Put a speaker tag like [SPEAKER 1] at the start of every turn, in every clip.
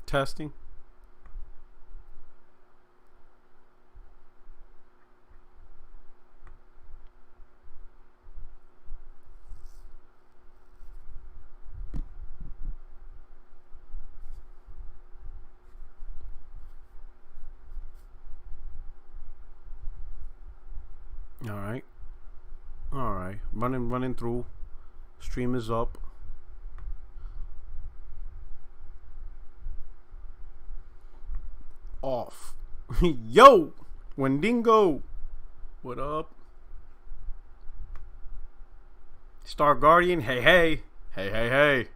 [SPEAKER 1] Testing. All right. Running through. Stream is up. Off. Yo, Wendigo. What up? Star Guardian. Hey. Hey.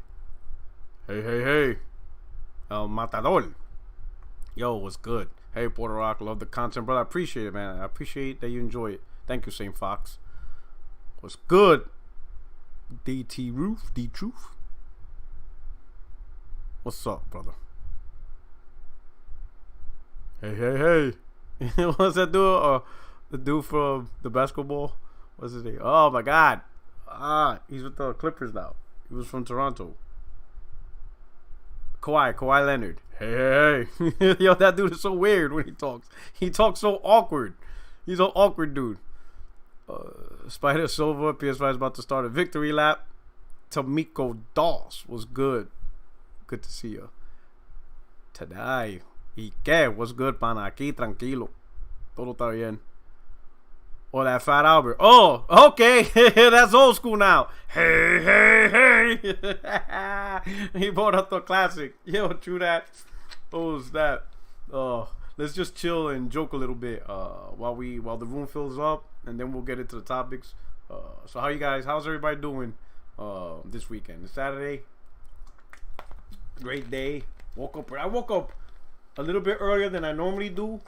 [SPEAKER 1] El Matador. Yo, what's good? Hey, Puerto Rock. Love the content, brother. I appreciate it, man. I appreciate that you enjoy it. Thank you, St. Fox. What's good? DT Roof. D Truth. What's up, brother? Hey. What's that dude? The dude from the basketball? What's his name? Oh, my God. He's with the Clippers now. He was from Toronto. Kawhi Leonard. Hey. Yo, that dude is so weird when he talks. He talks so awkward. He's an awkward dude. Spider Silva, PS5 is about to start a victory lap. Tamiko Doss was good. Good to see you. Today. ¿Y qué? What's good, pana? Aquí, tranquilo. Todo está bien. Oh, that Fat Albert. Oh, okay. That's old school now. Hey. He brought up the classic. Yo, true that. Oh, snap. Let's just chill and joke a little bit while the room fills up, and then we'll get into the topics. So how's everybody doing this weekend? It's Saturday. Great day. I woke up a little bit earlier than I normally do.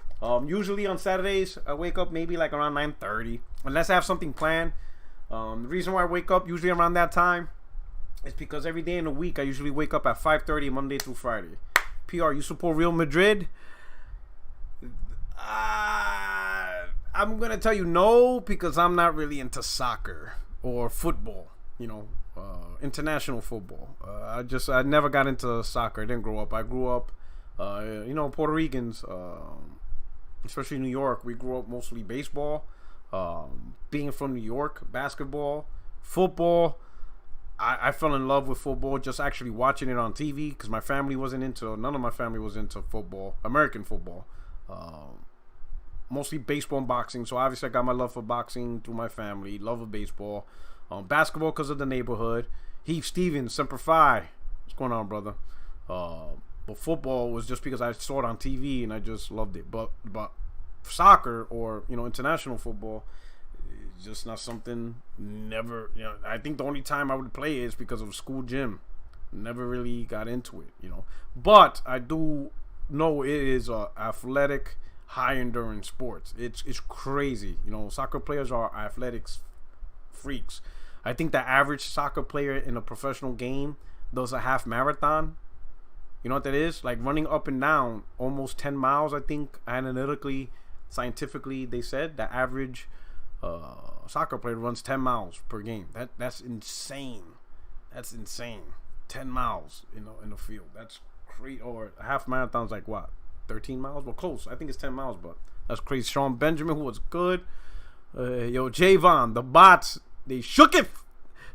[SPEAKER 1] Usually on Saturdays, I wake up maybe like around 9:30, unless I have something planned. The reason why I wake up usually around that time is because every day in the week I usually wake up at 5:30 Monday through Friday. PR, you support Real Madrid? I'm gonna tell you no, because I'm not really into soccer or football. International football. I never got into soccer. I didn't grow up. I grew up. Puerto Ricans, especially New York, we grew up mostly baseball. Being from New York, basketball, football. I fell in love with football just actually watching it on TV, because none of my family was into football, American football. Mostly baseball and boxing. So obviously I got my love for boxing through my family, love of baseball. Basketball because of the neighborhood. Heath Stevens, Semper Fi. What's going on, brother? But football was just because I saw it on TV and I just loved it. But soccer or international football is just not something. Never. I think the only time I would play is because of school gym. Never really got into it. But I do know it is a athletic, high endurance sports. It's crazy. Soccer players are athletics freaks. I think the average soccer player in a professional game does a half marathon. You know what that is? Like running up and down almost 10 miles, I think, analytically, scientifically, they said the average soccer player runs 10 miles per game. That's insane. 10 miles, in the field. That's crazy. Or a half marathon's like what? 13 miles? Well, close. I think it's 10 miles, but that's crazy. Sean Benjamin, who was good. Javon, the bots, they shook it.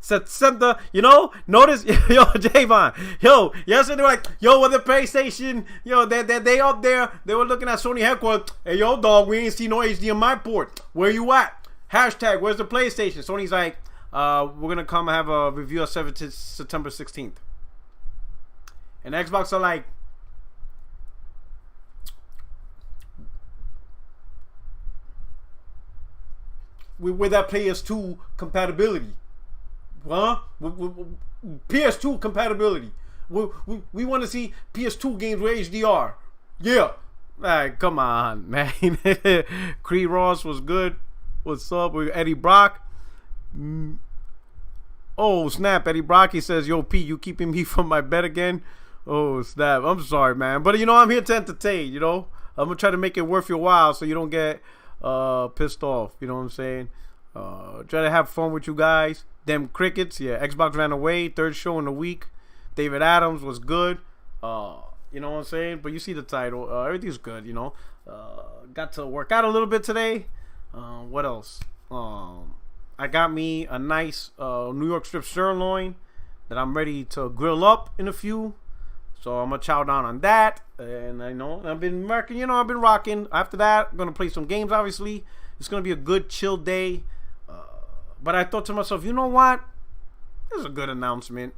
[SPEAKER 1] Sent the, notice, Javon, yesterday they were like, with the PlayStation, they up there, they were looking at Sony headquarters. Hey, dog, we ain't see no HDMI port. Where you at? Hashtag, where's the PlayStation? Sony's like, we're gonna come have a review of September 16th. And Xbox are like, with that PS2 compatibility. Huh? PS2 compatibility. We want to see PS2 games with HDR. Yeah. Alright, come on, man. Creed Ross was good. What's up with Eddie Brock? Oh, snap. Eddie Brock, he says, yo, P, you keeping me from my bed again? Oh, snap. I'm sorry, man. But, I'm here to entertain, I'm going to try to make it worth your while so you don't get pissed off. You know what I'm saying? Try to have fun with you guys. Them crickets, yeah. Xbox ran away. Third show in the week. David Adams was good. You know what I'm saying? But you see the title. Everything's good. You know. Got to work out a little bit today. What else? I got me a nice New York strip sirloin that I'm ready to grill up in a few. So I'm gonna chow down on that. And I know I've been marking. You know, I've been rocking. After that, I'm gonna play some games. Obviously, it's gonna be a good chill day. But I thought to myself, you know what? This is a good announcement.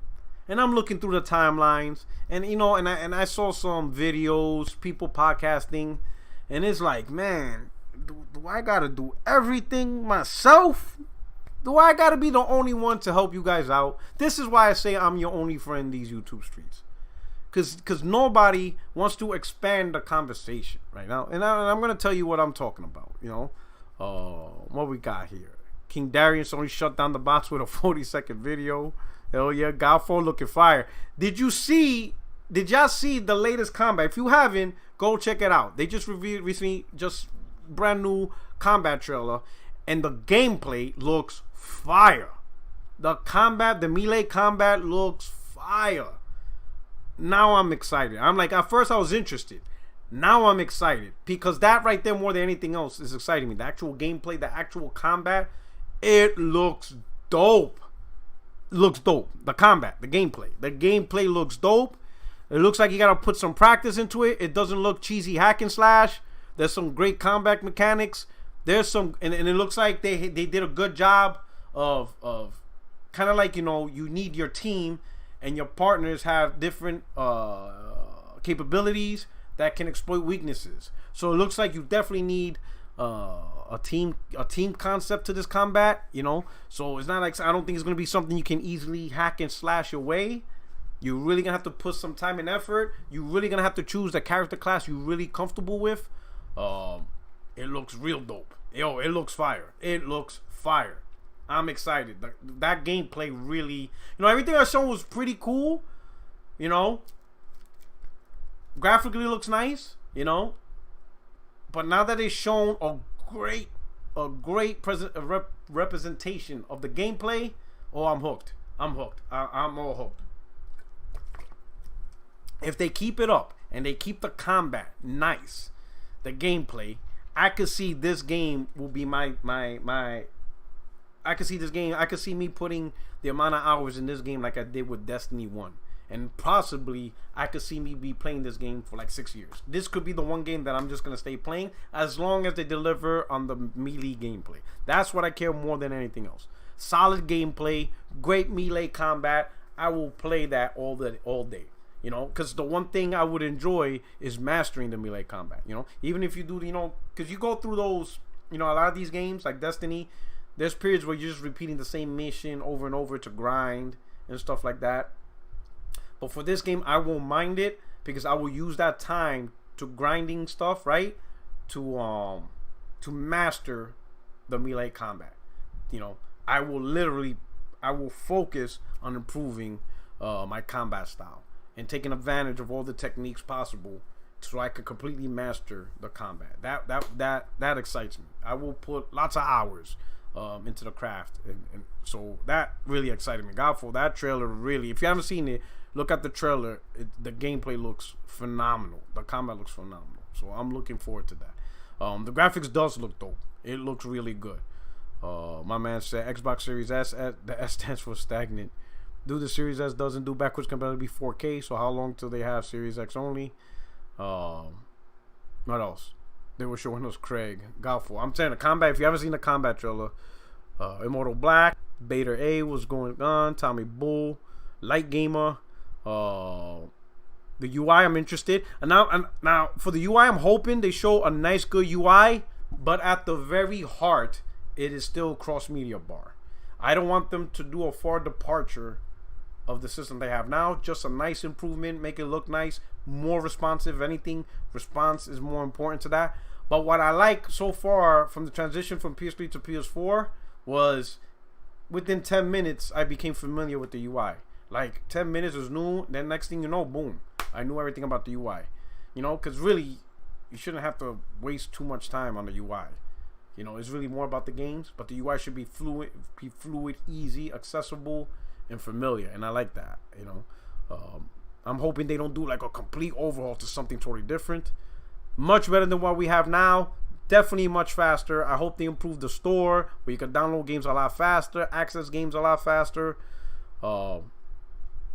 [SPEAKER 1] And I'm looking through the timelines, and you know, and I saw some videos, people podcasting, and it's like, man, do I gotta do everything myself? Do I gotta be the only one to help you guys out? This is why I say I'm your only friend in these YouTube streets, cause nobody wants to expand the conversation right now, and I'm gonna tell you what I'm talking about. You know, what we got here? King Darius only shut down the box with a 40-second video. Hell yeah, Godfall looking fire. Did y'all see the latest combat? If you haven't, go check it out. They just revealed recently, just brand new combat trailer, and the gameplay looks fire. The melee combat looks fire. Now I'm excited. I'm like, at first I was interested. Now I'm excited because that right there, more than anything else, is exciting me. The actual gameplay, the actual combat, it looks dope. Looks dope. The combat, the gameplay looks dope. It looks like you gotta put some practice into it. It doesn't look cheesy hack and slash. There's some great combat mechanics. There's some, and it looks like they did a good job of kind of like, you know, you need your team and your partners have different capabilities that can exploit weaknesses. So it looks like you definitely need a team concept to this combat, you know. So it's not like, I don't think it's gonna be something you can easily hack and slash away. You're really gonna have to put some time and effort. You're really gonna have to choose the character class you're really comfortable with. It looks real dope. Yo, it looks fire. It looks fire. I'm excited. That gameplay really, you know, everything I saw was pretty cool. You know, graphically looks nice. You know, but now that it's shown a great representation of the gameplay, oh, I'm hooked. I'm all hooked. If they keep it up and they keep the combat nice, the gameplay, I could see this game will be my I could see this game, I could see me putting the amount of hours in this game like I did with Destiny 1. And possibly I could see me be playing this game for like 6 years. This could be the one game that I'm just going to stay playing as long as they deliver on the melee gameplay. That's what I care more than anything else. Solid gameplay, great melee combat. I will play that all day. You know, because the one thing I would enjoy is mastering the melee combat. You know, even if you do, you know, because you go through those, you know, a lot of these games like Destiny, there's periods where you're just repeating the same mission over and over to grind and stuff like that. But for this game, I won't mind it because I will use that time to grinding stuff, right? To master the melee combat. You know, I will focus on improving my combat style and taking advantage of all the techniques possible so I could completely master the combat. That excites me. I will put lots of hours into the craft, and so that really excited me. Godfall, that trailer really, if you haven't seen it, look at the trailer. The gameplay looks phenomenal. The combat looks phenomenal. So I'm looking forward to that. The graphics does look dope. It looks really good. My man said Xbox Series S, the S stands for stagnant. The Series S doesn't do backwards compatibility 4K, so how long till they have Series X only? What else? They were showing us Craig. Godfall. I'm saying the combat, if you haven't seen the combat trailer, Immortal Black, Beta A was going on, Tommy Bull, Light Gamer, the UI I'm interested. And now for the UI I'm hoping they show a nice good UI, but at the very heart it is still cross media bar. I don't want them to do a far departure of the system they have now. Just a nice improvement, make it look nice, more responsive. If anything, response is more important to that. But what I like so far from the transition from PS3 to PS4 was within 10 minutes I became familiar with the UI. Like 10 minutes was new, then next thing you know, boom, I knew everything about the UI. You know, because really you shouldn't have to waste too much time on the UI. You know, it's really more about the games, but the UI should be fluid, easy, accessible, and familiar, and I like that. You know, I'm hoping they don't do like a complete overhaul to something totally different. Much better than what we have now. Definitely much faster. I hope they improve the store where you can download games a lot faster, access games a lot faster.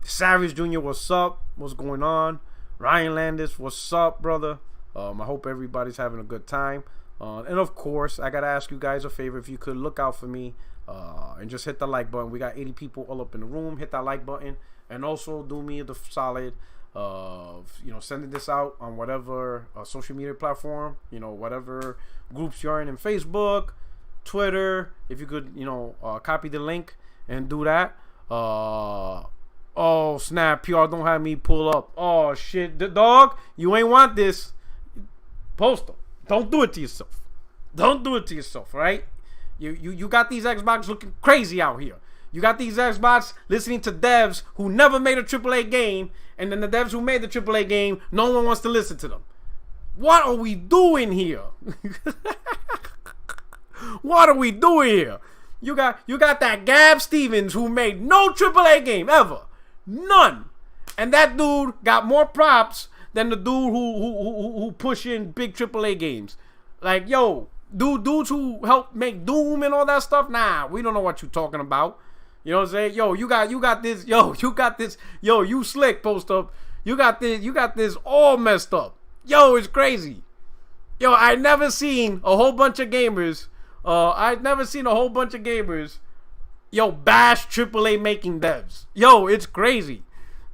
[SPEAKER 1] Savage Jr., what's up? What's going on? Ryan Landis, what's up, brother? I hope everybody's having a good time. And of course, I gotta ask you guys a favor. If you could look out for me and just hit the like button. We got 80 people all up in the room. Hit that like button. And also do me the solid of, sending this out on whatever social media platform, whatever groups you're in Facebook, Twitter. If you could, copy the link and do that. Oh, snap. PR don't have me pull up. Oh, shit. Dog, you ain't want this. Post them. Don't do it to yourself. Don't do it to yourself, right? You got these Xbox looking crazy out here. You got these Xbox listening to devs who never made a AAA game, and then the devs who made the AAA game, no one wants to listen to them. What are we doing here? What are we doing here? You got that Gab Stevens who made no AAA game ever. None. And that dude got more props than the dude who pushing big AAA games. Like, yo, dudes who helped make Doom and all that stuff, nah, we don't know what you're talking about. You know what I'm saying? Yo, you got this. Yo, you got this. Yo, you slick, post up. You got this all messed up. Yo, it's crazy. Yo, I never seen a whole bunch of gamers. Yo, bash AAA making devs. Yo, it's crazy.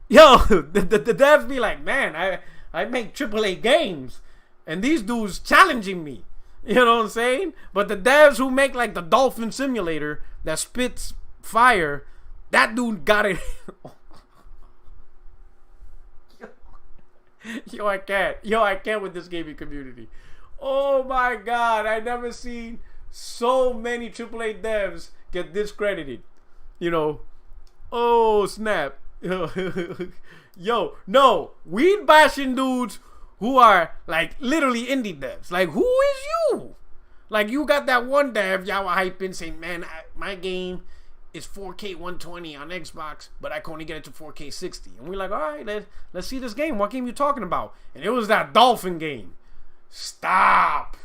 [SPEAKER 1] Yo, the devs be like, man, I make AAA games, and these dudes challenging me. You know what I'm saying? But the devs who make like the Dolphin Simulator that spits fire, that dude got it. Yo, I can't with this gaming community. Oh my god, I never seen so many AAA devs get discredited. Oh snap. Yo, no, we bashing dudes who are like literally indie devs. Like, who is you? Like, you got that one dev y'all were hyping saying, man, my game is 4K 120 on Xbox, but I can only get it to 4K 60. And we're like, all right, let's see this game. What game you talking about? And it was that Dolphin game. Stop.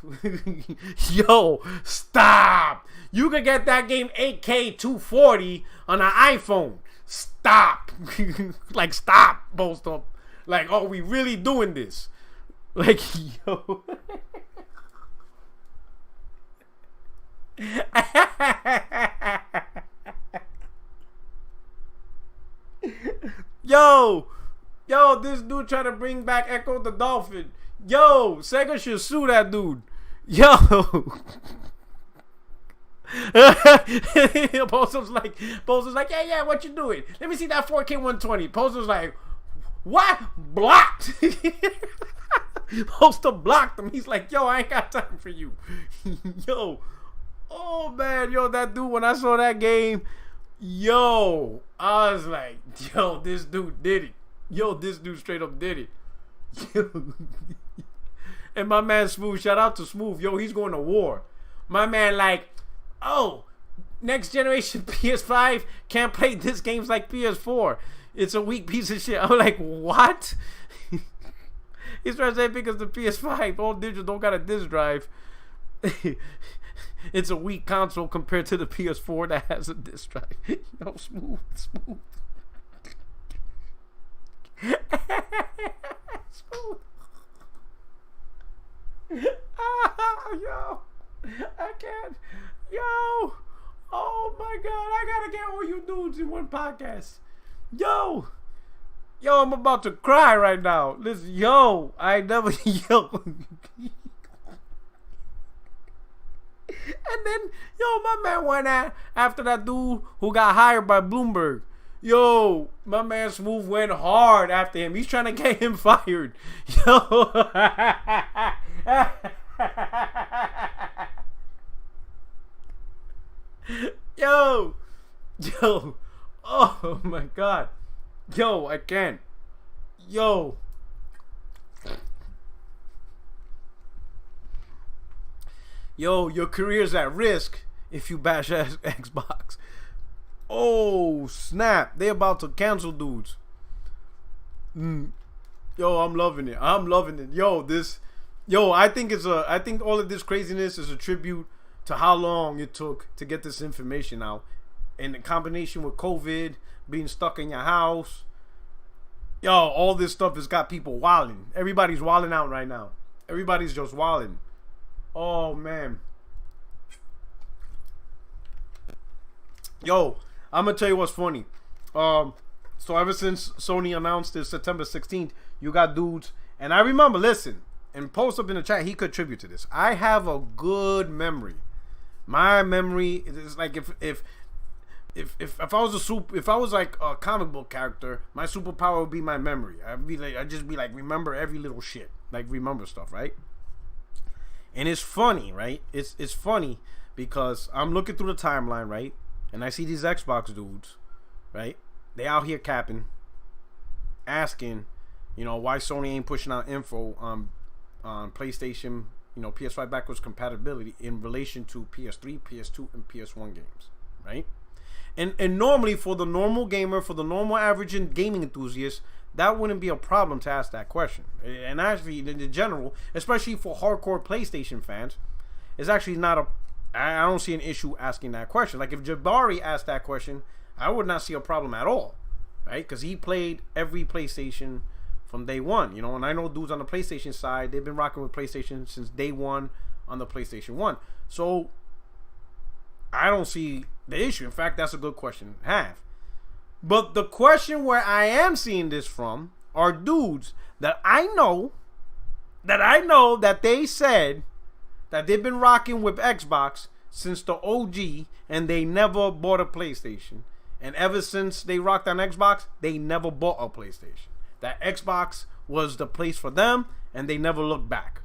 [SPEAKER 1] Yo, stop. You could get that game 8K 240 on an iPhone. Stop. Like, stop, boast up. Like, oh, we really doing this? Like, yo. Yo, this dude trying to bring back Echo the Dolphin. Yo, Sega should sue that dude. Yo. Poster's like, yeah, what you doing? Let me see that 4K 120. Poster's like, what? Blocked. Poster blocked him. He's like, yo, I ain't got time for you. Yo. Oh man, yo, that dude, when I saw that game, yo, I was like, yo, this dude did it. Yo, this dude straight up did it. Yo. And my man Smooth, shout out to Smooth. Yo, he's going to war. My man like, oh, next generation PS5 can't play this games like PS4. It's a weak piece of shit. I'm like, what? He's trying to say because the PS5, all digital, don't got a disc drive. It's a weak console compared to the PS4 that has a disc drive. Yo, smooth. Smooth. Yo, I can't. Yo, oh my god, I gotta get all you dudes in one podcast. Yo, I'm about to cry right now. Listen, yo, I never, yo. And then, yo, my man went after that dude who got hired by Bloomberg. Yo, my man Smooth went hard after him. He's trying to get him fired. Yo. Yo. Oh my god. Yo, I can't. Yo. Yo, your career's at risk if you bash Xbox. Oh, snap. They about to cancel dudes. Yo, I'm loving it. I'm loving it. I think all of this craziness is a tribute to how long it took to get this information out, and the combination with COVID, being stuck in your house. Yo, all this stuff has got people wilding. Everybody's wilding out right now. Everybody's just wilding. Oh man. Yo, I'm gonna tell you what's funny. So ever since Sony announced this September 16th, you got dudes, and I remember, listen, and post up in the chat, he contributed to this. I have a good memory. My memory is like if I was like a comic book character, my superpower would be my memory. I'd just be like remember every little shit, like remember stuff, right? And it's funny, right? It's funny because I'm looking through the timeline, right? And I see these Xbox dudes, right? They out here capping, asking, why Sony ain't pushing out info on PlayStation, PS5 backwards compatibility in relation to PS3, PS2, and PS1 games, right? And normally for the normal gamer, for the normal average gaming enthusiast, that wouldn't be a problem to ask that question. And actually, in general, especially for hardcore PlayStation fans, it's actually not I don't see an issue asking that question. Like if Jabari asked that question, I would not see a problem at all, right? Because he played every PlayStation from day one, and I know dudes on the PlayStation side, they've been rocking with PlayStation since day one on the PlayStation 1. So I don't see the issue. In fact, that's a good question to have. But the question where I am seeing this from are dudes that I know that they said that they've been rocking with Xbox since the OG and they never bought a PlayStation. And ever since they rocked on Xbox, they never bought a PlayStation. That Xbox was the place for them and they never looked back.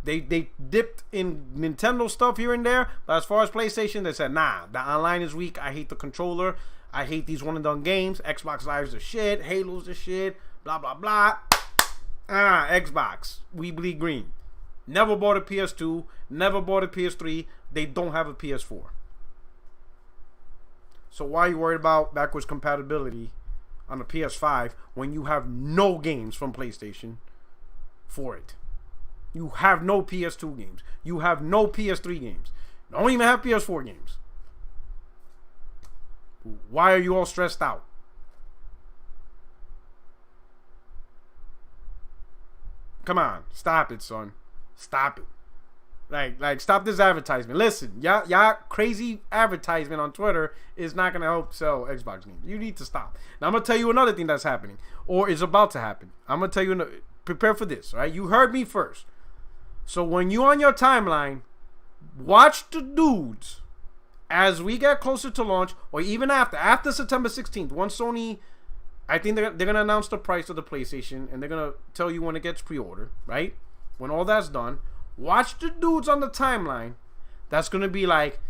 [SPEAKER 1] They dipped in Nintendo stuff here and there, but as far as PlayStation, they said, nah, the online is weak. I hate the controller. I hate these one and done games. Xbox Live's the shit. Halo's the shit. Blah, blah, blah. Xbox. We bleed green. Never bought a PS2. Never bought a PS3. They don't have a PS4. So why are you worried about backwards compatibility on the PS5 when you have no games from PlayStation for it? You have no PS2 games. You have no PS3 games. You don't even have PS4 games. Why are you all stressed out? Come on. Stop it, son. Stop it. Like stop this advertisement. Listen, y'all crazy advertisement on Twitter is not going to help sell Xbox games. You need to stop. Now, I'm going to tell you another thing that's happening or is about to happen. I'm going to tell you, prepare for this, right? You heard me first. So when you on your timeline, watch the dudes as we get closer to launch or even after September 16th, once Sony, I think they're going to announce the price of the PlayStation and they're going to tell you when it gets pre-ordered, right? When all that's done, watch the dudes on the timeline that's going to be like,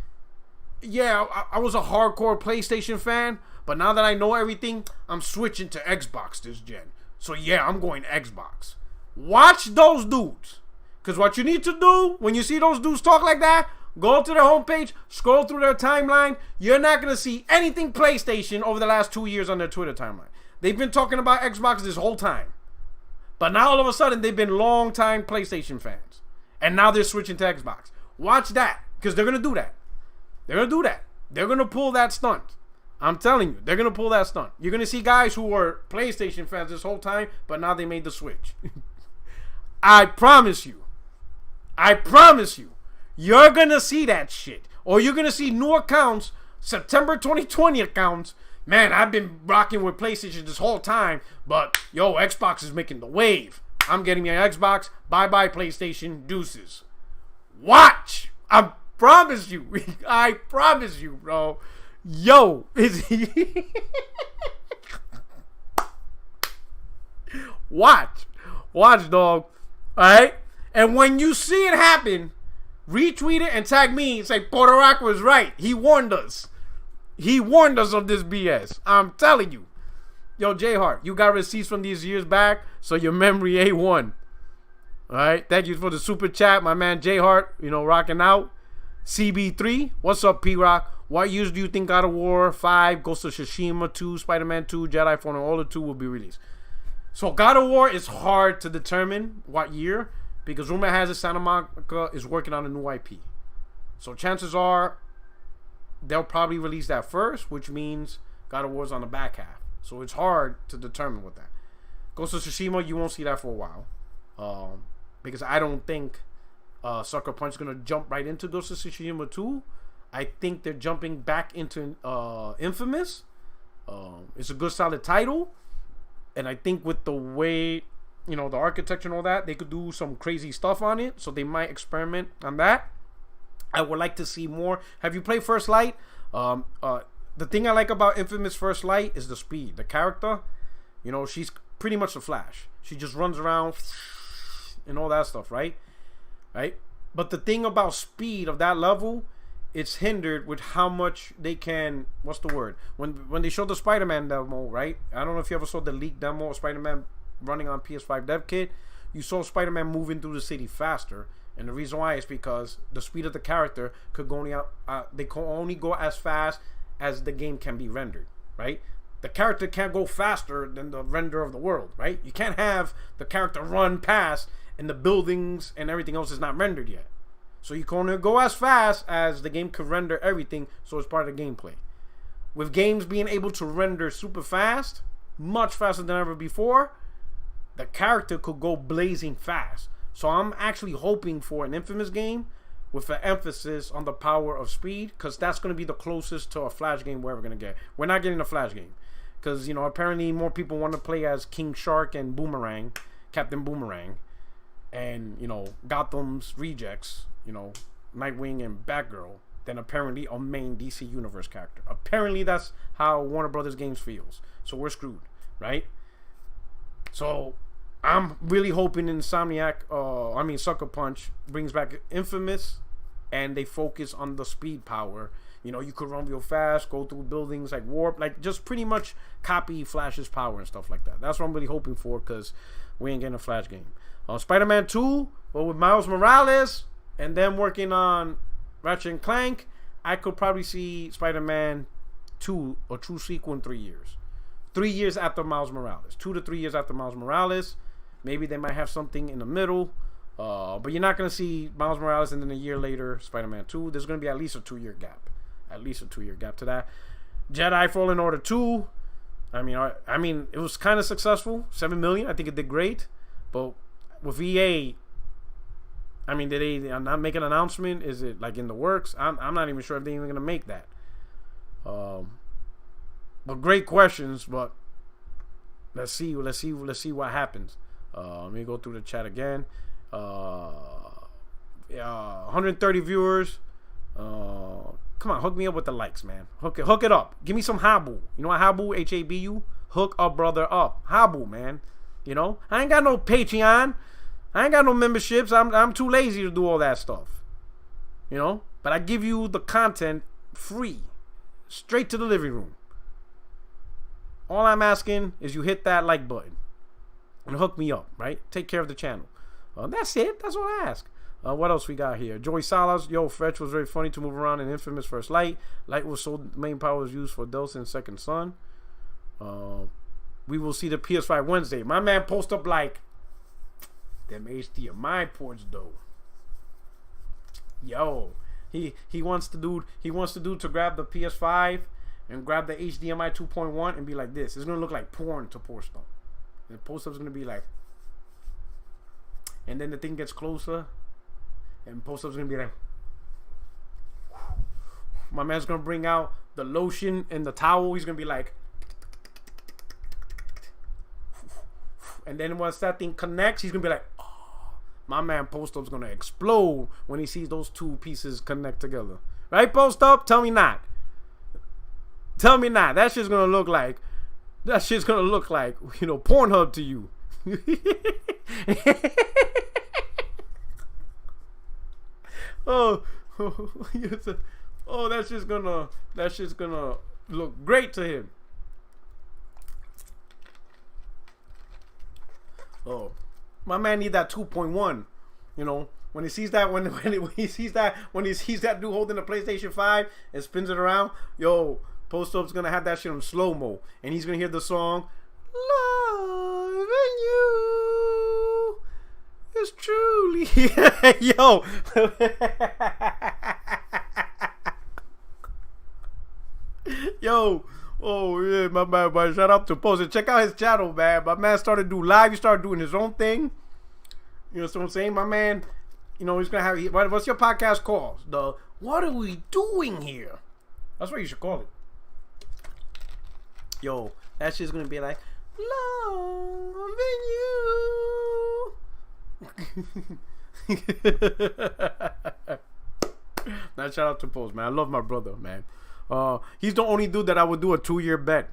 [SPEAKER 1] yeah, I was a hardcore PlayStation fan, but now that I know everything, I'm switching to Xbox this gen. So yeah, I'm going Xbox. Watch those dudes. Because what you need to do when you see those dudes talk like that, go to their homepage, scroll through their timeline. You're not going to see anything PlayStation over the last 2 years on their Twitter timeline. They've been talking about Xbox this whole time. But now all of a sudden, they've been long-time PlayStation fans. And now they're switching to Xbox. Watch that. Because they're going to do that. They're going to do that. They're going to pull that stunt. I'm telling you, they're going to pull that stunt. You're going to see guys who were PlayStation fans this whole time, but now they made the switch. I promise you. I promise you. You're going to see that shit. Or you're going to see new accounts, September 2020 accounts. Man, I've been rocking with PlayStation this whole time, but yo, Xbox is making the wave. I'm getting me an Xbox. Bye-bye, PlayStation. Deuces. Watch. I promise you. I promise you, bro. Yo. Watch. Watch, dog. Alright? And when you see it happen, retweet it and tag me and say, Puerto Rico was right. He warned us. He warned us of this BS. I'm telling you. Yo, J Hart, you got receipts from these years back, so your memory A1. Alright? Thank you for the super chat, my man J Hart, rocking out. CB3, what's up, P-Rock? What years do you think God of War 5, Ghost of Tsushima 2, Spider-Man 2, Jedi Fallen Order 2 will be released? So God of War is hard to determine what year because rumor has it Santa Monica is working on a new IP. So chances are they'll probably release that first, which means God of War's on the back half. So it's hard to determine with that. Ghost of Tsushima, you won't see that for a while. Because I don't think Sucker Punch is going to jump right into Ghost of Tsushima 2. I think they're jumping back into Infamous. It's a good solid title. And I think with the way, the architecture and all that, they could do some crazy stuff on it. So they might experiment on that. I would like to see more. Have you played First Light? The thing I like about Infamous First Light is the speed. The character, she's pretty much the Flash. She just runs around and all that stuff, right? Right? But the thing about speed of that level, it's hindered with how much they can, what's the word? When they showed the Spider-Man demo, right? I don't know if you ever saw the leaked demo of Spider-Man running on PS5 dev kit. You saw Spider-Man moving through the city faster. And the reason why is because the speed of the character could go they can only go as fast as the game can be rendered, right? The character can't go faster than the render of the world, right? You can't have the character run past and the buildings and everything else is not rendered yet. So you can only go as fast as the game can render everything, so it's part of the gameplay. With games being able to render super fast, much faster than ever before, the character could go blazing fast. So I'm actually hoping for an Infamous game with an emphasis on the power of speed, because that's going to be the closest to a Flash game we're ever going to get. We're not getting a Flash game because, apparently more people want to play as King Shark and Boomerang, Captain Boomerang, and, Gotham's rejects, Nightwing and Batgirl, than apparently a main DC Universe character. Apparently that's how Warner Brothers Games feels. So we're screwed, right? So I'm really hoping Sucker Punch brings back Infamous and they focus on the speed power. You could run real fast, go through buildings like warp, like just pretty much copy Flash's power and stuff like that. That's what I'm really hoping for because we ain't getting a Flash game. Spider-Man 2, well, with Miles Morales and them working on Ratchet and Clank, I could probably see Spider-Man 2, a true sequel, in 3 years. 3 years after Miles Morales. 2 to 3 years after Miles Morales. Maybe they might have something in the middle. But you're not going to see Miles Morales and then a year later Spider-Man 2. There's going to be at least a 2-year gap. At least a 2-year gap to that. Jedi Fallen Order 2. I mean, it was kind of successful. 7 million. I think it did great. But with EA, did they not make an announcement? Is it like in the works? I'm not even sure if they're even going to make that. But great questions. But let's see what happens. Let me go through the chat again. 130 viewers. Come on, hook me up with the likes, man. Hook it up. Give me some Habu. You know what Habu? Habu. Hook a brother up. Habu, man. I ain't got no Patreon. I ain't got no memberships. I'm too lazy to do all that stuff. But I give you the content free, straight to the living room. All I'm asking is you hit that like button and hook me up, right? Take care of the channel. That's it. That's all I ask. What else we got here? Joey Salas. Yo, Fetch was very funny to move around in Infamous First Light. Light was so main power was used for Delson Second Son. We will see the PS5 Wednesday. My man post up like them HDMI ports though. Yo, he wants to do to grab the PS5 and grab the HDMI 2.1 and be like this. It's gonna look like porn to post up. And the post up's gonna be like, and then the thing gets closer, and post up's gonna be like, my man's gonna bring out the lotion and the towel. He's gonna be like, and then once that thing connects, he's gonna be like, oh, my man post up's gonna explode when he sees those two pieces connect together. Right, post up? Tell me not. Tell me not. That shit's gonna look like Pornhub to you. That's just gonna look great to him. Oh, my man need that 2.1. When he sees that when he sees that dude holding the PlayStation 5 and spins it around, Post Up's gonna have that shit on slow mo, and he's gonna hear the song "Love you is truly yo. Yo, oh yeah, my man, man. Shout out to Post. Check out his channel, man. My man started to do live. He started doing his own thing. You know what I'm saying? My man, you know, he's gonna have. What's your podcast called? The What Are We Doing Here? That's what you should call it. Yo, that shit's gonna be like loving you. Now shout out to Post, man. I love my brother, man. He's the only dude that I would do a 2-year bet.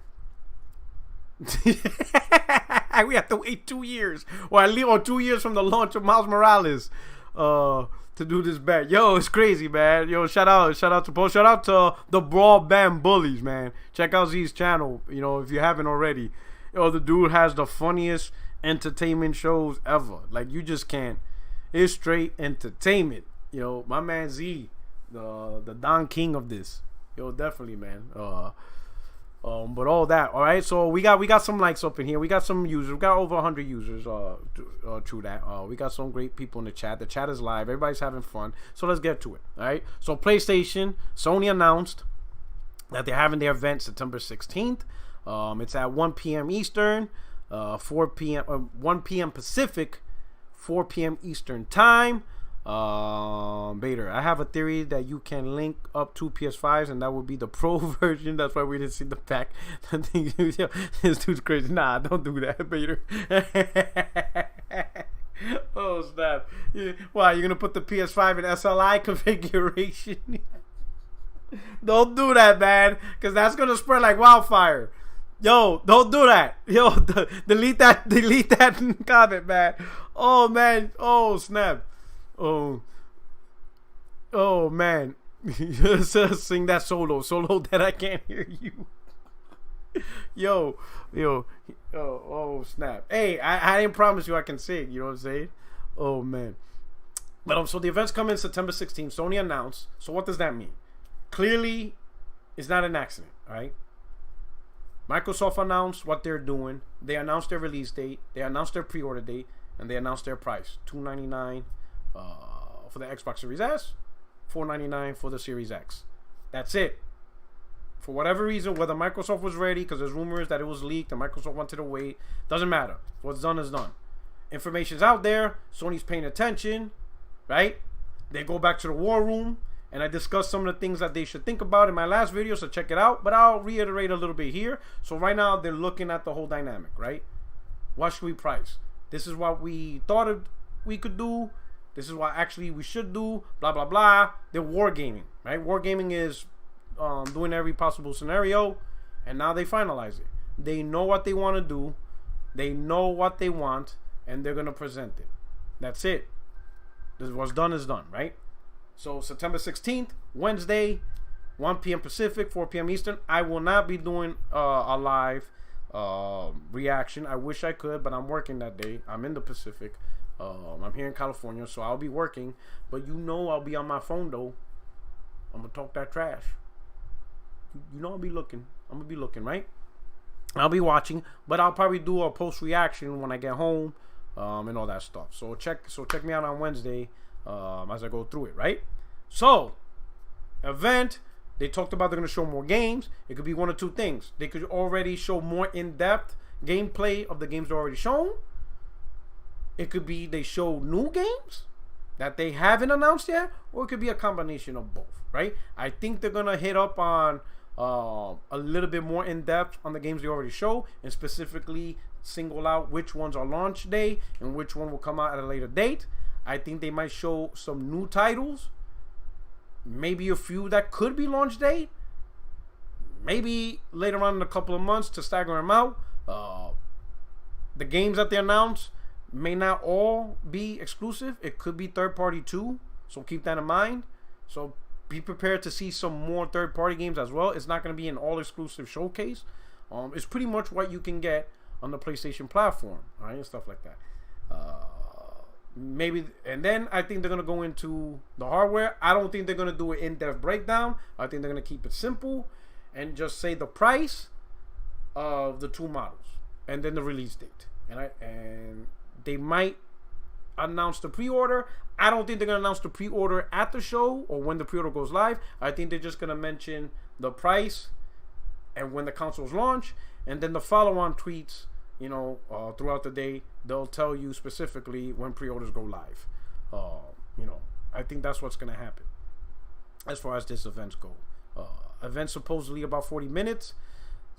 [SPEAKER 1] We have to wait 2 years, or at least 2 years from the launch of Miles Morales, to do this bet. Yo, it's crazy, man. Yo, shout out to Post. Shout out to the Broadband Bullies, man. Check out Z's channel, you know, if you haven't already. Yo, the dude has the funniest entertainment shows ever. Like, you just can't. It's straight entertainment. You know, my man Z, the Don King of this. Yo, definitely, man. But all that, all right. So we got some likes up in here. We got some users. We got over 100 users. True that. We got some great people in the chat. The chat is live. Everybody's having fun. So let's get to it. All right. So PlayStation, Sony announced that they're having their event September 16th. It's at 1 p.m. Eastern, 4 p.m. 1 p.m. Pacific, 4 p.m. Eastern time. Bader, I have a theory that you can link up two PS5s and that would be the pro version. That's why we didn't see the pack. This dude's crazy. Nah, don't do that, Bader. Oh snap. Why, you're gonna put the PS5 in SLI configuration? Don't do that, man, because that's gonna spread like wildfire. Yo, don't do that. Yo, delete that comment, man. Oh man, oh snap. Oh man. Sing that solo that I can't hear you. Yo, oh snap. Hey, I didn't promise you I can sing, you know what I'm saying? Oh man. But so the event's coming September 16th. Sony announced. So what does that mean? Clearly, it's not an accident, all right? Microsoft announced what they're doing. They announced their release date. They announced their pre-order date, and they announced their price: $299 for the Xbox Series S, $499 for the Series X. That's it. For whatever reason, whether Microsoft was ready, because there's rumors that it was leaked and Microsoft wanted to wait, doesn't matter. What's done is done. Information's out there. Sony's paying attention, right? They go back to the war room, and I discussed some of the things that they should think about in my last video, so check it out. But I'll reiterate a little bit here. So right now, they're looking at the whole dynamic, right? What should we price? This is what we thought we could do. This is what actually we should do. Blah, blah, blah. They're wargaming, right? Wargaming is doing every possible scenario, and now they finalize it. They know what they want to do. They know what they want, and they're going to present it. That's it. This is what's done is done, right? So September 16th, Wednesday, 1 p.m. Pacific, 4 p.m. Eastern. I will not be doing a live reaction. I wish I could, but I'm working that day. I'm in the Pacific. I'm here in California, so I'll be working. But you know I'll be on my phone, though. I'm going to talk that trash. You know I'll be looking. I'm going to be looking, right? I'll be watching, but I'll probably do a post-reaction when I get home and all that stuff. So check me out on Wednesday as I go through it, right? So, event, they talked about they're going to show more games. It could be one of two things. They could already show more in-depth gameplay of the games they're already shown. It could be they show new games that they haven't announced yet, or it could be a combination of both, right? I think they're going to hit up on a little bit more in depth on the games they already show, and specifically single out which ones are launch day and which one will come out at a later date. I think they might show some new titles, maybe a few that could be launch date, maybe later on in a couple of months to stagger them out. The games that they announce may not all be exclusive. It could be third party too, so keep that in mind. So be prepared to see some more third party games as well. It's not going to be an all exclusive showcase. It's pretty much what you can get on the PlayStation platform, all right, and stuff like that. Maybe, and then I think they're going to go into the hardware. I don't think they're going to do an in-depth breakdown. I think they're going to keep it simple and just say the price of the two models and then the release date. and they might announce the pre-order. I don't think they're gonna announce the pre-order at the show or when the pre-order goes live. I think they're just gonna mention the price and when the consoles launch, and then the follow-on tweets, throughout the day, they'll tell you specifically when pre-orders go live. I think that's what's gonna happen as far as this events go. Event supposedly about 40 minutes.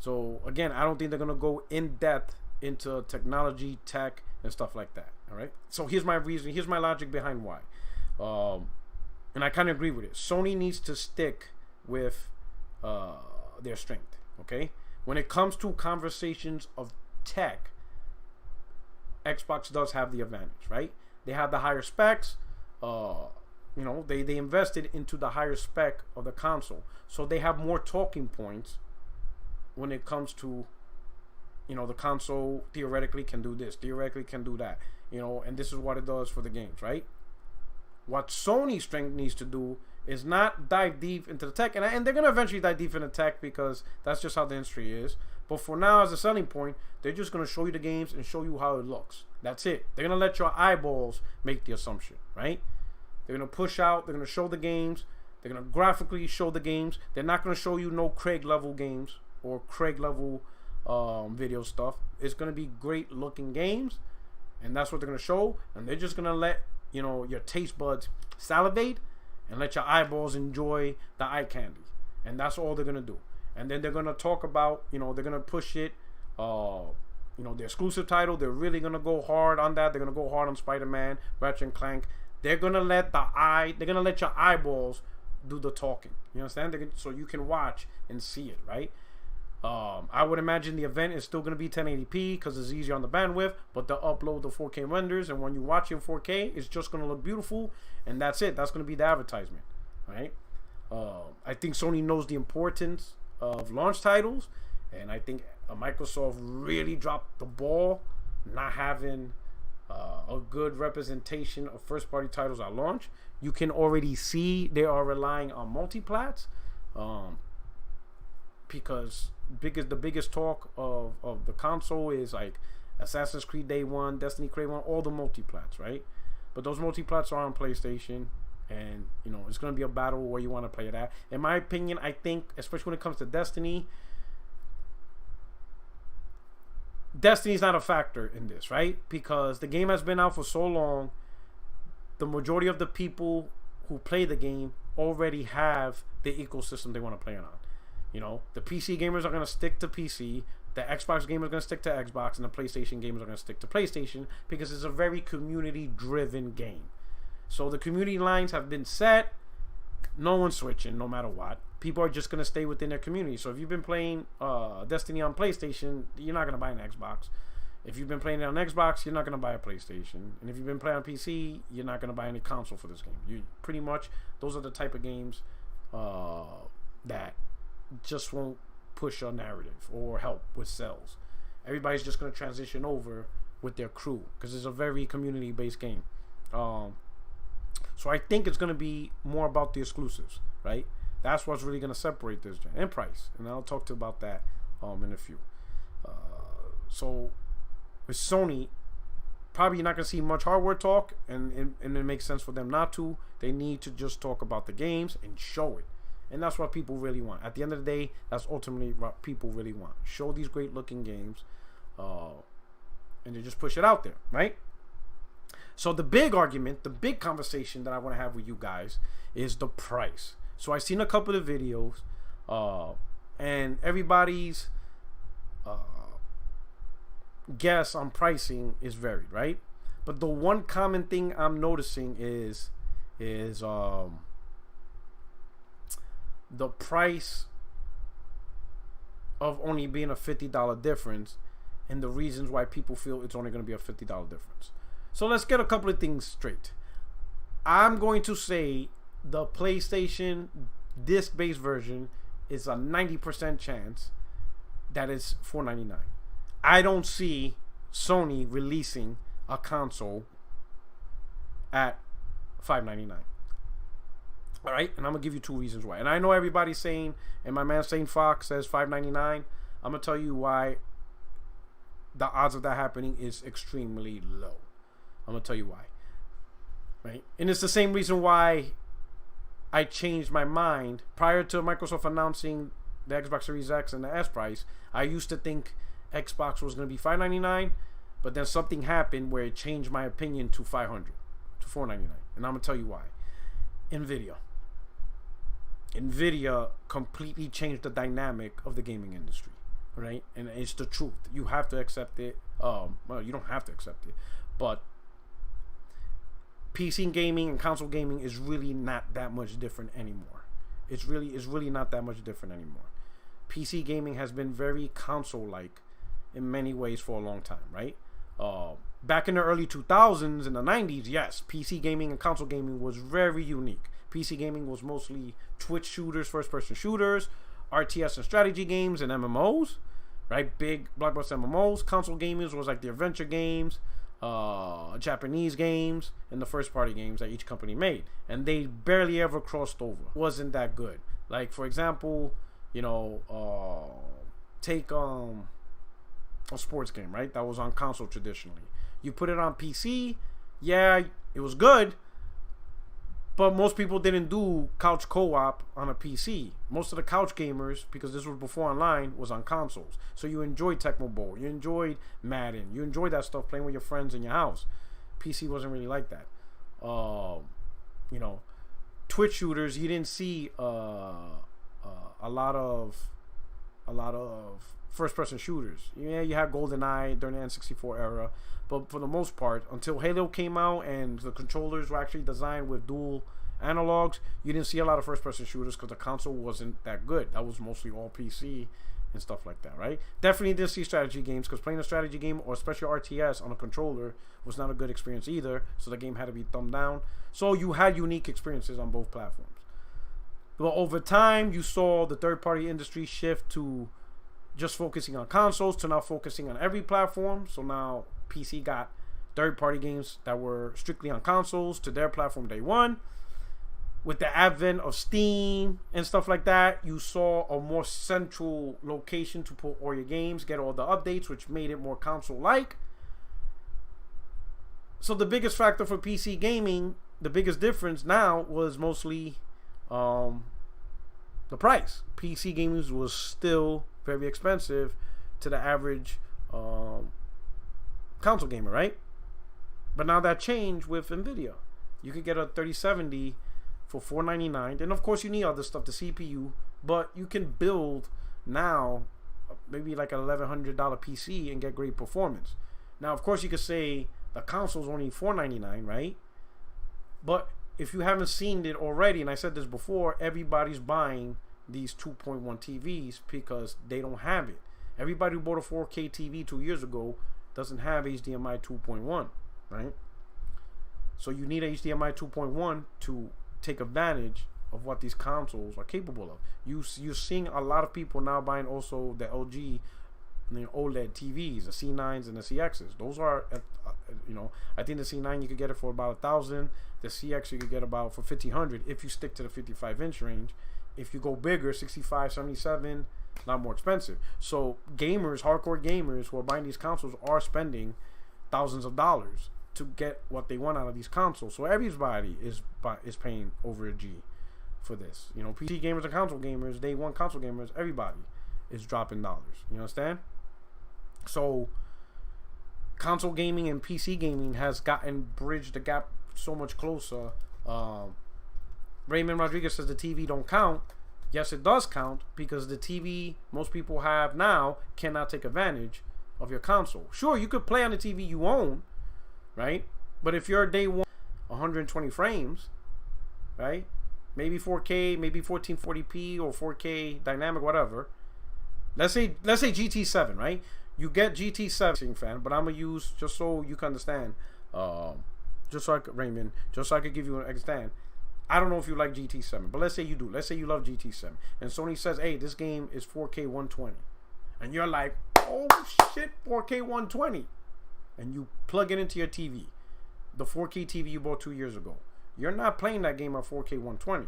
[SPEAKER 1] So again, I don't think they're gonna go in depth into technology, tech, and stuff like that. All right. So here's my reason. Here's my logic behind why. And I kind of agree with it. Sony needs to stick with their strength. Okay. When it comes to conversations of tech, Xbox does have the advantage, right? They have the higher specs. They invested into the higher spec of the console, so they have more talking points when it comes to, the console theoretically can do this, theoretically can do that, and this is what it does for the games, right? What Sony's strength needs to do is not dive deep into the tech, and they're going to eventually dive deep into tech because that's just how the industry is. But for now, as a selling point, they're just going to show you the games and show you how it looks. That's it. They're going to let your eyeballs make the assumption, right? They're going to push out. They're going to show the games. They're going to graphically show the games. They're not going to show you no Craig level games or Craig level video stuff. It's going to be great looking games, and that's what they're going to show. And they're just going to let your taste buds salivate and let your eyeballs enjoy the eye candy. And that's all they're going to do. And then they're going to talk about, they're going to push it, the exclusive title. They're really going to go hard on that. They're going to go hard on Spider-Man, Ratchet and Clank. They're going to let your eyeballs do the talking. You understand? So you can watch and see it, right? I would imagine the event is still going to be 1080p because it's easier on the bandwidth, but they'll upload the 4K renders, and when you watch in 4K, it's just going to look beautiful, and that's it. That's going to be the advertisement, right? I think Sony knows the importance of launch titles, and I think Microsoft really dropped the ball not having a good representation of first-party titles at launch. You can already see they are relying on multiplats, because the biggest talk of the console is like Assassin's Creed Day One, Destiny Day One, all the multiplats, right? But those multiplats are on PlayStation, and it's going to be a battle where you want to play it at. In my opinion, I think, especially when it comes to Destiny's not a factor in this, right? Because the game has been out for so long, the majority of the people who play the game already have the ecosystem they want to play it on. The PC gamers are going to stick to PC, the Xbox gamers are going to stick to Xbox, and the PlayStation gamers are going to stick to PlayStation because it's a very community-driven game. So the community lines have been set. No one's switching, no matter what. People are just going to stay within their community. So if you've been playing Destiny on PlayStation, you're not going to buy an Xbox. If you've been playing it on Xbox, you're not going to buy a PlayStation. And if you've been playing on PC, you're not going to buy any console for this game. You pretty much, those are the type of games that just won't push a narrative or help with sales. Everybody's just going to transition over with their crew because it's a very community-based game. So I think it's going to be more about the exclusives, right? That's what's really going to separate this gen, and price. And I'll talk to you about that in a few. So with Sony, probably you're not going to see much hardware talk, and it makes sense for them not to. They need to just talk about the games and show it. And that's what people really want. At the end of the day, that's ultimately what people really want. Show these great looking games, and they just push it out there, right? So the big argument, the big conversation that I want to have with you guys is the price. So I've seen a couple of videos, and everybody's guess on pricing is varied, right? But the one common thing I'm noticing is the price of only being a $50 difference, and the reasons why people feel it's only going to be a $50 difference. So let's get a couple of things straight. I'm going to say the PlayStation disc-based version is a 90% chance that it's $499. I don't see Sony releasing a console at $599. All right, and I'm gonna give you two reasons why. And I know everybody's saying, and my man Saint Fox says $599. I'm gonna tell you why the odds of that happening is extremely low. I'm gonna tell you why. Right? And it's the same reason why I changed my mind prior to Microsoft announcing the Xbox Series X and the S price. I used to think Xbox was gonna be $599, but then something happened where it changed my opinion to $500, to $499, and I'm gonna tell you why. Nvidia completely changed the dynamic of the gaming industry, right? And it's the truth. You have to accept it. Well, you don't have to accept it, but PC gaming and console gaming is really not that much different anymore. It's really not that much different anymore. PC gaming has been very console-like in many ways for a long time, right? Back in the early 2000s and the 90s, yes, PC gaming and console gaming was very unique. PC gaming was mostly Twitch shooters, first-person shooters, RTS and strategy games, and MMOs, right? Big blockbuster MMOs. Console gaming was like the adventure games, Japanese games, and the first-party games that each company made. And they barely ever crossed over. Wasn't that good. Like, for example, take a sports game, right? That was on console traditionally. You put it on PC, yeah, it was good, but most people didn't do couch co-op on a PC. Most of the couch gamers, because this was before online, was on consoles. So you enjoyed Tecmo Bowl, you enjoyed Madden, you enjoyed that stuff playing with your friends in your house. PC wasn't really like that. Twitch shooters, you didn't see a lot of first-person shooters. Yeah, you had GoldenEye during the N64 era, but for the most part, until Halo came out and the controllers were actually designed with dual analogs, you didn't see a lot of first-person shooters because the console wasn't that good. That was mostly all PC and stuff like that, right? Definitely didn't see strategy games because playing a strategy game or especially RTS on a controller was not a good experience either, so the game had to be thumbed down. So you had unique experiences on both platforms. But over time, you saw the third-party industry shift to just focusing on consoles to now focusing on every platform. So now PC got third-party games that were strictly on consoles to their platform day one. With the advent of Steam and stuff like that, you saw a more central location to put all your games, get all the updates, which made it more console-like. So the biggest factor for PC gaming, the biggest difference now was mostly the price. PC gaming was still very expensive to the average console gamer, right? But now that changed with Nvidia. You could get a 3070 for $499. And of course you need other stuff, the CPU, but you can build now maybe like an $1,100 PC and get great performance. Now of course you could say the console's only $499, right? But if you haven't seen it already, and I said this before, everybody's buying these 2.1 TVs because they don't have it. Everybody who bought a 4K TV 2 years ago doesn't have HDMI 2.1, right? So you need HDMI 2.1 to take advantage of what these consoles are capable of. You're seeing a lot of people now buying also the LG OLED TVs, the C9s and the CXs. Those are, I think the C9 you could get it for about $1,000. The CX you could get about for $1,500 if you stick to the 55-inch range. If you go bigger, 65, 77, a lot more expensive. So gamers, hardcore gamers who are buying these consoles are spending thousands of dollars to get what they want out of these consoles. So everybody is paying over a G for this. PC gamers and console gamers, day one console gamers, everybody is dropping dollars. You understand? So console gaming and PC gaming has bridged the gap so much closer. Raymond Rodriguez says the TV don't count. Yes, it does count because the TV most people have now cannot take advantage of your console. Sure, you could play on the TV you own, right? But if you're day one 120 frames, right? Maybe 4K, maybe 1440p or 4K dynamic, whatever. Let's say GT7, right? You get GT7 fan, but I'm gonna use just so you can understand, just so I could give you an understand. I don't know if you like GT7, but let's say you do. Let's say you love GT7, and Sony says, "Hey, this game is 4K 120," and you're like, "Oh shit, 4K 120," and you plug it into your TV, the 4K TV you bought 2 years ago. You're not playing that game at 4K 120.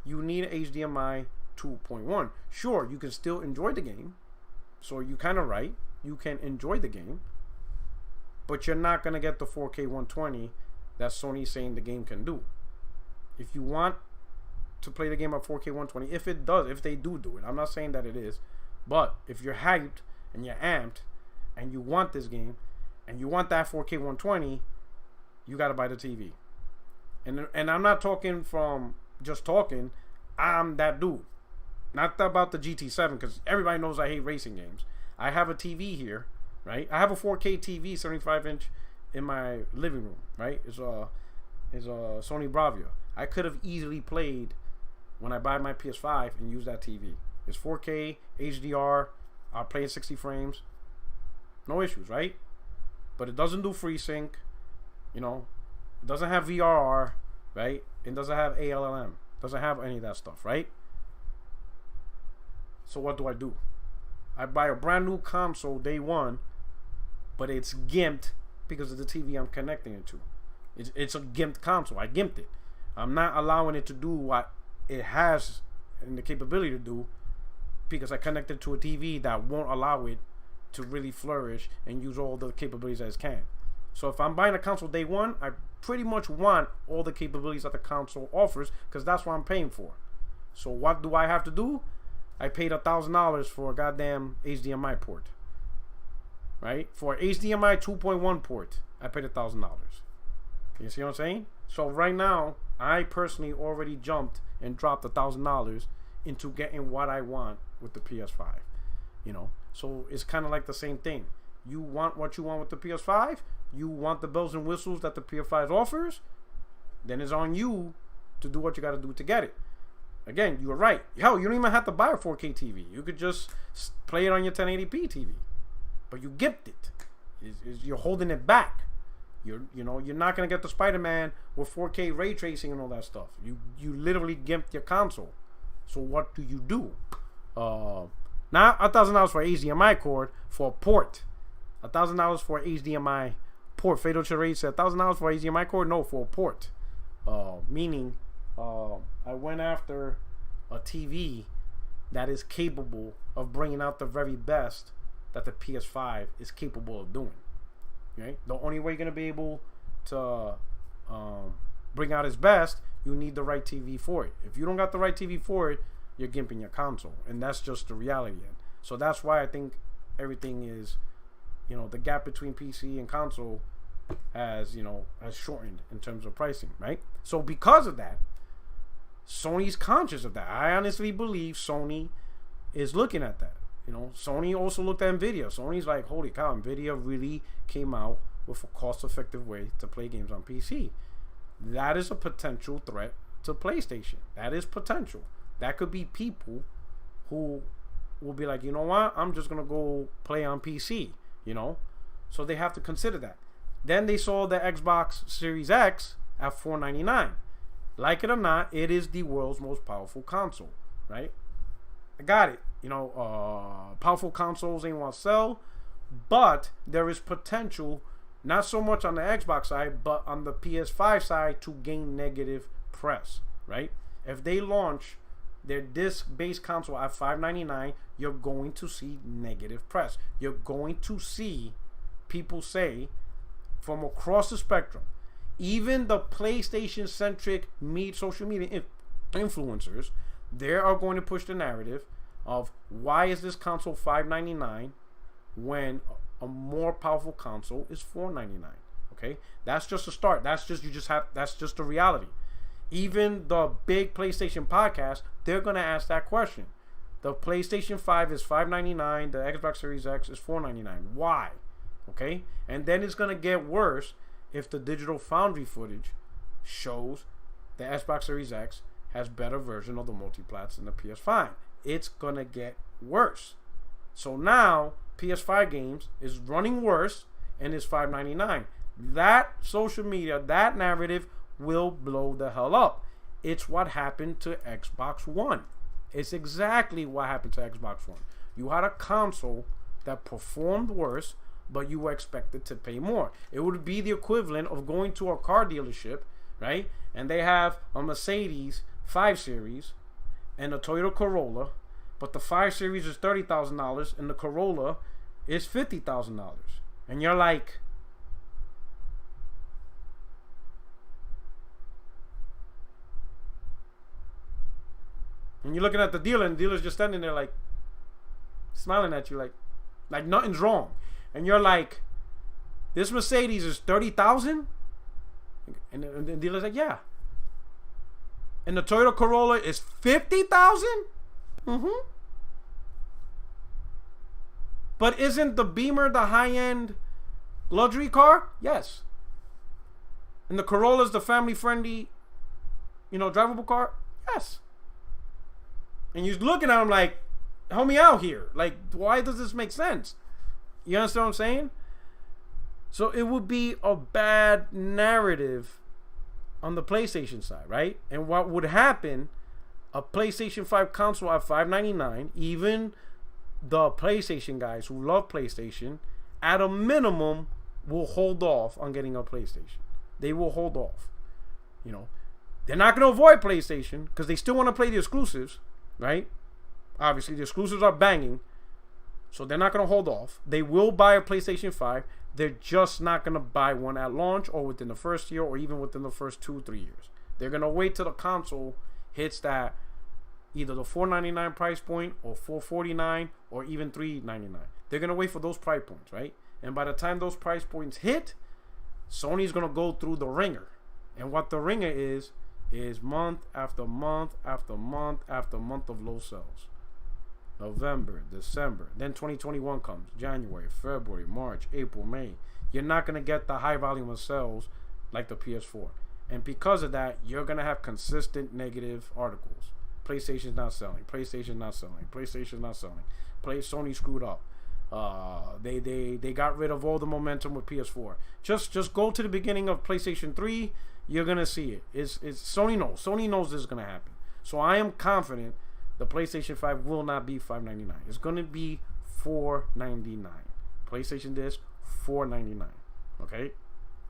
[SPEAKER 1] You need HDMI 2.1. Sure, you can still enjoy the game. So you kind of right. you can enjoy the game, but you're not gonna get the 4K 120 that Sony's saying the game can do. If you want to play the game at 4K 120, if they do it, I'm not saying that it is, but if you're hyped and you're amped and you want this game and you want that 4K 120, you gotta buy the TV. And I'm not talking from just talking. I'm that dude. Not about the GT7, because everybody knows I hate racing games. I have a TV here, right? I have a 4K TV, 75-inch, in my living room, right? It's a Sony Bravia. I could have easily played when I buy my PS5 and use that TV. It's 4K, HDR. I'll play at 60 frames. No issues, right? But it doesn't do FreeSync. You know, it doesn't have VRR, right? It doesn't have ALLM. Doesn't have any of that stuff, right? So what do? I buy a brand new console day one, but it's gimped because of the TV I'm connecting it to. It's a gimped console. I gimped it. I'm not allowing it to do what it has and the capability to do because I connected to a TV that won't allow it to really flourish and use all the capabilities that it can. So if I'm buying a console day one, I pretty much want all the capabilities that the console offers because that's what I'm paying for. So what do I have to do? I paid $1,000 for a goddamn HDMI port. Right? For HDMI 2.1 port, I paid $1,000. You see what I'm saying? So right now, I personally already jumped and dropped $1,000 into getting what I want with the PS5. You know? So it's kind of like the same thing. You want what you want with the PS5, you want the bells and whistles that the PS5 offers, then it's on you to do what you got to do to get it. Again, you were right. Hell, you don't even have to buy a 4K TV. You could just play it on your 1080p TV. But you gimped it. You're holding it back. You're not gonna get the Spider-Man with 4K ray tracing and all that stuff. You literally gimped your console. So what do you do? Not $1,000 for HDMI cord for a port. $1,000 for HDMI port. Fatal Charade said $1,000 for HDMI cord. No, for a port. Meaning, I went after a TV that is capable of bringing out the very best that the PS5 is capable of doing. Right? The only way you're gonna be able to bring out its best, you need the right TV for it. If you don't got the right TV for it, you're gimping your console, and that's just the reality. So that's why I think everything is, the gap between PC and console has shortened in terms of pricing, right? So because of that, Sony's conscious of that. I honestly believe Sony is looking at that. Sony also looked at Nvidia. Sony's like, holy cow, Nvidia really came out with a cost-effective way to play games on PC. That is a potential threat to PlayStation. That is potential. That could be people who will be like, you know what, I'm just going to go play on PC, So they have to consider that. Then they saw the Xbox Series X at $499. Like it or not, it is the world's most powerful console, right? I got it. Powerful consoles ain't want to sell, but there is potential, not so much on the Xbox side, but on the PS5 side to gain negative press, right? If they launch their disc-based console at $599, you're going to see negative press. You're going to see people say from across the spectrum, even the PlayStation-centric social media influencers, they are going to push the narrative of why is this console $599 when a more powerful console is $499. Okay, that's just a start. That's just the reality. Even the big PlayStation podcast, they're gonna ask that question. The PlayStation 5 is $599. The Xbox Series X is $499. Why? Okay, and then it's gonna get worse if the digital foundry footage shows the Xbox Series X has better version of the multiplats than the PS5. It's gonna get worse. So now PS5 games is running worse and is $599. That social media, that narrative will blow the hell up. It's what happened to Xbox One. It's exactly what happened to Xbox One. You had a console that performed worse, but you were expected to pay more. It would be the equivalent of going to a car dealership, right? And they have a Mercedes 5 Series and a Toyota Corolla, but the 5 Series is $30,000 and the Corolla is $50,000. And you're like, and you're looking at the dealer, and the dealer's just standing there like smiling at you like nothing's wrong. And you're like, this Mercedes is $30,000? And the dealer's like, yeah. And the Toyota Corolla is $50,000? Mm-hmm. But isn't the Beamer the high-end luxury car? Yes. And the Corolla's the family-friendly, drivable car? Yes. And you're looking at them like, help me out here. Like, why does this make sense? You understand what I'm saying? So it would be a bad narrative on the PlayStation side, right? And what would happen, a PlayStation 5 console at $599, even the PlayStation guys who love PlayStation, at a minimum, will hold off on getting a PlayStation. They will hold off. They're not going to avoid PlayStation because they still want to play the exclusives, right? Obviously, the exclusives are banging, so they're not going to hold off. They will buy a PlayStation 5. They're just not going to buy one at launch or within the first year or even within the first 2-3 years. They're going to wait till the console hits that either the $499 price point or $449 or even $399. They're going to wait for those price points, right? And by the time those price points hit, Sony's going to go through the ringer. And what the ringer is month after month after month after month of low sales. November, December, then 2021 comes, January, February, March, April, May. You're not going to get the high volume of sales like the PS4. And because of that, you're going to have consistent negative articles. PlayStation's not selling. PlayStation's not selling. PlayStation's not selling. Sony screwed up. They got rid of all the momentum with PS4. Just go to the beginning of PlayStation 3. You're going to see it. It's Sony knows. Sony knows this is going to happen. So I am confident the PlayStation 5 will not be $599. It's going to be $499. PlayStation disc, $499. Okay?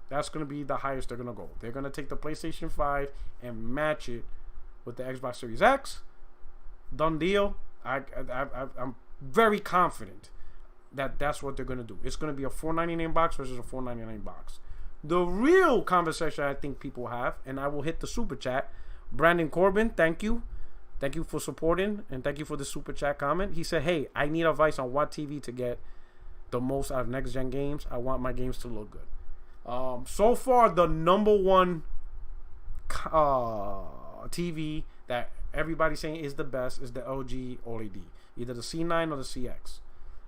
[SPEAKER 1] That's going to be the highest they're going to go. They're going to take the PlayStation 5 and match it with the Xbox Series X. Done deal. I'm very confident that that's what they're going to do. It's going to be a $499 box versus a $499 box. The real conversation I think people have, and I will hit the super chat. Brandon Corbin, thank you. Thank you for supporting, and thank you for the super chat comment. He said, hey, I need advice on what TV to get the most out of next-gen games. I want my games to look good. So far, the number one TV that everybody's saying is the best is the LG OLED. Either the C9 or the CX.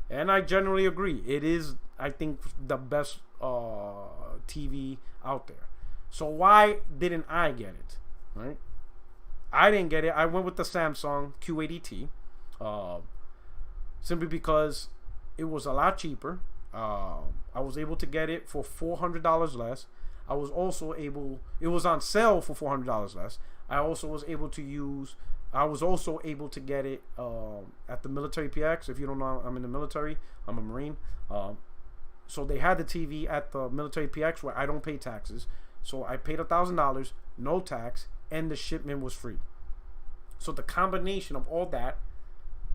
[SPEAKER 1] And I generally agree. It is, I think, the best TV out there. So why didn't I get it? Right? I didn't get it. I went with the Samsung Q80T, simply because it was a lot cheaper. I was able to get it for $400 less. I was also able. It was on sale for $400 less. I also was able to get it at the military PX. If you don't know, I'm in the military. I'm a Marine. So they had the TV at the military PX where I don't pay taxes. So I paid $1,000, no tax, and the shipment was free. So the combination of all that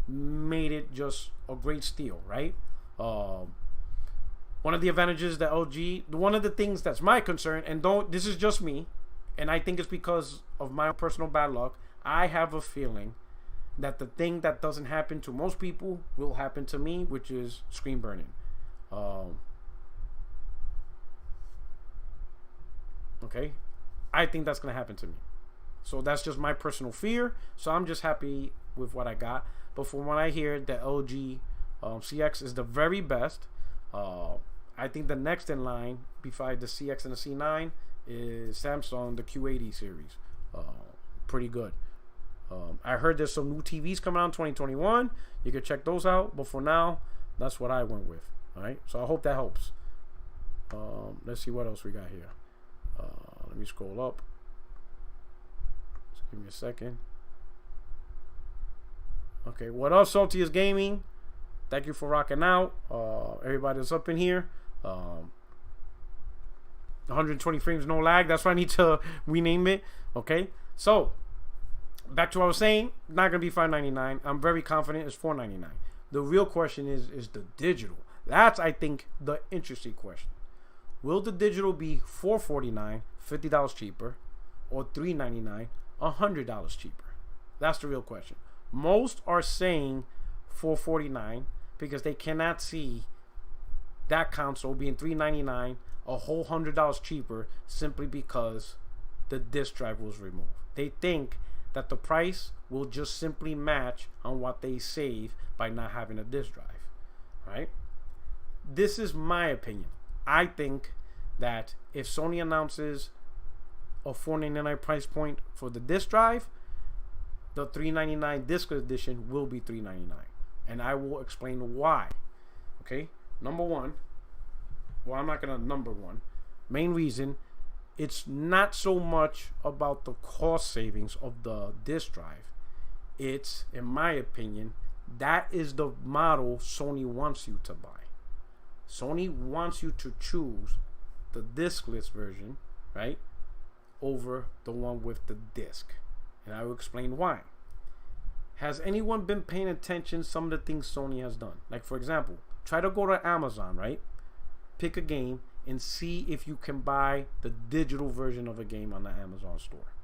[SPEAKER 1] made it just a great steal, right? One of the advantages that LG, one of the things that's my concern, and this is just me, and I think it's because of my personal bad luck, I have a feeling that the thing that doesn't happen to most people will happen to me, which is screen burning. Okay? I think that's going to happen to me. So that's just my personal fear. So I'm just happy with what I got. But from what I hear, the LG CX is the very best. I think the next in line, besides the CX and the C9, is Samsung, the Q80 series. Pretty good. I heard there's some new TVs coming out in 2021. You can check those out. But for now, that's what I went with. All right. So I hope that helps. Let's see what else we got here. Let me scroll up. Just give me a second. Okay. What up, Saltiest Gaming? Thank you for rocking out. Everybody that's up in here. 120 frames, no lag. That's why I need to rename it. Okay. So, back to what I was saying. Not going to be $599. I'm very confident it's $499. The real question is the digital. That's, I think, the interesting question. Will the digital be $449, $50 cheaper, or $399, $100 cheaper? That's the real question. Most are saying $449 because they cannot see that console being $399, a whole $100 cheaper, simply because the disc drive was removed. They think that the price will just simply match on what they save by not having a disc drive, right? This is my opinion. I think that if Sony announces a $499 price point for the disc drive, the $399 disc edition will be $399, and I will explain why. Okay, number one. Well, I'm not gonna number one. Main reason, it's not so much about the cost savings of the disc drive. It's, in my opinion, that is the model Sony wants you to buy. Sony wants you to choose the discless version, right, over the one with the disc. And I will explain why. Has anyone been paying attention to some of the things Sony has done? Like, for example, try to go to Amazon, right? Pick a game and see if you can buy the digital version of a game on the Amazon store.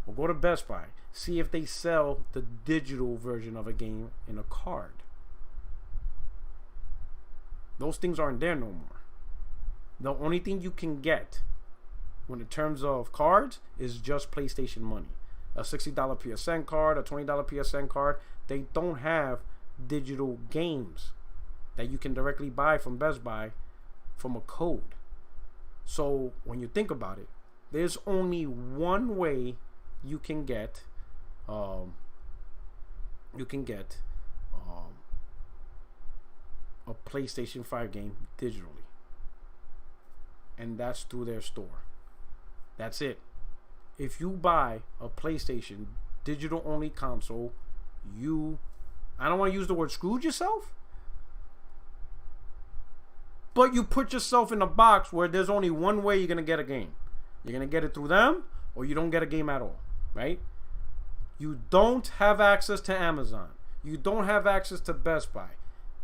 [SPEAKER 1] Or go to Best Buy, see if they sell the digital version of a game in a card. Those things aren't there no more. The only thing you can get when in terms of cards is just PlayStation money. A $60 PSN card, a $20 PSN card. They don't have digital games that you can directly buy from Best Buy from a code. So when you think about it, there's only one way you can get a PlayStation 5 game digitally, and that's through their store. That's it. If you buy a PlayStation digital only console, I don't want to use the word screwed yourself, but you put yourself in a box where there's only one way you're going to get a game. You're going to get it through them, or you don't get a game at all, right? You don't have access to Amazon. You don't have access to Best Buy.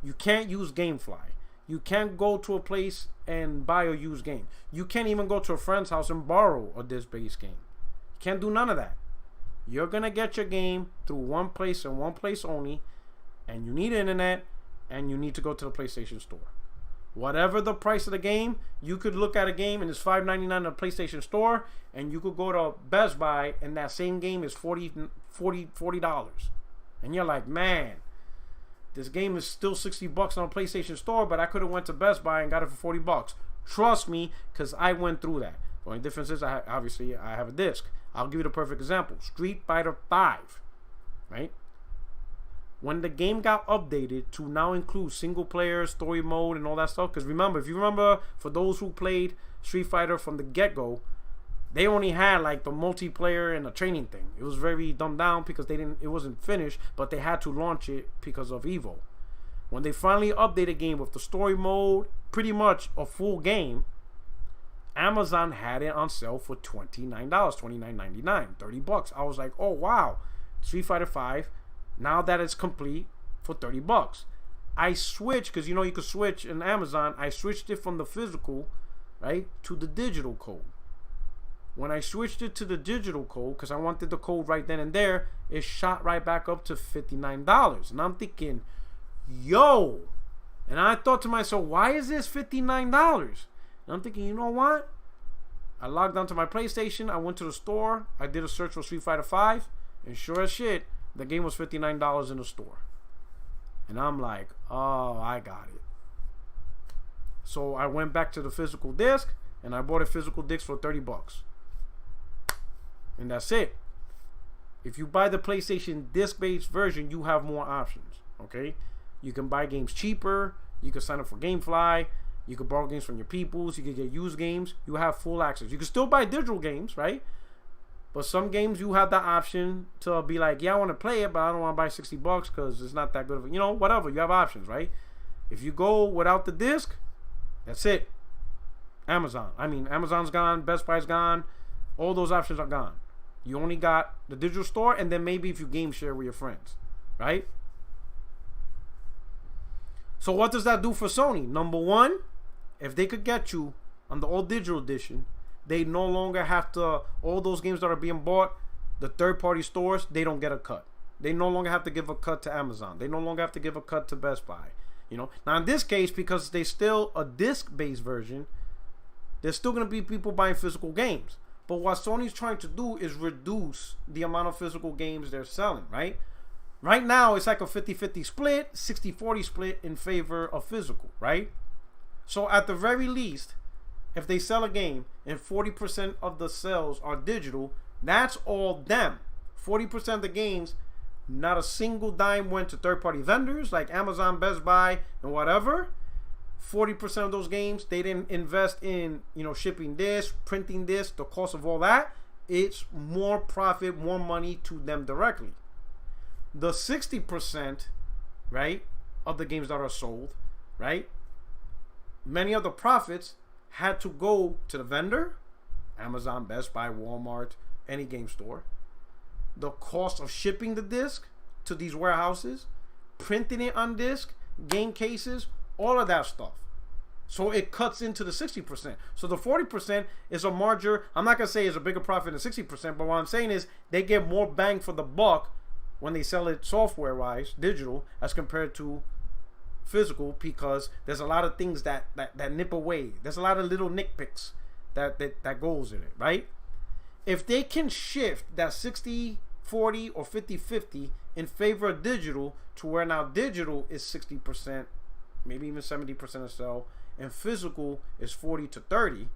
[SPEAKER 1] You can't use GameFly. You can't go to a place and buy a used game. You can't even go to a friend's house and borrow a disc-based game. You can't do none of that. You're going to get your game through one place and one place only, and you need internet, and you need to go to the PlayStation Store. Whatever the price of the game, you could look at a game and it's $5.99 in the PlayStation Store, and you could go to Best Buy and that same game is $40. And you're like, man, this game is still $60 on a PlayStation Store, but I could have went to Best Buy and got it for $40. Trust me, because I went through that. The only difference is obviously I have a disc. I'll give you the perfect example. Street Fighter 5, right? When the game got updated to now include single player, story mode, and all that stuff, because if you remember, for those who played Street Fighter from the get-go, they only had like the multiplayer and the training thing. It was very dumbed down because it wasn't finished, but they had to launch it because of Evo. When they finally updated the game with the story mode, pretty much a full game, Amazon had it on sale for $29, $29.99, $30. I was like, oh wow, Street Fighter 5, now that it's complete, for $30. I switched, because you could switch in Amazon. I switched it from the physical, right, to the digital code. When I switched it to the digital code, because I wanted the code right then and there, it shot right back up to $59. And I'm thinking, yo. And I thought to myself, why is this $59? And I'm thinking, you know what? I logged onto my PlayStation. I went to the store. I did a search for Street Fighter 5. And sure as shit, the game was $59 in the store. And I'm like, oh, I got it. So I went back to the physical disc, and I bought a physical disc for $30. And that's it. If you buy the PlayStation disc-based version, you have more options, okay? You can buy games cheaper. You can sign up for GameFly. You can borrow games from your peoples. You can get used games. You have full access. You can still buy digital games, right? But some games you have the option to be like, yeah, I want to play it, but I don't want to buy $60 because it's not that good of a, whatever. You have options, right? If you go without the disc, that's it. Amazon's gone. Best Buy's gone. All those options are gone. You only got the digital store, and then maybe if you game share with your friends, right? So what does that do for Sony? Number one, if they could get you on the old digital edition, they no longer have to, all those games that are being bought, the third-party stores, they don't get a cut. They no longer have to give a cut to Amazon. They no longer have to give a cut to Best Buy. You know, now in this case, because they still a disc-based version, there's still going to be people buying physical games. But what Sony's trying to do is reduce the amount of physical games they're selling, right? Right now, it's like a 50-50 split, 60-40 split in favor of physical, right? So at the very least, if they sell a game and 40% of the sales are digital, that's all them. 40% of the games, not a single dime went to third-party vendors like Amazon, Best Buy, and whatever. 40% of those games, they didn't invest in, you know, shipping this, printing this, the cost of all that. It's more profit, more money to them directly. The 60%, right, of the games that are sold, right, many of the profits had to go to the vendor, Amazon, Best Buy, Walmart, any game store. The cost of shipping the disc to these warehouses, printing it on disc, game cases, all of that stuff. So it cuts into the 60%. So the 40% is a larger, I'm not going to say it's a bigger profit than 60%, but what I'm saying is they get more bang for the buck when they sell it software-wise, digital, as compared to physical, because there's a lot of things that nip away. There's a lot of little nitpicks that goes in it, right? If they can shift that 60-40 or 50-50 in favor of digital to where now digital is 60%, maybe even 70% of sell, and physical is 40-30,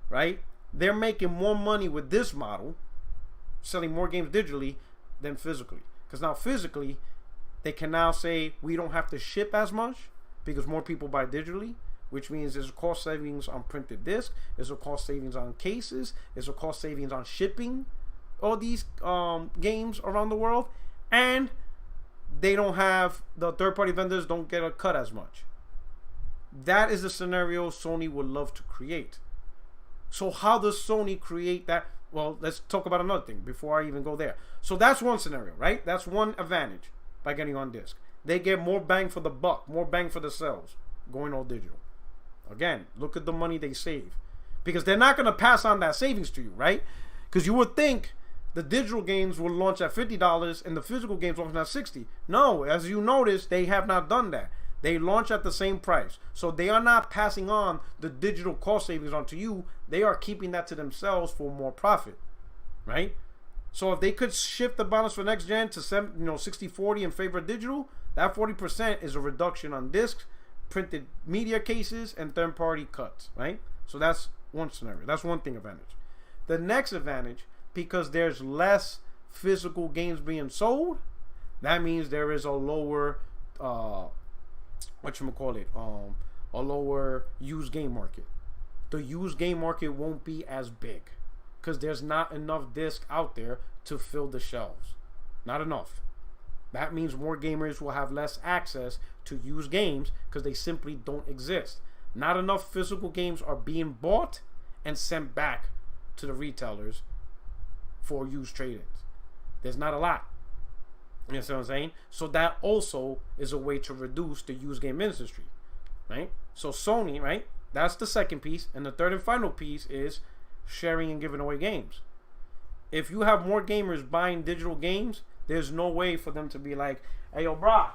[SPEAKER 1] right? They're making more money with this model, selling more games digitally than physically. Because now physically, they can now say we don't have to ship as much because more people buy digitally, which means there's a cost savings on printed disc, there's a cost savings on cases, there's a cost savings on shipping all these games around the world, and they don't have, the third-party vendors don't get a cut as much. That is the scenario Sony would love to create. So how does Sony create that? Well, let's talk about another thing before I even go there. So that's one scenario, right? That's one advantage by getting on disc. They get more bang for the buck, more bang for the sales, going all digital. Again, look at the money they save. Because they're not going to pass on that savings to you, right? Because you would think the digital games will launch at $50 and the physical games launch at $60. No, as you notice, they have not done that. They launch at the same price. So they are not passing on the digital cost savings onto you. They are keeping that to themselves for more profit, right? So if they could shift the balance for next gen to 60-40 in favor of digital, that 40% is a reduction on discs, printed media cases, and third-party cuts, right? So that's one scenario. That's one thing advantage. The next advantage, because there's less physical games being sold, that means there is a lower a lower used game market. The used game market won't be as big because there's not enough discs out there to fill the shelves. Not enough. That means more gamers will have less access to used games because they simply don't exist. Not enough physical games are being bought and sent back to the retailers for used trade-ins. There's not a lot. You know what I'm saying? So that also is a way to reduce the used game industry, right? So Sony, right? That's the second piece. And the third and final piece is sharing and giving away games. If you have more gamers buying digital games, there's no way for them to be like, hey, yo, bro,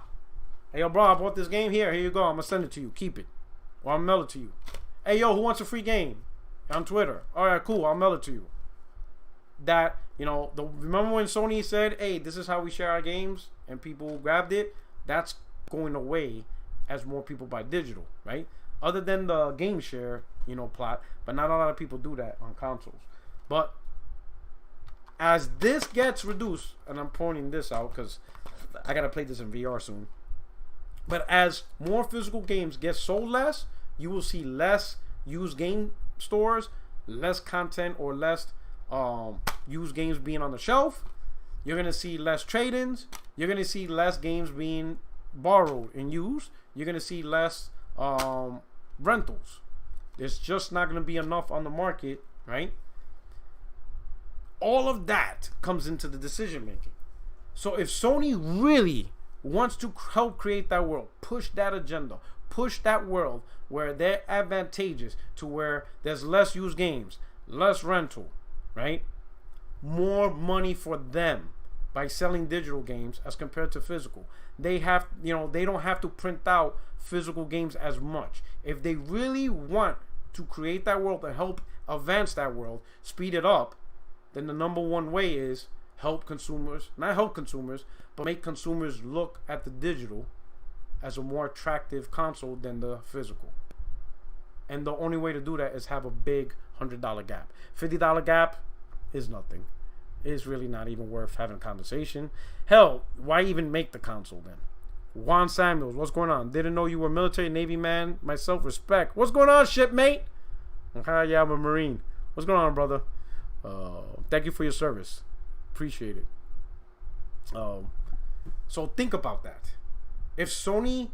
[SPEAKER 1] I bought this game here. Here you go. I'm going to send it to you. Keep it. Or I'll mail it to you. Hey, yo, who wants a free game? On Twitter. All right, cool. I'll mail it to you. That, remember when Sony said, hey, this is how we share our games, and people grabbed it? That's going away as more people buy digital, right? Other than the game share, plot, but not a lot of people do that on consoles. But as this gets reduced, and I'm pointing this out because I got to play this in VR soon, but as more physical games get sold less, you will see less used game stores, less content or less used games being on the shelf. You're going to see less trade-ins. You're going to see less games being borrowed and used. You're going to see less rentals. There's just not going to be enough on the market, right? All of that comes into the decision making. So if Sony really wants to help create that world, push that agenda, push that world where they're advantageous to where there's less used games, less rental, right? More money for them by selling digital games as compared to physical. They have, they don't have to print out physical games as much. If they really want to create that world and help advance that world, speed it up, then the number one way is help consumers, not help consumers, but make consumers look at the digital as a more attractive console than the physical. And the only way to do that is have a big $100 gap. $50 gap is nothing. It's really not even worth having a conversation. Hell, why even make the console then? Juan Samuels, what's going on? Didn't know you were a military Navy man. Myself, respect. What's going on, shipmate? Okay, yeah, I'm a Marine. What's going on, brother? Thank you for your service. Appreciate it. So think about that. If Sony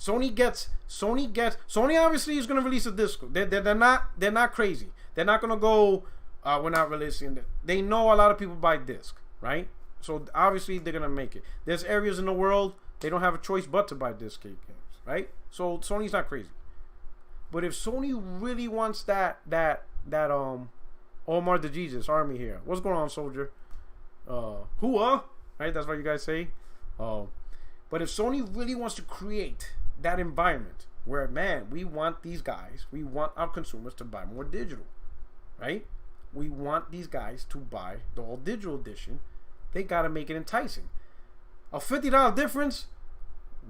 [SPEAKER 1] obviously is gonna release a disc. They're not crazy. They're not gonna go. We're not releasing it. They know a lot of people buy disc, right? So obviously they're gonna make it. There's areas in the world they don't have a choice but to buy disc games, right? So Sony's not crazy. But if Sony really wants that Omar the Jesus Army here, what's going on, soldier? Hua, right? That's what you guys say. But if Sony really wants to create that environment where, man, we want these guys, we want our consumers to buy more digital, right? We want these guys to buy the all digital edition. They gotta make it enticing. A $50 difference,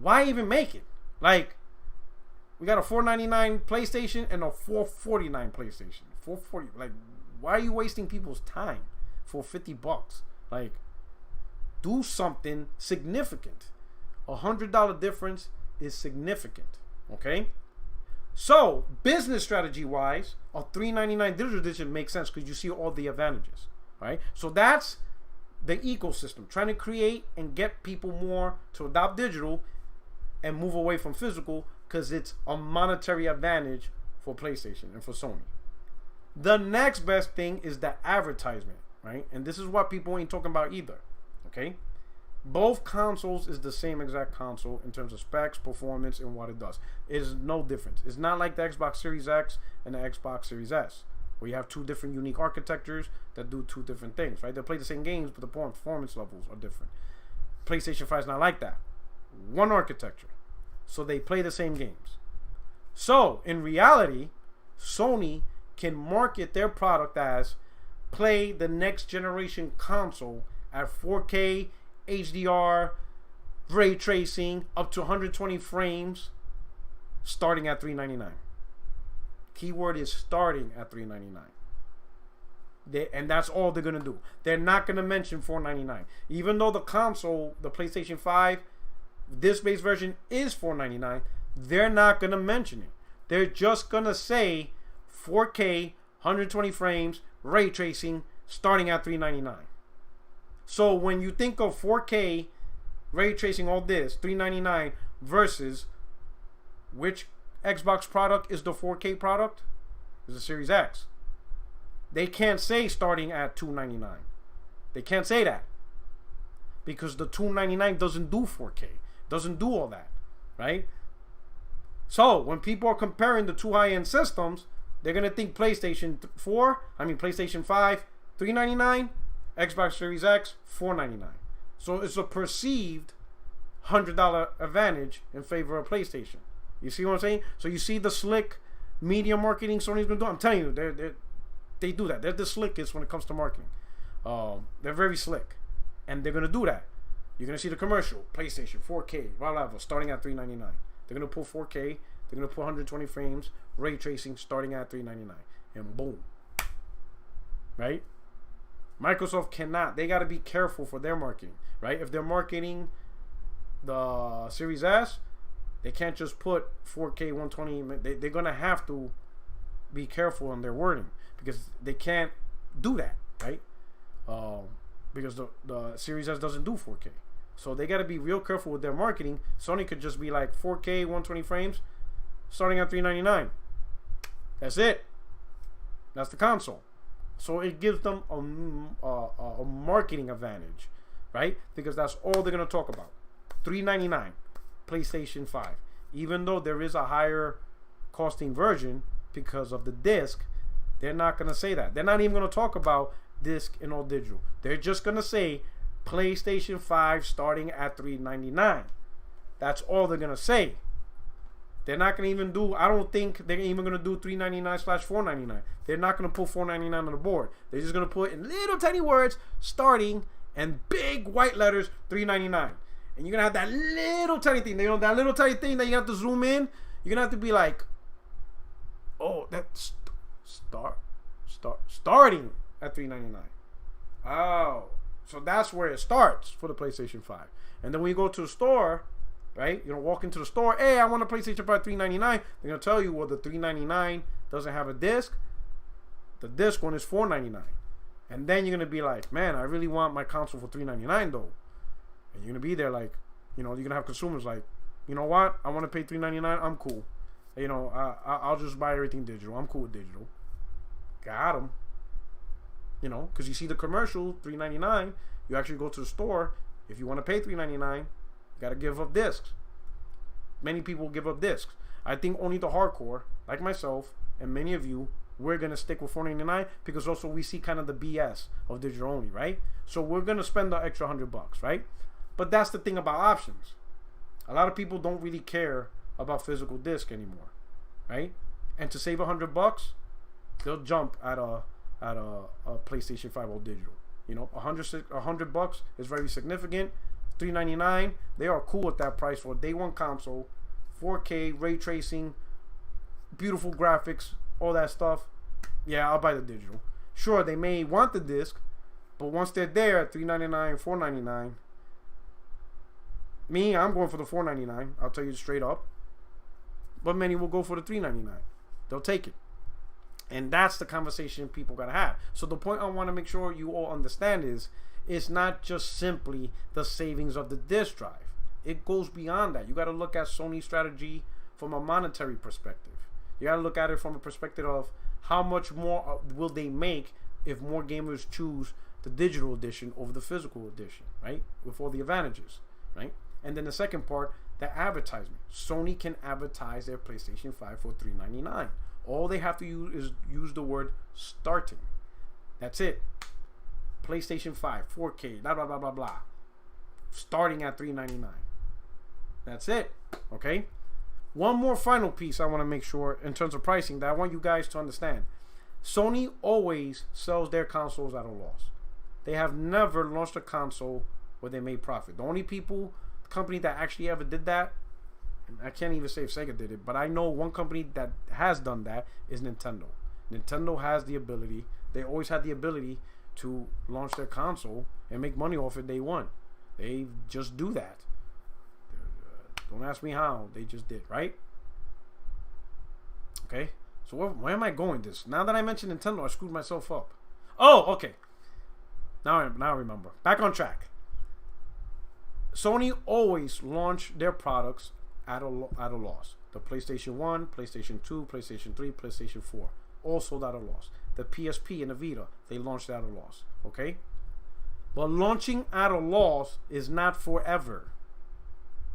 [SPEAKER 1] why even make it? Like, we got a $499 PlayStation and a $449 PlayStation. $440. Like, why are you wasting people's time for $50? Like, do something significant. $100 difference is significant. Okay? So, business strategy wise, a $399 digital edition makes sense because you see all the advantages. Right? So that's the ecosystem, trying to create and get people more to adopt digital and move away from physical because it's a monetary advantage for PlayStation and for Sony. The next best thing is the advertisement, right? And this is what people ain't talking about either, okay? Both consoles is the same exact console in terms of specs, performance, and what it does. It is no difference. It's not like the Xbox Series X and the Xbox Series S, where you have two different unique architectures that do two different things, right? They play the same games, but the performance levels are different. PlayStation 5 is not like that. One architecture. So they play the same games. So, in reality, Sony can market their product as play the next generation console at 4K, HDR, ray tracing, up to 120 frames, starting at $399. Keyword is starting at $399. And that's all they're gonna do. They're not gonna mention $499, even though the console, the PlayStation 5, this base version is $499. They're not gonna mention it. They're just gonna say 4K, 120 frames, ray tracing, starting at $399. So when you think of 4K, ray tracing, all this, $399 versus which Xbox product is the 4K product? Is the Series X. They can't say starting at $299. They can't say that because the $299 doesn't do 4K, doesn't do all that, right? So when people are comparing the two high-end systems, they're gonna think PlayStation 5, $399, Xbox Series X, $499. So it's a perceived $100 advantage in favor of PlayStation. You see what I'm saying? So you see the slick media marketing Sony's gonna do. I'm telling you, they do that. They're the slickest when it comes to marketing. They're very slick, and they're gonna do that. You're gonna see the commercial, PlayStation 4K, blah blah blah, starting at $399. They're gonna pull 4K. They're gonna put 120 frames, ray tracing, starting at $399, and boom. Right? Microsoft cannot. They got to be careful for their marketing, right? If they're marketing the Series S, they can't just put 4K 120. They're gonna have to be careful on their wording because they can't do that, right? Because the Series S doesn't do 4K, so they got to be real careful with their marketing. Sony could just be like 4K 120 frames, starting at $399. That's it. That's the console. So it gives them a marketing advantage, right? Because that's all they're gonna talk about. $399 PlayStation 5. Even though there is a higher costing version because of the disc, they're not going to say that. They're not even going to talk about disc and all digital. They're just going to say PlayStation 5 starting at $399. That's all they're going to say. They're not going to even do, I don't think they're even going to do $399/$499. They're not going to put $499 on the board. They're just going to put in little tiny words, starting, and big white letters, $399. And you're going to have that little tiny thing. You know, that little tiny thing that you have to zoom in. You're going to have to be like, oh, that's starting at $399. Oh, so that's where it starts for the PlayStation 5. And then when you go to the store, right? You know, walk into the store. Hey, I want a PlayStation 5 $399. They're gonna tell you, well, the $399 doesn't have a disc. The disc one is $499. And then you're gonna be like, man, I really want my console for $399 though. And you're gonna be there like, you know, you're gonna have consumers like, you know what? I want to pay $399. I'm cool. You know, I'll just buy everything digital. I'm cool with digital. Got them. You know, because you see the commercial $399. You actually go to the store. If you want to pay $399. Got to give up discs. Many people give up discs. I think only the hardcore, like myself and many of you, we're going to stick with $499 because also we see kind of the BS of digital only, right? So we're going to spend the extra $100, right? But that's the thing about options. A lot of people don't really care about physical disc anymore, right? And to save $100, they'll jump at a PlayStation 5 all digital. You know, $100 is very significant. $399, they are cool with that price for a day one console, 4K, ray tracing, beautiful graphics, all that stuff. Yeah, I'll buy the digital. Sure, they may want the disc, but once they're there at $399, $499, me, I'm going for the $499. I'll tell you straight up. But many will go for the $399. They'll take it. And that's the conversation people gotta have. So the point I want to make sure you all understand is, it's not just simply the savings of the disk drive. It goes beyond that. You got to look at Sony's strategy from a monetary perspective. You got to look at it from a perspective of how much more will they make if more gamers choose the digital edition over the physical edition, right? With all the advantages, right? And then the second part, the advertisement. Sony can advertise their PlayStation 5 for $399. All they have to use the word starting. That's it. PlayStation 5, 4K, blah, blah, blah, blah, blah. Starting at $399. That's it. Okay? One more final piece I want to make sure in terms of pricing that I want you guys to understand. Sony always sells their consoles at a loss. They have never launched a console where they made profit. The only company that actually ever did that, and I can't even say if Sega did it, but I know one company that has done that is Nintendo. Nintendo has the ability, they always had the ability to launch their console and make money off it day one. They just do that. Don't ask me how. They just did, right? Okay. So where am I going this? Now that I mentioned Nintendo, I screwed myself up. Oh, okay. Now I remember. Back on track. Sony always launched their products at a loss. The PlayStation 1, PlayStation 2, PlayStation 3, PlayStation 4. All sold at a loss. The PSP and the Vita, they launched at a loss. Okay? But launching at a loss is not forever.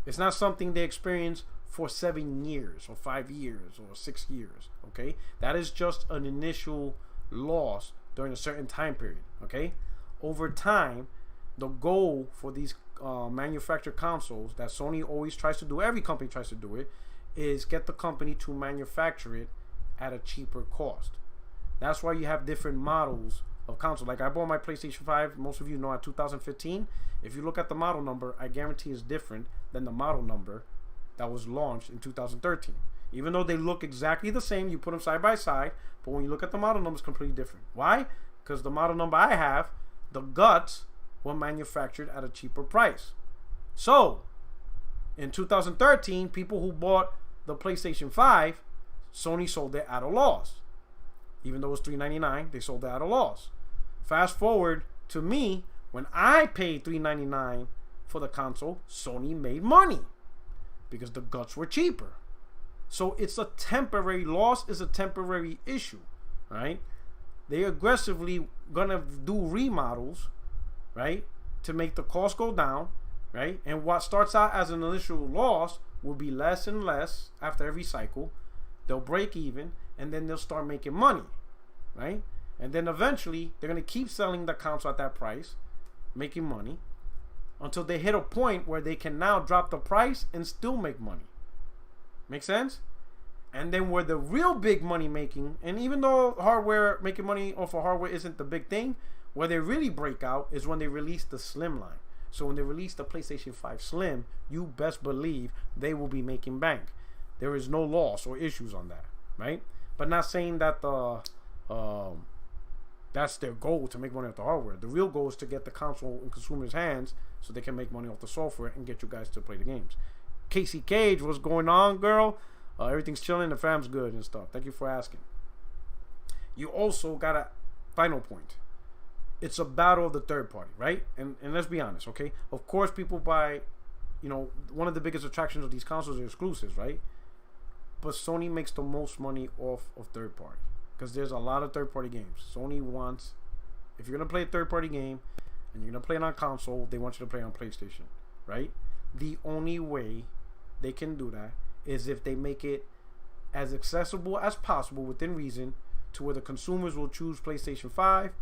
[SPEAKER 1] It's not something they experience for 7 years or 5 years or 6 years. Okay? That is just an initial loss during a certain time period. Okay? Over time, the goal for these manufactured consoles that Sony always tries to do, every company tries to do it, is get the company to manufacture it at a cheaper cost. That's why you have different models of console. Like I bought my PlayStation 5, most of you know, at 2015. If you look at the model number, I guarantee is different than the model number that was launched in 2013. Even though they look exactly the same, you put them side by side, but when you look at the model number, it's completely different. Why? Because the model number I have, the guts were manufactured at a cheaper price. So, in 2013, people who bought the PlayStation 5, Sony sold it at a loss. Even though it was $399, they sold it at a loss. Fast forward to me, when I paid $399 for the console, Sony made money because the guts were cheaper. So it's a temporary loss, is a temporary issue, right? They aggressively gonna do remodels, right, to make the cost go down, right? And what starts out as an initial loss will be less and less after every cycle. They'll break even, and then they'll start making money, right? And then eventually, they're going to keep selling the console at that price, making money, until they hit a point where they can now drop the price and still make money. Make sense? And then where the real big money making, and even though hardware, making money off of hardware isn't the big thing, where they really break out is when they release the Slim line. So when they release the PlayStation 5 Slim, you best believe they will be making bank. There is no loss or issues on that, right? But not saying that that's their goal, to make money off the hardware. The real goal is to get the console in consumers' hands so they can make money off the software and get you guys to play the games. Casey Cage, what's going on, girl? Everything's chilling, the fam's good and stuff. Thank you for asking. You also got a final point. It's a battle of the third party, right? And let's be honest, okay? Of course, people buy, one of the biggest attractions of these consoles are exclusives, right? But Sony makes the most money off of third party because there's a lot of third party games. Sony wants, if you're going to play a third party game and you're going to play it on console, they want you to play it on PlayStation, right? The only way they can do that is if they make it as accessible as possible within reason to where the consumers will choose PlayStation 5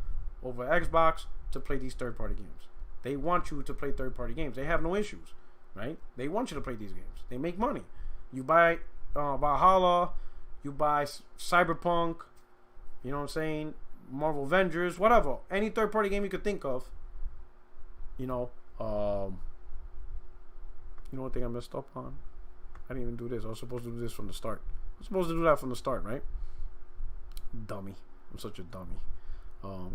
[SPEAKER 1] over Xbox to play these third-party games. They want you to play third-party games. They have no issues, right? They want you to play these games. They make money. You buy Valhalla, you buy Cyberpunk, you know what I'm saying? Marvel Avengers, whatever. Any third-party game you could think of, one thing I messed up on? I didn't even do this. I was supposed to do this from the start. I'm supposed to do that from the start, right? Dummy. I'm such a dummy.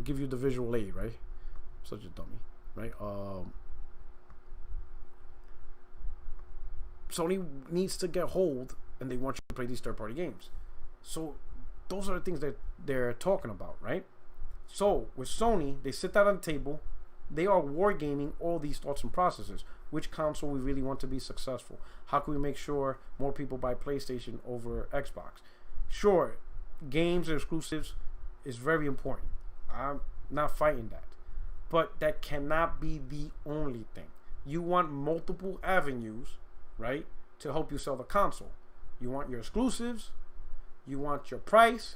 [SPEAKER 1] Give you the visual aid, right? I'm such a dummy, right? Sony needs to get hold, and they want you to play these third-party games. So those are the things that they're talking about, right? So with Sony, they sit down on the table. They are wargaming all these thoughts and processes. Which console we really want to be successful? How can we make sure more people buy PlayStation over Xbox? Sure, games and exclusives is very important. I'm not fighting that. But that cannot be the only thing. You want multiple avenues, right, to help you sell the console. You want your exclusives. You want your price.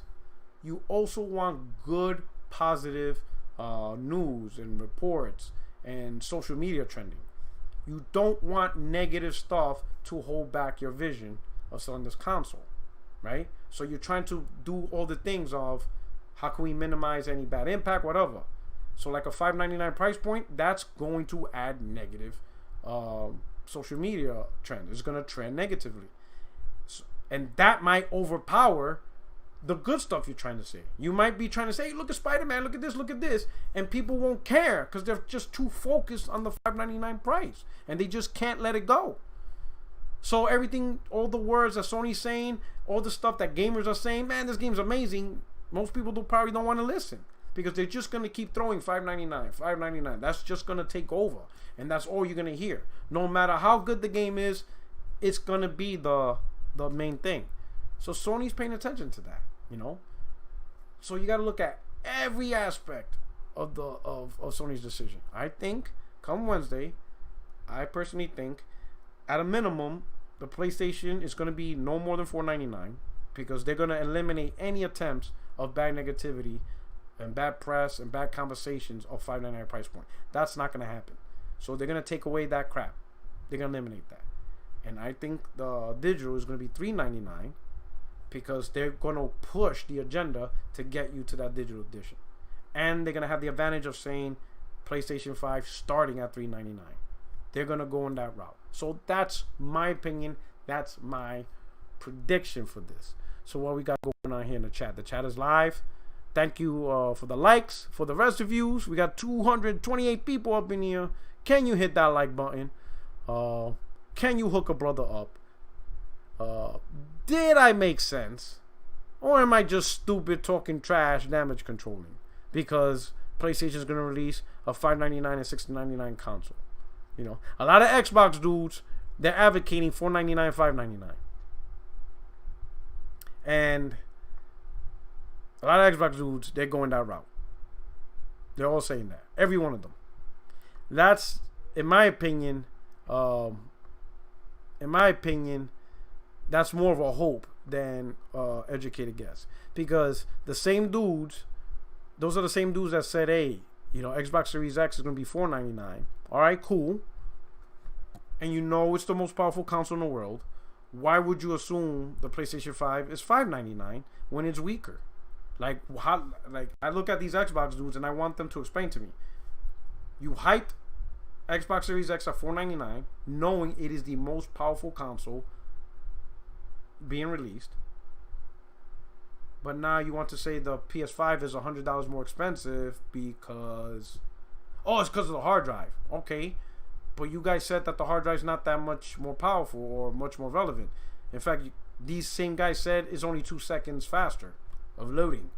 [SPEAKER 1] You also want good, positive news and reports and social media trending. You don't want negative stuff to hold back your vision of selling this console, right? So you're trying to do all the things of how can we minimize any bad impact, whatever. So like a $5.99 price point, that's going to add negative social media trend. It's going to trend negatively. And that might overpower the good stuff you're trying to say. You might be trying to say, hey, look at Spider-Man, look at this, and people won't care because they're just too focused on the $5.99 price, and they just can't let it go. So everything, all the words that Sony's saying, all the stuff that gamers are saying, man, this game's amazing, most people probably don't want to listen because they're just going to keep throwing $5.99. That's just going to take over, and that's all you're going to hear. No matter how good the game is, it's going to be the main thing. So Sony's paying attention to that, So you got to look at every aspect of Sony's decision. I think come Wednesday, I personally think at a minimum the PlayStation is going to be no more than $4.99 because they're going to eliminate any attempts of bad negativity and bad press and bad conversations of $5.99 price point. That's not going to happen. So they're going to take away that crap. They're going to eliminate that. And I think the digital is going to be $3.99 because they're going to push the agenda to get you to that digital edition. And they're going to have the advantage of saying PlayStation 5 starting at $3.99. They're going to go in that route. So that's my opinion. That's my prediction for this. So what we got going on here in the chat? The chat is live. Thank you for the likes, for the rest reviews. We got 228 people up in here. Can you hit that like button? Can you hook a brother up? Did I make sense? Or am I just stupid talking trash, damage controlling? Because PlayStation is going to release a $5.99 and $6.99 console. A lot of Xbox dudes, they're advocating $4.99, $5.99. And a lot of Xbox dudes, they're going that route. They're all saying that. Every one of them. That's, in my opinion, In my opinion, that's more of a hope than educated guess, because the same dudes, those are the same dudes that said, hey, you know, Xbox Series X is going to be $499. All right, cool. And you know it's the most powerful console in the world. Why would you assume the PlayStation 5 is $599 when it's weaker? Like, how? Like, I look at these Xbox dudes and I want them to explain to me. You hyped Xbox Series X at $499, knowing it is the most powerful console being released. But now you want to say the PS5 is $100 more expensive because... Oh, it's because of the hard drive. Okay. But you guys said that the hard drive is not that much more powerful or much more relevant. In fact, these same guys said it's only 2 seconds faster of loading.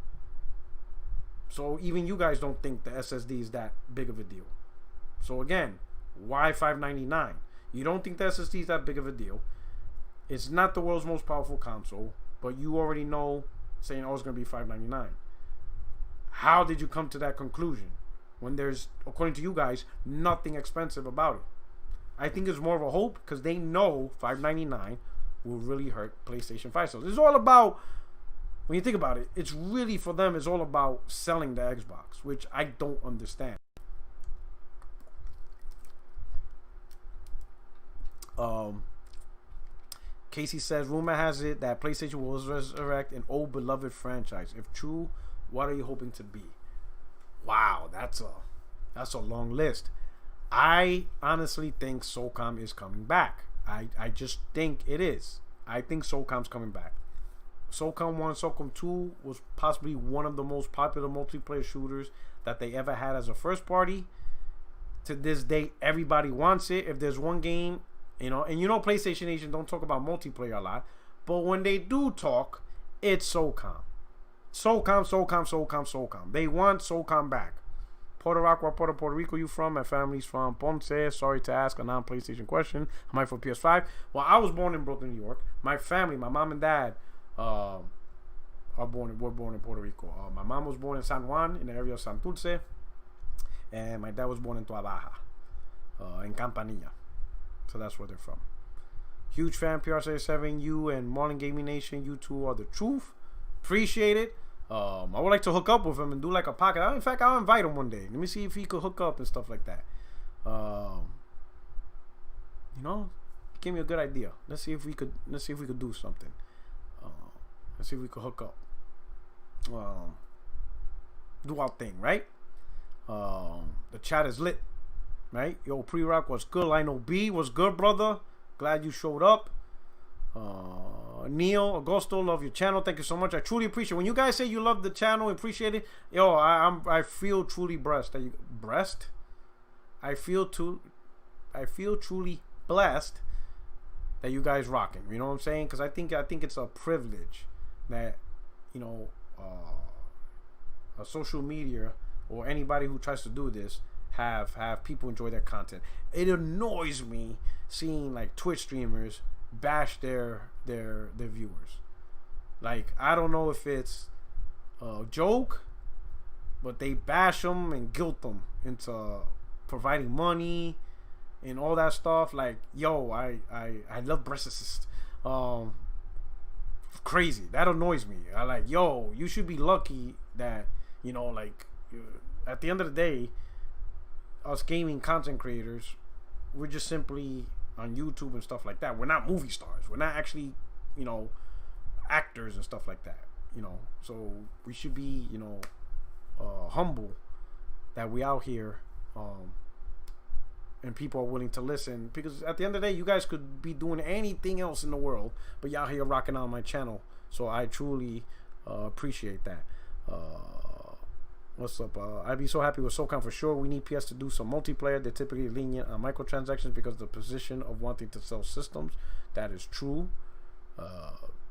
[SPEAKER 1] So even you guys don't think the SSD is that big of a deal. So again, why $599? You don't think the SSD is that big of a deal. It's not the world's most powerful console, but you already know, saying, oh, it's going to be $599. How did you come to that conclusion when there's, according to you guys, nothing expensive about it? I think it's more of a hope because they know $599 will really hurt PlayStation 5 sales. It's all about, when you think about it, it's really, for them, it's all about selling the Xbox, which I don't understand. Casey says, rumor has it that PlayStation will resurrect an old beloved franchise. If true, what are you hoping to be? Wow, that's a long list. I honestly think SOCOM is coming back. I just think it is. I think SOCOM's coming back. SOCOM 1, SOCOM 2 was possibly one of the most popular multiplayer shooters that they ever had as a first party. To this day, everybody wants it. If there's one game, you know, and you know PlayStation Nation don't talk about multiplayer a lot, but when they do talk, it's SOCOM. SOCOM. They want SOCOM back. Puerto Rock, what part of Puerto Rico you from? My family's from Ponce. Sorry to ask a non-PlayStation question. Am I for PS5? Well, I was born in Brooklyn, New York. My family, my mom and dad, were born in Puerto Rico. My mom was born in San Juan, in the area of Santurce, and my dad was born in Toa Baja, in Campanilla. So that's where they're from. Huge fan, PR77. You and Marlon Gaming Nation, you two are the truth. Appreciate it. I would like to hook up with him and do like a podcast. In fact, I'll invite him one day. Let me see if he could hook up and stuff like that. You know, give me a good idea. Let's see if we could do something. Let's see if we could hook up. Do our thing, right? The chat is lit, right? Yo, Pre-Rock, what's good? Lionel B, what's good, brother? Glad you showed up. Neil Agosto, love your channel. Thank you so much. I truly appreciate it. When you guys say you love the channel, appreciate it. Yo, I feel truly blessed. I feel truly blessed that you guys rocking. You know what I'm saying? Because I think it's a privilege that, you know, a social media or anybody who tries to do this have people enjoy their content. It annoys me seeing like Twitch streamers bash their viewers. Like, I don't know if it's a joke, but they bash them and guilt them into providing money and all that stuff. Like, yo, I love breast assist. Crazy. That annoys me. I like, yo, you should be lucky that, you know, like, at the end of the day, us gaming content creators, we're just simply on YouTube and stuff like that. We're not movie stars. We're not actually, you know, actors and stuff like that. You know, so we should be, you know, humble that we out here, and people are willing to listen. Because at the end of the day, you guys could be doing anything else in the world, but y'all here rocking on my channel. So I truly appreciate that. What's up? I'd be so happy with SOCOM for sure. We need PS to do some multiplayer. They're typically lenient on microtransactions because of the position of wanting to sell systems. That is true.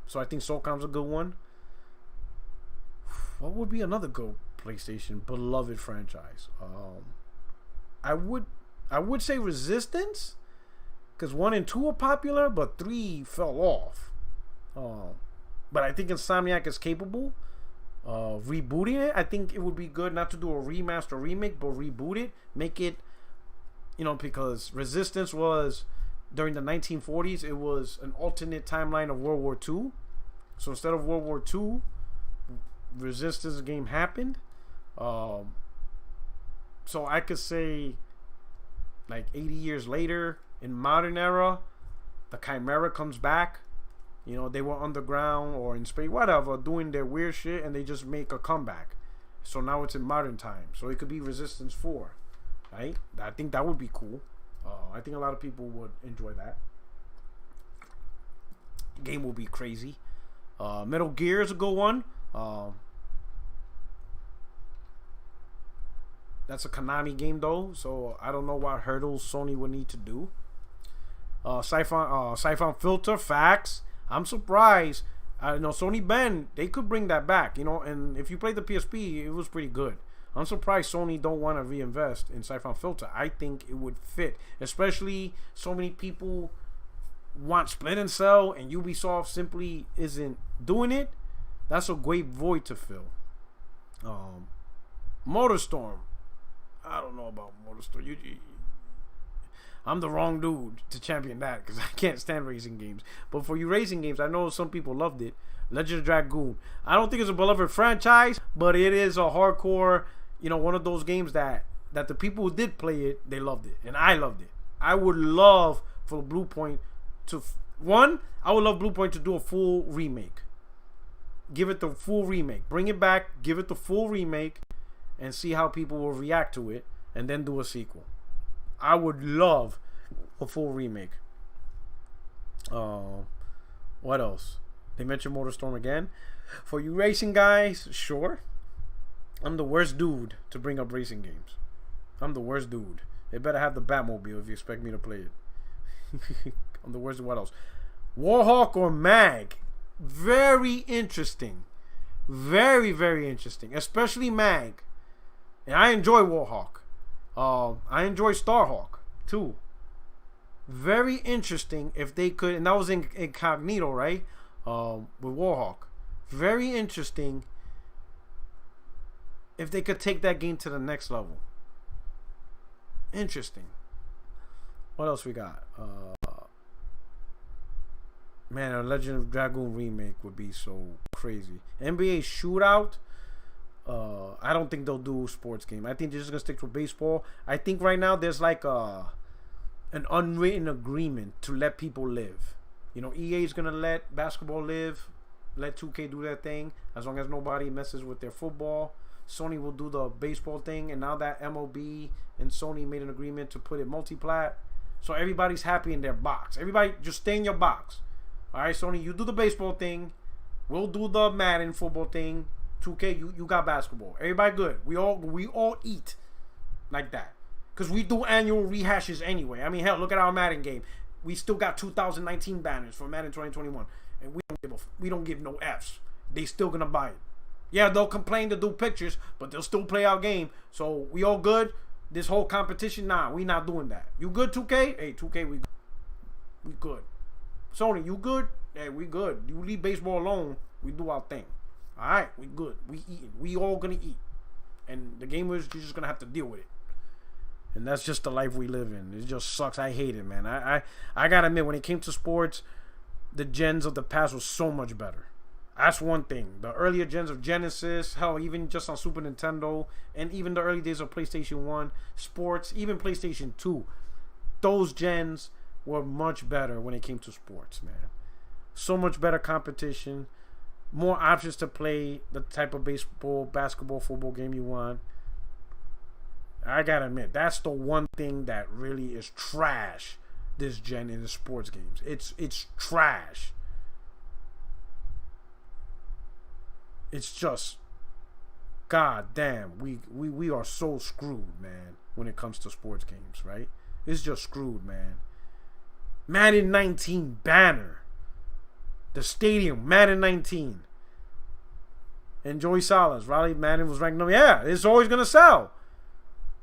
[SPEAKER 1] So I think SOCOM's a good one. What would be another good PlayStation beloved franchise? I would say Resistance, because 1 and 2 are popular, but 3 fell off. But I think Insomniac is capable of rebooting it. I think it would be good not to do a remaster or remake, but reboot it, make it because Resistance was during the 1940s. It was an alternate timeline of World War II. So instead of World War II, Resistance game happened. So I could say, like 80 years later, in modern era, the Chimera comes back. They were underground or in space, whatever, doing their weird shit, and they just make a comeback. So now it's in modern time. So it could be Resistance 4, right? I think that would be cool. I think a lot of people would enjoy that. The game will be crazy. Metal Gear is a good one. That's a Konami game though, so I don't know what hurdles Sony would need to do. Siphon Filter, facts. I'm surprised. I know Sony Ben, they could bring that back, and if you played the PSP, it was pretty good. I'm surprised Sony don't want to reinvest in Siphon Filter. I think it would fit, especially so many people want Split and Cell, and Ubisoft simply isn't doing it. That's a great void to fill. Motorstorm. I don't know about Motorstorm. I'm the wrong dude to champion that because I can't stand racing games. But for you racing games, I know some people loved it. Legend of Dragoon. I don't think it's a beloved franchise, but it is a hardcore, one of those games that the people who did play it, they loved it. And I loved it. I would love for Bluepoint to... I would love Bluepoint to do a full remake. Give it the full remake. Bring it back, give it the full remake, and see how people will react to it, and then do a sequel. I would love a full remake. What else? They mentioned Motorstorm again. For you racing guys, sure. I'm the worst dude to bring up racing games. I'm the worst dude. They better have the Batmobile if you expect me to play it. I'm the worst. What else? Warhawk or Mag? Very interesting. Very, very interesting. Especially Mag. And I enjoy Warhawk. I enjoy Starhawk too. Very interesting if they could, and that was in Incognito, right? With Warhawk. Very interesting if they could take that game to the next level. Interesting. What else we got? Man, a Legend of Dragoon remake would be so crazy. NBA Shootout. I don't think they'll do sports game. I think they're just gonna stick to baseball. I think right now there's like an unwritten agreement to let people live. EA is gonna let basketball live, let 2K do their thing as long as nobody messes with their football. Sony will do the baseball thing, and now that MLB and Sony made an agreement to put it multi-plat, so everybody's happy in their box. Everybody just stay in your box. All right, Sony, you do the baseball thing. We'll do the Madden football thing. 2K, you got basketball. Everybody good. We all eat like that. Because we do annual rehashes anyway. I mean, hell, look at our Madden game. We still got 2019 banners for Madden 2021. And we don't give no Fs. They still gonna buy it. Yeah, they'll complain to do pictures, but they'll still play our game. So we all good? This whole competition, nah, we not doing that. You good, 2K? Hey, 2K, we good. Sony, you good? Hey, we good. You leave baseball alone, we do our thing. Alright, we good. We eating. We all gonna eat. And the gamers, you're just gonna have to deal with it. And that's just the life we live in. It just sucks. I hate it, man. I gotta admit, when it came to sports, the gens of the past was so much better. That's one thing. The earlier gens of Genesis, hell, even just on Super Nintendo, and even the early days of PlayStation 1, sports, even PlayStation 2, those gens were much better when it came to sports, man. So much better competition, more options to play the type of baseball, basketball, football game you want. I gotta admit, that's the one thing that really is trash this gen in the sports games. It's trash. It's just, god damn, we are so screwed, man, when it comes to sports games, right? It's just screwed, man. Madden 19 banner. The stadium, Madden 19. And Joey Salas, Riley Madden was ranked number. Yeah, it's always gonna sell.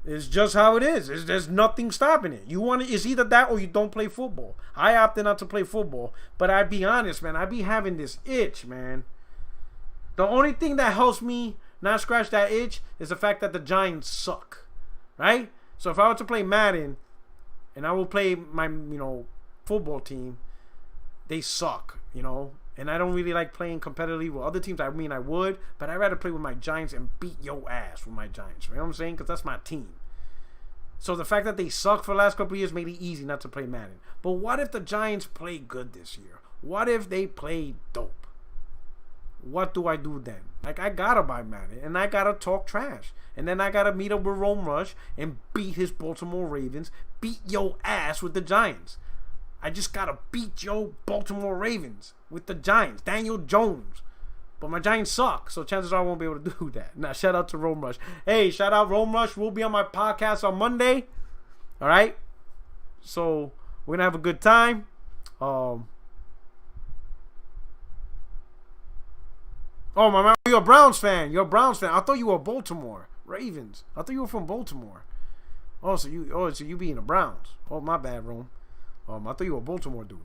[SPEAKER 1] It's just how it is. There's nothing stopping it. You want it, it's either that or you don't play football. I opted not to play football, but I'd be honest, man. I be having this itch, man. The only thing that helps me not scratch that itch is the fact that the Giants suck, right? So if I were to play Madden, and I will play my, football team, they suck, and I don't really like playing competitively with other teams. I mean, I would, but I'd rather play with my Giants and beat your ass with my Giants. You know what I'm saying? Because that's my team. So the fact that they suck for the last couple of years made it easy not to play Madden. But what if the Giants play good this year? What if they play dope? What do I do then? Like, I gotta buy Madden, and I gotta talk trash. And then I gotta meet up with Rome Rush and beat his Baltimore Ravens, beat your ass with the Giants. I just gotta beat your Baltimore Ravens with the Giants. Daniel Jones. But my Giants suck, so chances are I won't be able to do that. Now, shout out to Rome Rush. Hey, shout out Rome Rush. We'll be on my podcast on Monday. All right? So, we're going to have a good time. Oh, my man, you're a Browns fan. You're a Browns fan. I thought you were Baltimore Ravens. I thought you were from Baltimore. So you being the Browns. Oh, my bad, Rome. I thought you were a Baltimore dude.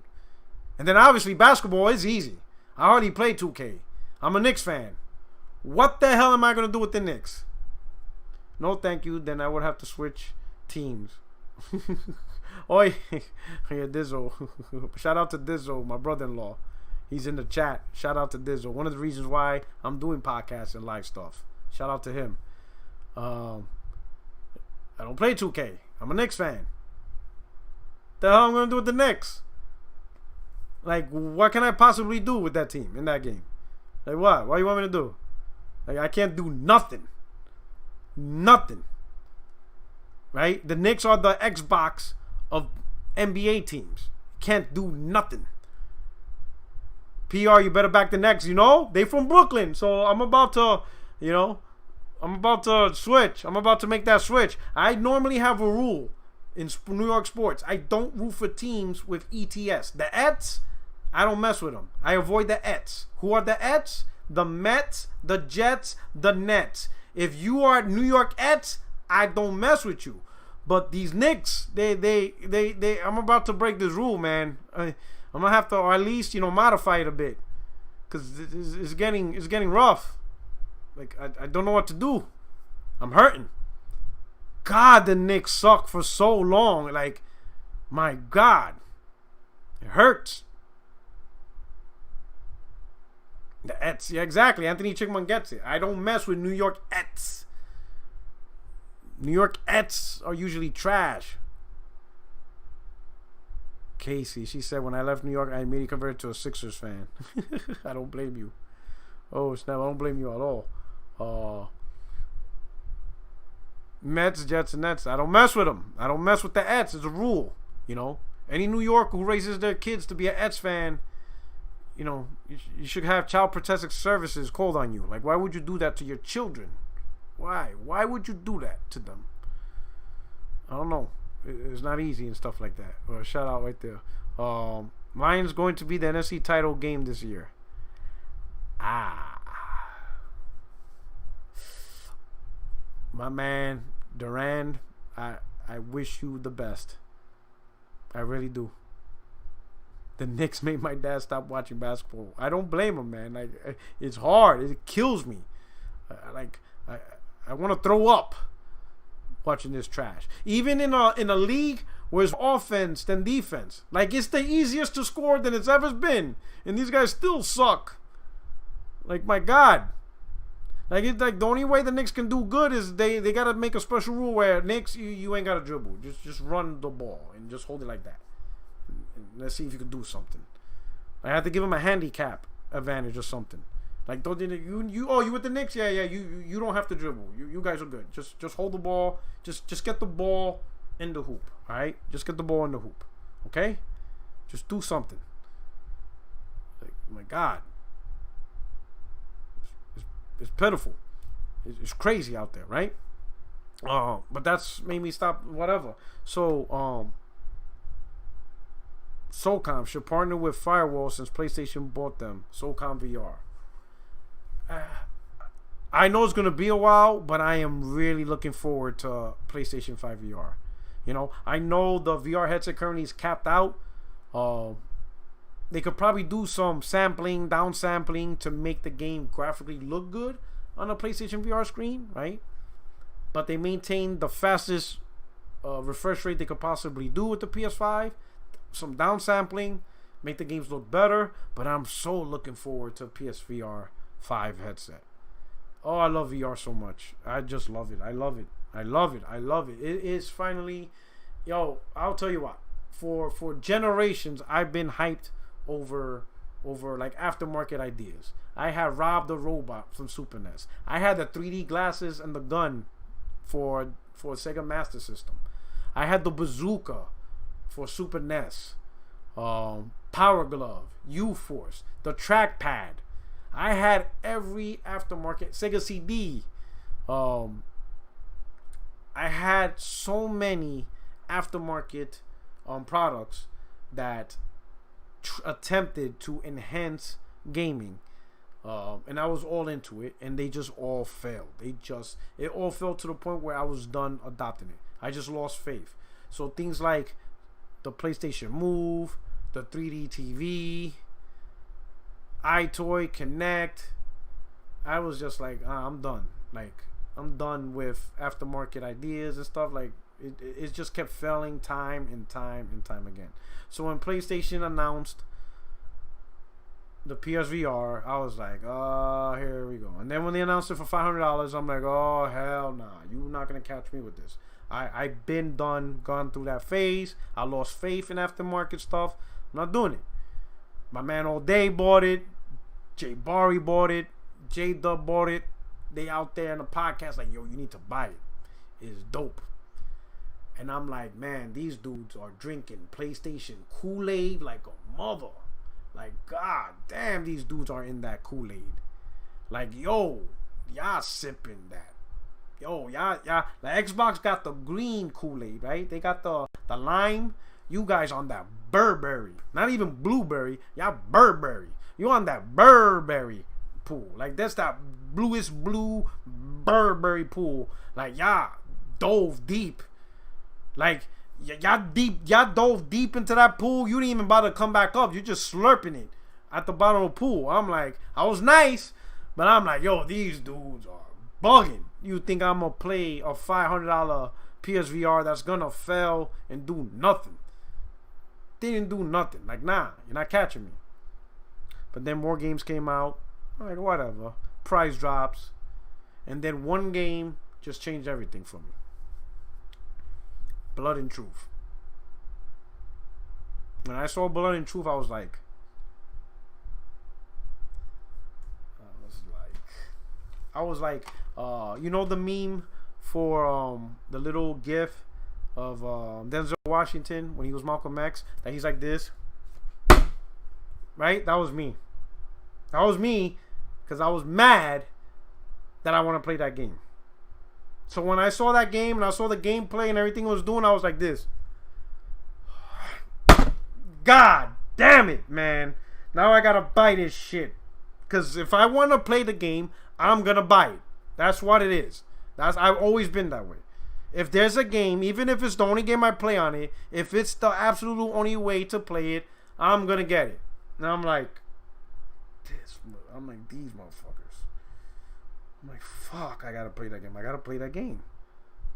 [SPEAKER 1] And then, obviously, basketball is easy. I already played 2K. I'm a Knicks fan. What the hell am I going to do with the Knicks? No, thank you. Then I would have to switch teams. Oh, yeah, Dizzo. Shout out to Dizzo, my brother-in-law. He's in the chat. Shout out to Dizzo. One of the reasons why I'm doing podcasts and live stuff. Shout out to him. I don't play 2K. I'm a Knicks fan. The hell am I going to do with the Knicks? Like, what can I possibly do with that team in that game? Like, what? What do you want me to do? Like, I can't do nothing. Nothing. Right? The Knicks are the Xbox of NBA teams. Can't do nothing. PR, you better back the Knicks. They from Brooklyn. So I'm about to, switch. I'm about to make that switch. I normally have a rule in New York sports. I don't root for teams with ETS. The Ets, I don't mess with them. I avoid the Ets. Who are the Ets? The Mets, the Jets, the Nets. If you are New York Ets, I don't mess with you. But these Knicks, they I'm about to break this rule, man. I'm gonna have to, or at least, modify it a bit, cause it's getting rough. Like, I don't know what to do. I'm hurting. God, the Knicks suck for so long. Like, my God, it hurts. The Ets, yeah, exactly. Anthony Chickman gets it. I don't mess with New York Ets. New York Ets are usually trash. Casey, she said, when I left New York, I immediately converted to a Sixers fan. I don't blame you. Oh, snap, I don't blame you at all. Mets, Jets, and Nets, I don't mess with them. I don't mess with the Ets. It's a rule, Any New Yorker who raises their kids to be an Ets fan, you should have child protective services called on you. Like, why would you do that to your children? Why? Why would you do that to them? I don't know. It's not easy and stuff like that. Or shout out right there. Mine's going to be the NFC title game this year. My man, Durand, I wish you the best. I really do. The Knicks made my dad stop watching basketball. I don't blame him, man. Like, it's hard. It kills me. I want to throw up watching this trash. Even in a league where it's offense than defense. Like, it's the easiest to score than it's ever been. And these guys still suck. Like, my God. Like, it's like the only way the Knicks can do good is they got to make a special rule where Knicks, you ain't got to dribble. Just run the ball and just hold it like that. And let's see if you can do something. I have to give him a handicap advantage or something. Like, don't you with the Knicks? Yeah, you don't have to dribble. You guys are good. Just hold the ball. Just get the ball in the hoop. All right? Just get the ball in the hoop. Okay? Just do something. Like, my God. It's pitiful. It's crazy out there, right? But that's made me stop whatever. So, SOCOM should partner with Firewall since PlayStation bought them. SOCOM VR. I know it's going to be a while, but I am really looking forward to PlayStation 5 VR. I know the VR headset currently is capped out. They could probably do some sampling, down sampling to make the game graphically look good on a PlayStation VR screen, right? But they maintain the fastest refresh rate they could possibly do with the PS5, some downsampling, make the games look better. But I'm so looking forward to PSVR 5 headset. Oh, I love VR so much. I just love it. I love it. I love it. I love it. It is finally, yo, I'll tell you what. For generations, I've been hyped over like aftermarket ideas. I had Rob the Robot from Super NES. I had the 3D glasses and the gun for Sega Master System. I had the bazooka for Super NES. Power Glove, U-Force, the trackpad. I had every aftermarket Sega CD. I had so many aftermarket products that attempted to enhance gaming, and I was all into it, and they just all failed. It all fell to the point where I was done adopting it. I just lost faith. So things like the PlayStation Move, the 3D TV, iToy, Kinect, I was just like, I'm done. Like, I'm done with aftermarket ideas and stuff. Like, it just kept failing time and time and time again. So when PlayStation announced the PSVR, I was like, oh, here we go. And then when they announced it for $500, I'm like, oh, hell nah. You're not going to catch me with this. I've been gone through that phase. I lost faith in aftermarket stuff. I'm not doing it. My man All Day bought it. Jay Barry bought it. J Dub bought it. They out there in the podcast like, yo, you need to buy it. It's dope. And I'm like, man, these dudes are drinking PlayStation Kool-Aid like a mother. Like, god damn, these dudes are in that Kool-Aid. Like, yo, y'all sipping that. Yo, y'all, the Xbox got the green Kool-Aid, right? They got the lime. You guys on that Burberry. Not even blueberry. Y'all Burberry. You on that Burberry pool. Like, that's that bluest blue Burberry pool. Like, y'all dove deep. Like, y'all dove deep into that pool. You didn't even bother to come back up. You're just slurping it at the bottom of the pool. I'm like, I was nice, but I'm like, yo, these dudes are bugging. You think I'm gonna play a $500 PSVR that's gonna fail and do nothing? Didn't do nothing. Like, nah, you're not catching me. But then more games came out. I'm like, whatever. Price drops. And then one game just changed everything for me. Blood and Truth. When I saw Blood and Truth, I was like, you know the meme for the little gif of Denzel Washington when he was Malcolm X, that he's like this, right? That was me. That was me, because I was mad that I want to play that game. So when I saw that game and I saw the gameplay and everything it was doing, I was like this. God damn it, man. Now I gotta buy this shit. Because if I want to play the game, I'm gonna buy it. That's what it is. I've always been that way. If there's a game, even if it's the only game I play on it, if it's the absolute only way to play it, I'm gonna get it. And I'm like, these motherfuckers. I'm like, fuck, I gotta play that game. I gotta play that game.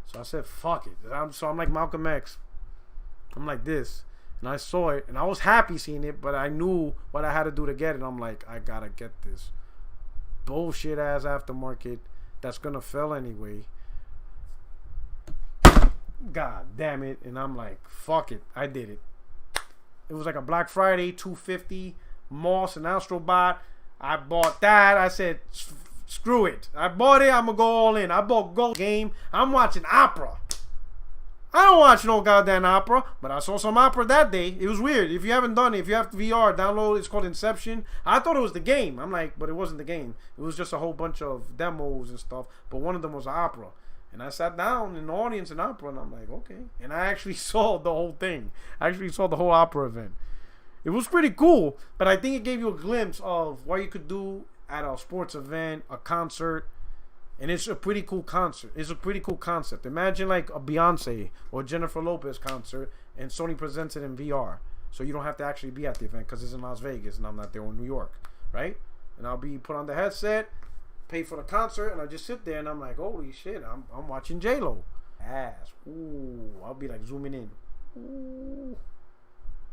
[SPEAKER 1] So I said, fuck it. I'm like Malcolm X. I'm like this. And I saw it, and I was happy seeing it, but I knew what I had to do to get it. I'm like, I gotta get this bullshit ass aftermarket that's gonna fail anyway. God damn it. And I'm like, fuck it. I did it. It was like a Black Friday, $250, Moss and Astrobot. I bought that. I said, screw it. I bought it. I'm going to go all in. I bought Gold Game. I'm watching opera. I don't watch no goddamn opera, but I saw some opera that day. It was weird. If you haven't done it, if you have VR, download it. It's called Inception. I thought it was the game. I'm like, but it wasn't the game. It was just a whole bunch of demos and stuff, but one of them was an opera. And I sat down in the audience in opera, and I'm like, okay. And I actually saw the whole thing. I actually saw the whole opera event. It was pretty cool, but I think it gave you a glimpse of what you could do at a sports event, a concert, and it's a pretty cool concert. It's a pretty cool concept. Imagine like a Beyonce or Jennifer Lopez concert, and Sony presents it in VR, so you don't have to actually be at the event because it's in Las Vegas and I'm not there in New York, right? And I'll be put on the headset, pay for the concert, and I just sit there and I'm like, holy shit, I'm watching J-Lo. ass. Ooh, I'll be like zooming in. Ooh.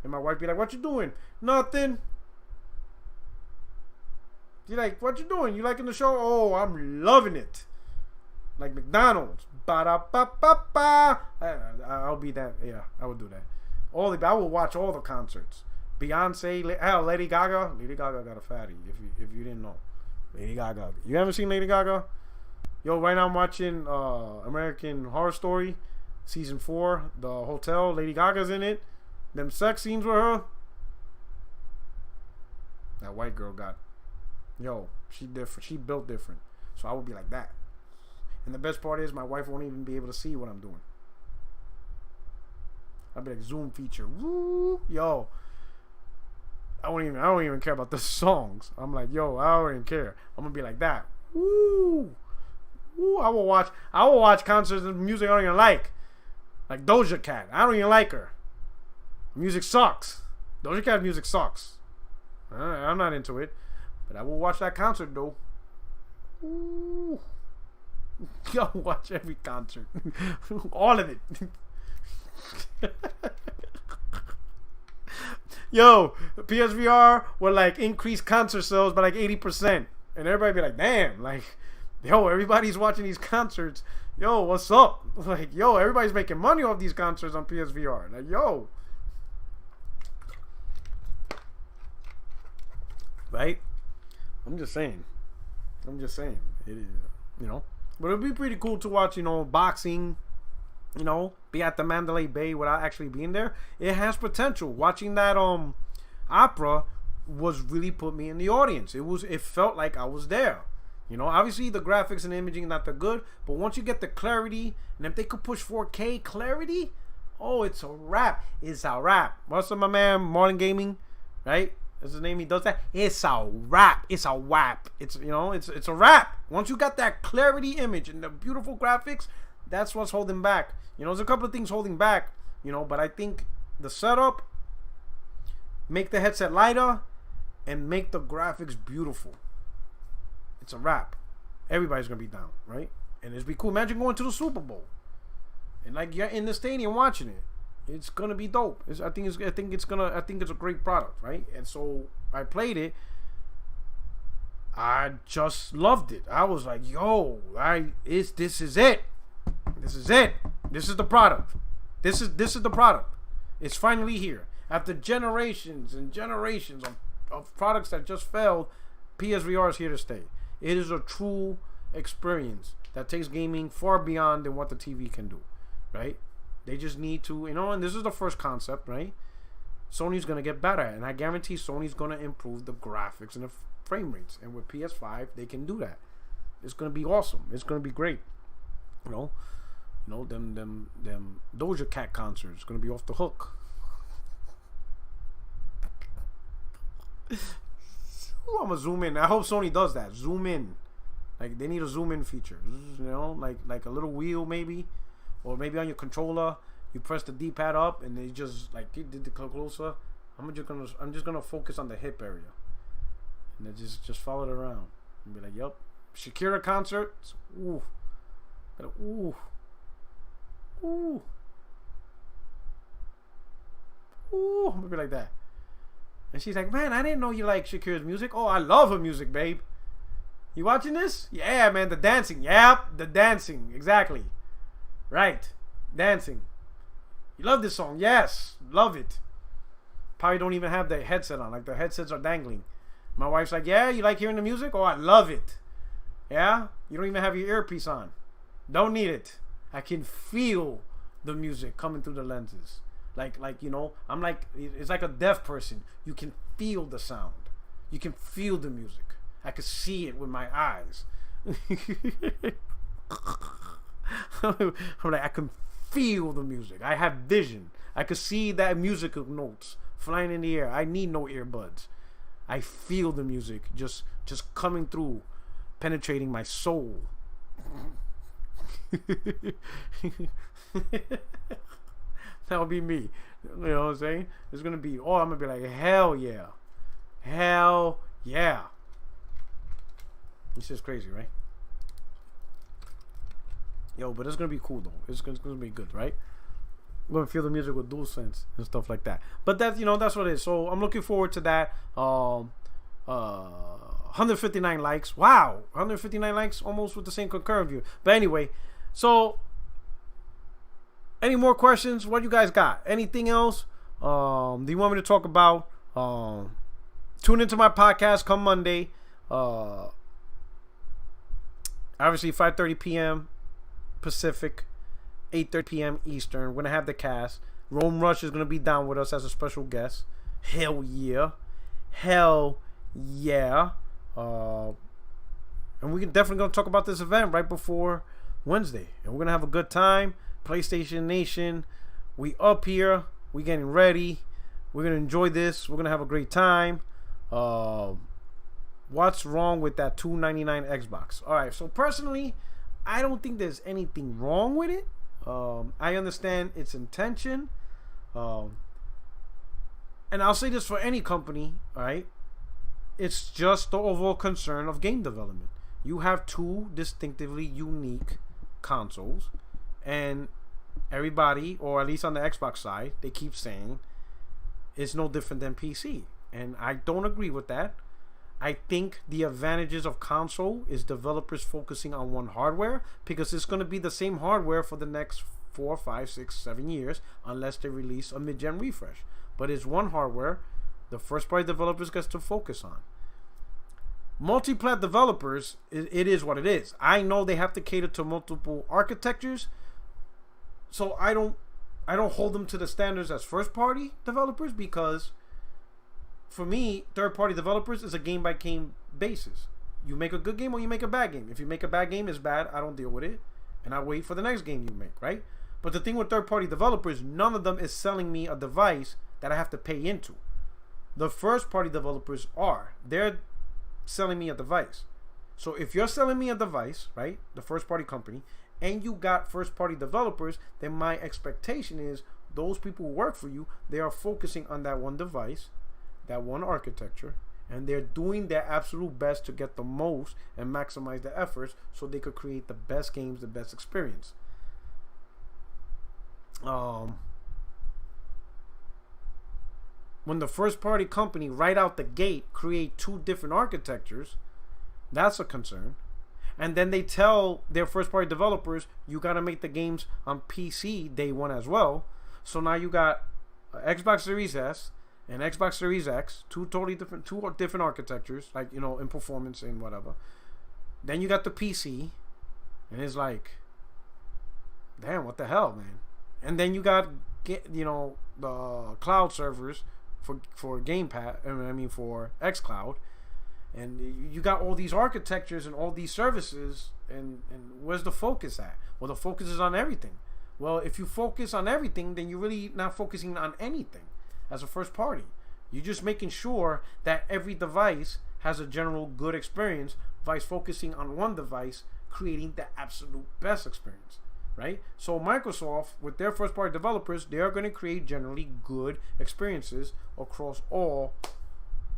[SPEAKER 1] And my wife be like, what you doing? Nothing. She's like, what you doing? You liking the show? Oh, I'm loving it. Like McDonald's. Ba-da-ba-ba-ba. I'll be that. Yeah, I would do that. I will watch all the concerts. Beyonce, hell, Lady Gaga. Lady Gaga got a fatty, if you didn't know. Lady Gaga. You haven't seen Lady Gaga? Yo, right now I'm watching American Horror Story, season 4. The hotel, Lady Gaga's in it. Them sex scenes with her. That white girl got, yo, she different. She built different. So I would be like that. And the best part is my wife won't even be able to see what I'm doing. I'll be like Zoom feature. Woo, yo. I don't even care about the songs. I'm like, yo, I don't even care. I'm gonna be like that. Woo. Woo, I will watch concerts and music I don't even like. Like Doja Cat. I don't even like her. Music sucks. Doja Cat music sucks. I'm not into it. But I will watch that concert though. Ooh. I'll watch every concert. All of it. Yo, PSVR will like increase concert sales by like 80%. And everybody be like, damn, like, yo, everybody's watching these concerts. Yo, what's up? Like, yo, everybody's making money off these concerts on PSVR. Like, yo. Right? I'm just saying. It is, you know. But it'd be pretty cool to watch, you know, boxing, you know, be at the Mandalay Bay without actually being there. It has potential. Watching that opera was really put me in the audience. It felt like I was there. You know, obviously the graphics and imaging not that good, but once you get the clarity, and if they could push 4K clarity, oh, it's a wrap. It's a wrap. What's up, my man, Martin Gaming, right? That's his name. He does that. It's a wrap. It's a whap. It's, you know, it's a wrap. Once you got that clarity image and the beautiful graphics, that's what's holding back. You know, there's a couple of things holding back, you know, but I think the setup, make the headset lighter, and make the graphics beautiful. It's a wrap. Everybody's gonna be down, right? And it'd be cool. Imagine going to the Super Bowl, and like you're in the stadium watching it. It's gonna be dope. I think it's a great product, right? And so I played it. I just loved it. I was like, yo, this is it. This is it. This is the product. This is the product. It's finally here. After generations and generations of products that just failed, PSVR is here to stay. It is a true experience that takes gaming far beyond than what the TV can do, right? They just need to, you know, and this is the first concept, right? Sony's going to get better, and I guarantee Sony's going to improve the graphics and the frame rates. And with PS5, they can do that. It's going to be awesome. It's going to be great. You know, them Doja Cat concerts going to be off the hook. Ooh, I'm gonna zoom in. I hope Sony does that. Zoom in. Like, they need a zoom in feature. You know, like a little wheel maybe, or maybe on your controller you press the D-pad up and they just like did the closer. I'm just gonna focus on the hip area, and then just follow it around and be like, yep. Shakira concerts. Ooh, ooh, ooh, ooh. I'm gonna be like that. And she's like, man, I didn't know you like Shakira's music. Oh, I love her music, babe. You watching this? Yeah, man, the dancing. Yep, the dancing. Exactly. Right. Dancing. You love this song? Yes. Love it. Probably don't even have the headset on. Like, the headsets are dangling. My wife's like, yeah, you like hearing the music? Oh, I love it. Yeah? You don't even have your earpiece on. Don't need it. I can feel the music coming through the lenses. Like, you know, I'm like, it's like a deaf person. You can feel the sound. You can feel the music. I can see it with my eyes. I'm like, I can feel the music. I have vision. I can see that musical notes flying in the air. I need no earbuds. I feel the music just coming through, penetrating my soul. That would be me. You know what I'm saying? It's going to be, oh, I'm going to be like, hell yeah. Hell yeah. It's just crazy, right? Yo, but it's gonna be cool though. It's gonna be good, right? We're gonna feel the music with DualSense and stuff like that. But that's that's what it is. So I'm looking forward to that. 159 likes. Wow, 159 likes, almost with the same concurrent view. But anyway, so any more questions? What you guys got? Anything else? Do you want me to talk about? Tune into my podcast come Monday. Obviously 5:30 p.m. Pacific, 8:30 p.m. Eastern. We're gonna have the cast. Rome Rush is gonna be down with us as a special guest. Hell yeah. And we can definitely gonna talk about this event right before Wednesday, and we're gonna have a good time. PlayStation Nation, we up here, we getting ready, we're gonna enjoy this, we're gonna have a great time. What's wrong with that $299 Xbox? All right, so personally, I don't think there's anything wrong with it. I understand its intention, and I'll say this for any company, all right? It's just the overall concern of game development. You have two distinctively unique consoles, and everybody, or at least on the Xbox side, they keep saying it's no different than PC, and I don't agree with that. I think the advantages of console is developers focusing on one hardware, because it's going to be the same hardware for the next 4, 5, 6, 7 years unless they release a mid-gen refresh. But it's one hardware the first-party developers get to focus on. Multi-plat developers, it is what it is. I know they have to cater to multiple architectures, so I don't hold them to the standards as first-party developers, because for me, third-party developers is a game-by-game basis. You make a good game or you make a bad game. If you make a bad game, it's bad. I don't deal with it, and I wait for the next game you make, right? But the thing with third-party developers, none of them is selling me a device that I have to pay into. The first-party developers are. They're selling me a device. So if you're selling me a device, right, the first-party company, and you got first-party developers, then my expectation is those people who work for you, they are focusing on that one device, that one architecture, and they're doing their absolute best to get the most and maximize their efforts so they could create the best games, the best experience. When the first party company right out the gate create two different architectures, that's a concern. And then they tell their first party developers, you got to make the games on PC day one as well. So now you got Xbox Series S and Xbox Series X, two different architectures, like, in performance and whatever. Then you got the PC, and it's like, damn, what the hell, man? And then you got, the cloud servers for Game Pass, for xCloud, and you got all these architectures and all these services, and where's the focus at? Well, the focus is on everything. Well, if you focus on everything, then you're really not focusing on anything as a first party. You're just making sure that every device has a general good experience, vice focusing on one device, creating the absolute best experience, right? So Microsoft, with their first party developers, they are going to create generally good experiences across all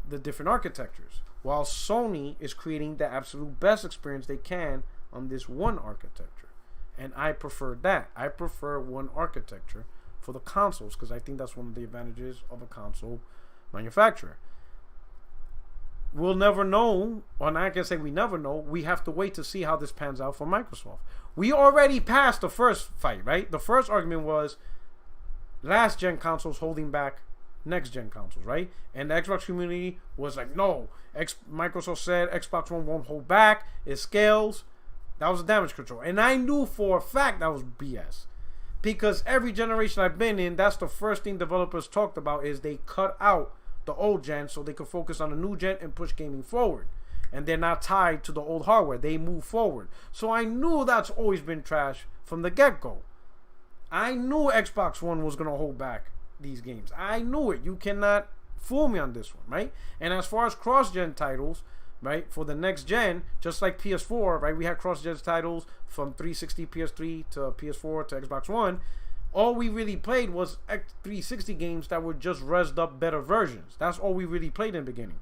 [SPEAKER 1] the different architectures, while Sony is creating the absolute best experience they can on this one architecture. And I prefer that. I prefer one architecture for the consoles, because I think that's one of the advantages of a console manufacturer. We'll never know, or I can say we never know. We have to wait to see how this pans out for Microsoft. We already passed the first fight, right? The first argument was last gen consoles holding back next gen consoles, right? And the Xbox community was like, no, Microsoft said Xbox One won't hold back, it scales. That was damage control. And I knew for a fact that was BS. Because every generation I've been in, that's the first thing developers talked about, is they cut out the old gen so they could focus on the new gen and push gaming forward. And they're not tied to the old hardware. They move forward. So I knew that's always been trash from the get-go. I knew Xbox One was going to hold back these games. I knew it. You cannot fool me on this one, right? And as far as cross-gen titles, right, for the next gen, just like PS4, right, we had cross-gen titles from 360 PS3 to PS4 to Xbox One. All we really played was 360 games that were just rezzed up better versions. That's all we really played in the beginning,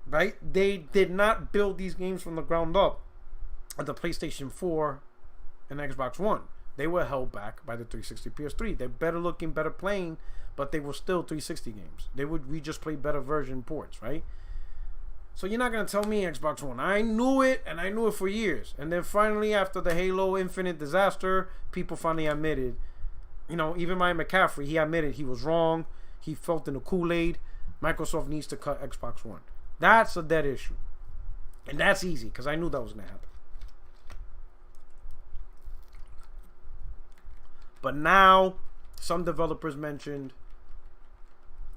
[SPEAKER 1] right? They did not build these games from the ground up at the PlayStation 4 and Xbox One. They were held back by the 360 PS3. They're better looking, better playing, but they were still 360 games. We just play better version ports, right? So you're not going to tell me Xbox One. I knew it, and I knew it for years. And then finally, after the Halo Infinite disaster, people finally admitted, even Mike McCaffrey, he admitted he was wrong. He felt in the Kool-Aid. Microsoft needs to cut Xbox One. That's a dead issue. And that's easy, because I knew that was going to happen. But now, some developers mentioned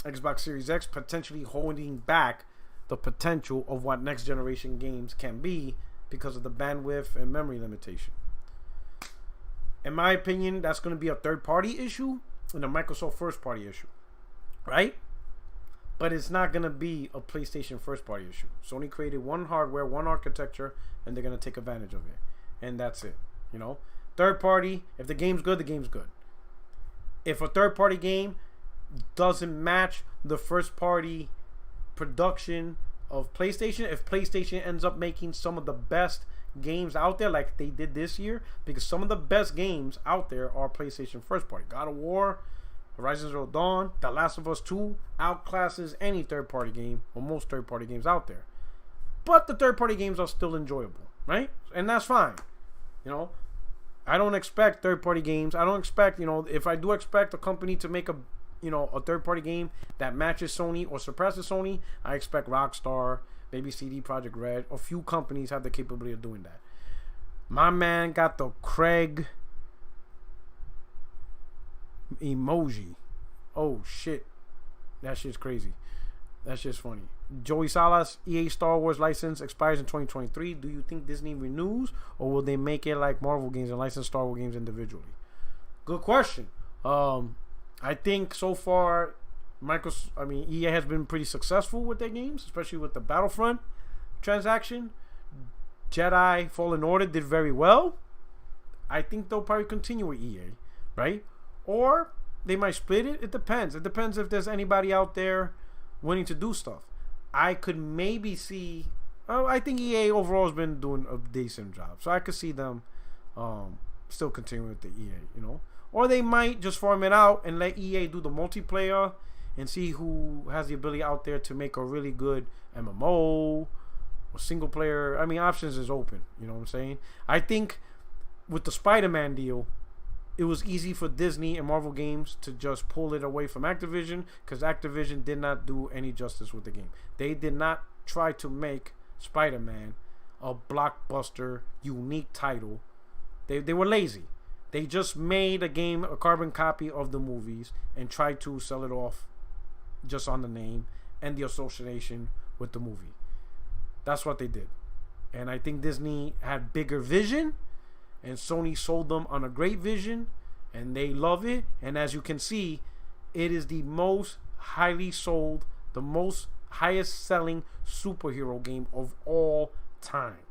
[SPEAKER 1] Xbox Series X potentially holding back the potential of what next generation games can be because of the bandwidth and memory limitation. In my opinion, that's going to be a third-party issue and a Microsoft first-party issue, right? But it's not going to be a PlayStation first-party issue. Sony created one hardware, one architecture, and they're going to take advantage of it. And that's it, Third party, if the game's good, the game's good. If a third party game doesn't match the first party production of PlayStation, if PlayStation ends up making some of the best games out there like they did this year, because some of the best games out there are PlayStation first party. God of War, Horizon Zero Dawn, The Last of Us 2 outclasses any third party game or most third party games out there. But the third party games are still enjoyable, right? And that's fine. I don't expect third-party games. I don't expect, if I do expect a company to make a third-party game that matches Sony or surpasses Sony, I expect Rockstar, maybe CD Projekt Red. A few companies have the capability of doing that. My man got the Craig emoji. Oh, shit. That shit's crazy. That shit's funny. Joey Salas, EA Star Wars license expires in 2023. Do you think Disney renews, or will they make it like Marvel games and license Star Wars games individually? Good question. I think so far, EA has been pretty successful with their games, especially with the Battlefront transaction. Jedi Fallen Order did very well. I think they'll probably continue with EA, right? Or they might split it. It depends. It depends if there's anybody out there willing to do stuff. I could maybe see. I think EA overall has been doing a decent job, so I could see them still continuing with the EA, Or they might just farm it out and let EA do the multiplayer and see who has the ability out there to make a really good MMO or single player. Options is open. You know what I'm saying? I think with the Spider-Man deal, it was easy for Disney and Marvel Games to just pull it away from Activision, because Activision did not do any justice with the game. They did not try to make Spider-Man a blockbuster, unique title. They were lazy. They just made a game, a carbon copy of the movies, and tried to sell it off just on the name and the association with the movie. That's what they did. And I think Disney had bigger vision, and Sony sold them on a great vision, and they love it. And as you can see, it is the most highly sold, the most highest selling superhero game of all time,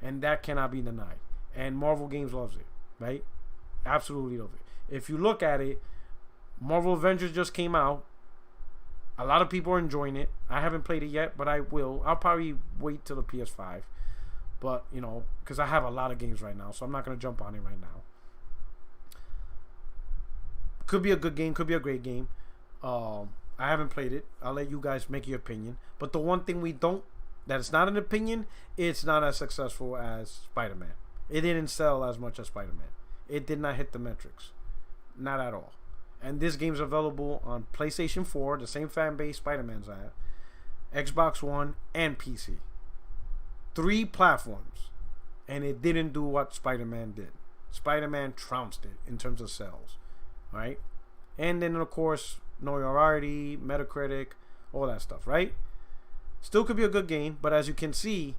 [SPEAKER 1] and that cannot be denied. And Marvel Games loves it, right? Absolutely love it. If you look at it, Marvel Avengers just came out. A lot of people are enjoying it. I haven't played it yet, but I will. I'll probably wait till the PS5. But, because I have a lot of games right now, so I'm not going to jump on it right now. Could be a good game, could be a great game. I haven't played it. I'll let you guys make your opinion. But the one thing that is not an opinion, it's not as successful as Spider-Man. It didn't sell as much as Spider-Man. It did not hit the metrics. Not at all. And this game's available on PlayStation 4, the same fan base Spider-Man's at, Xbox One, and PC. 3 platforms. And it didn't do what Spider-Man did. Spider-Man trounced it in terms of sales. Right? And then, of course, notoriety, Metacritic, all that stuff, right? Still could be a good game, but as you can see,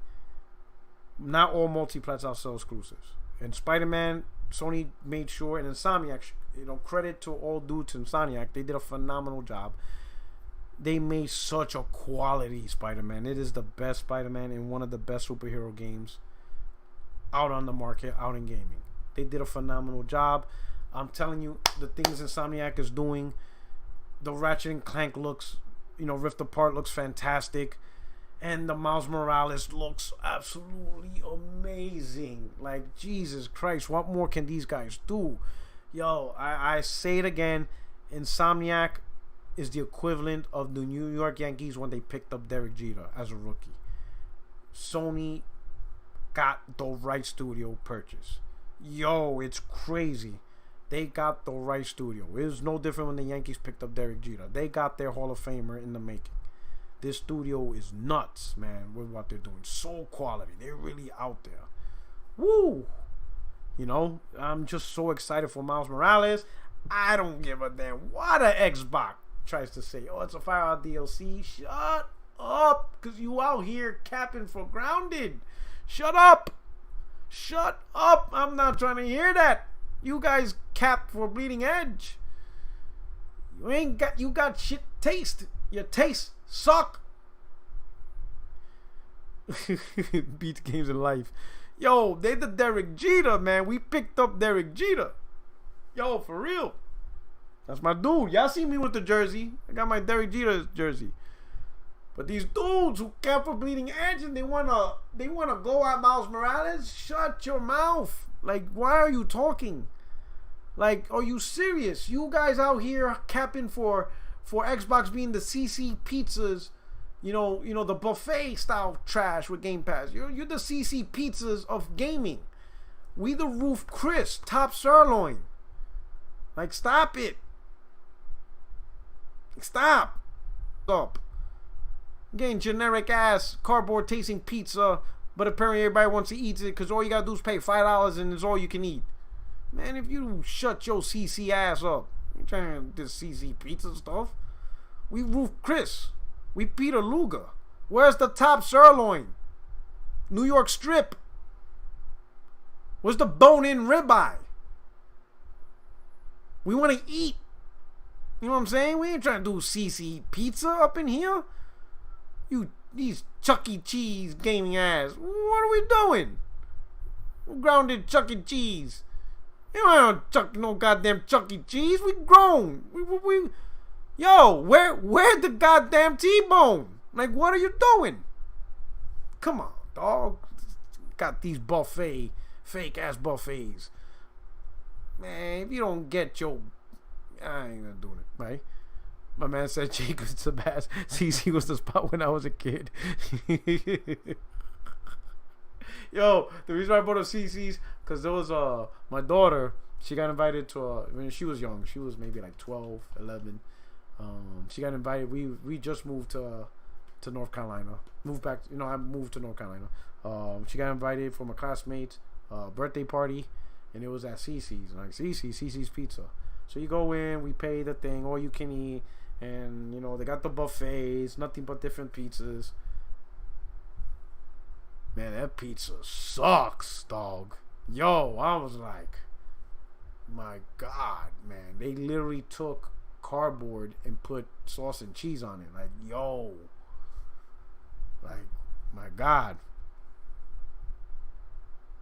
[SPEAKER 1] not all multi-plats are so exclusives. And Spider-Man, Sony made sure, and Insomniac, credit to all dudes Insomniac, they did a phenomenal job. They made such a quality Spider-Man. It is the best Spider-Man and one of the best superhero games out on the market, out in gaming. They did a phenomenal job. I'm telling you, the things Insomniac is doing, the Ratchet and Clank looks, Rift Apart looks fantastic. And the Miles Morales looks absolutely amazing. amazing. Like, Jesus Christ, what more can these guys do? Yo, I say it again. Insomniac is the equivalent of the New York Yankees when they picked up Derek Jeter as a rookie. Sony got the right studio purchase. Yo, it's crazy. They got the right studio. It was no different when the Yankees picked up Derek Jeter. They got their Hall of Famer in the making. This studio is nuts, man, with what they're doing. So quality. They're really out there. Woo! You know, I'm just so excited for Miles Morales. I don't give a damn what an Xbox tries to say. Oh, it's a Fire DLC. Shut up, because you out here capping for Grounded. Shut up. Shut up. I'm not trying to hear that. You guys capped for Bleeding Edge. You got shit taste. Your taste suck. Beats games in life. Yo, they the Derek Jeter, man. We picked up Derek Jeter. Yo, for real. That's my dude. Y'all see me with the jersey. I got my Derek Jeter jersey. But these dudes who care for Bleeding Edge and they wanna go at Miles Morales, shut your mouth. Like, why are you talking? Like, are you serious? You guys out here capping for Xbox being the CC pizzas, you know the buffet style trash with Game Pass. You're the CC pizzas of gaming. We the Roof Chris, top sirloin. Like, stop it. Stop. Stop. Getting generic ass cardboard tasting pizza, but apparently everybody wants to eat it because all you gotta do is pay $5 and it's all you can eat. Man, if you shut your CC ass up, you trying to do this CC pizza stuff. We Roof Chris. We Peter Luger. Where's the top sirloin? New York strip. Where's the bone-in ribeye? We want to eat. You know what I'm saying? We ain't trying to do CC pizza up in here. You, these Chuck E. Cheese gaming ass. What are we doing? Grounded Chuck E. Cheese. You don't chuck no goddamn Chuck E. Cheese. We grown. We Yo, where the goddamn T-bone? Like, what are you doing? Come on, dog. Got these buffet, fake ass buffets. Man, if you don't get your, I ain't gonna do it, right? My man said Jacob's the best. CC was the spot when I was a kid. Yo, the reason why I brought up CC's because there was my daughter. She got invited to when she was young. She was maybe like 12, 11. She got invited. We just moved to North Carolina. Moved back. I moved to North Carolina. She got invited from a classmate's birthday party, and it was at CC's. Like CC's Pizza. So you go in, we pay the thing, all you can eat, and they got the buffets, nothing but different pizzas. Man, that pizza sucks, dog. Yo, I was like, my God, man. They literally took cardboard and put sauce and cheese on it. Like, yo. Like, my God.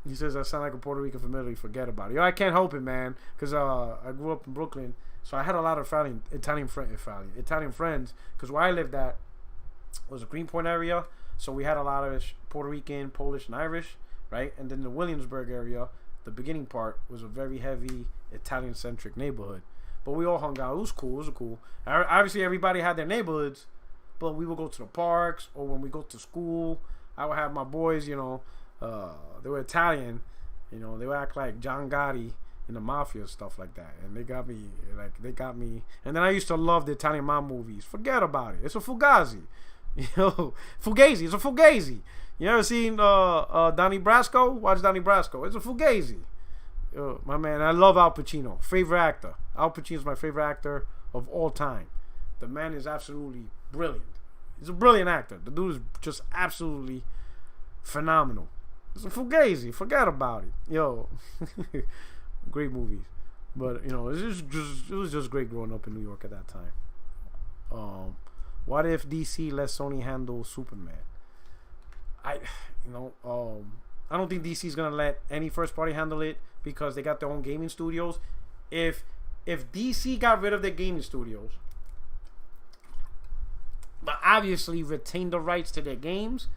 [SPEAKER 1] He says I sound like a Puerto Rican familiar. Forget about it. Yo, I can't help it, man. Because I grew up in Brooklyn. So I had a lot of Italian friends. Because where I lived at was a Greenpoint area. So we had a lot of Puerto Rican, Polish, and Irish. Right? And then the Williamsburg area, the beginning part, was a very heavy Italian-centric neighborhood. But we all hung out. It was cool. It was cool. Obviously, everybody had their neighborhoods. But we would go to the parks. Or when we go to school, I would have my boys, they were Italian. They would act like John Gotti in the mafia, stuff like that. And they got me. And then I used to love the Italian mob movies. Forget about it. It's a Fugazi. Fugazi. It's a Fugazi. You ever seen Donnie Brasco? Watch Donnie Brasco. It's a Fugazi. My man, I love Al Pacino. Favorite actor. Al Pacino is my favorite actor of all time. The man is absolutely brilliant. He's a brilliant actor. The dude is just absolutely phenomenal. It's a Fugazi. Forget about it. Yo. Great movies. But, it was just great growing up in New York at that time. What if DC let Sony handle Superman? I don't think DC is gonna let any first party handle it because they got their own gaming studios. If DC got rid of their gaming studios, but obviously retain the rights to their games,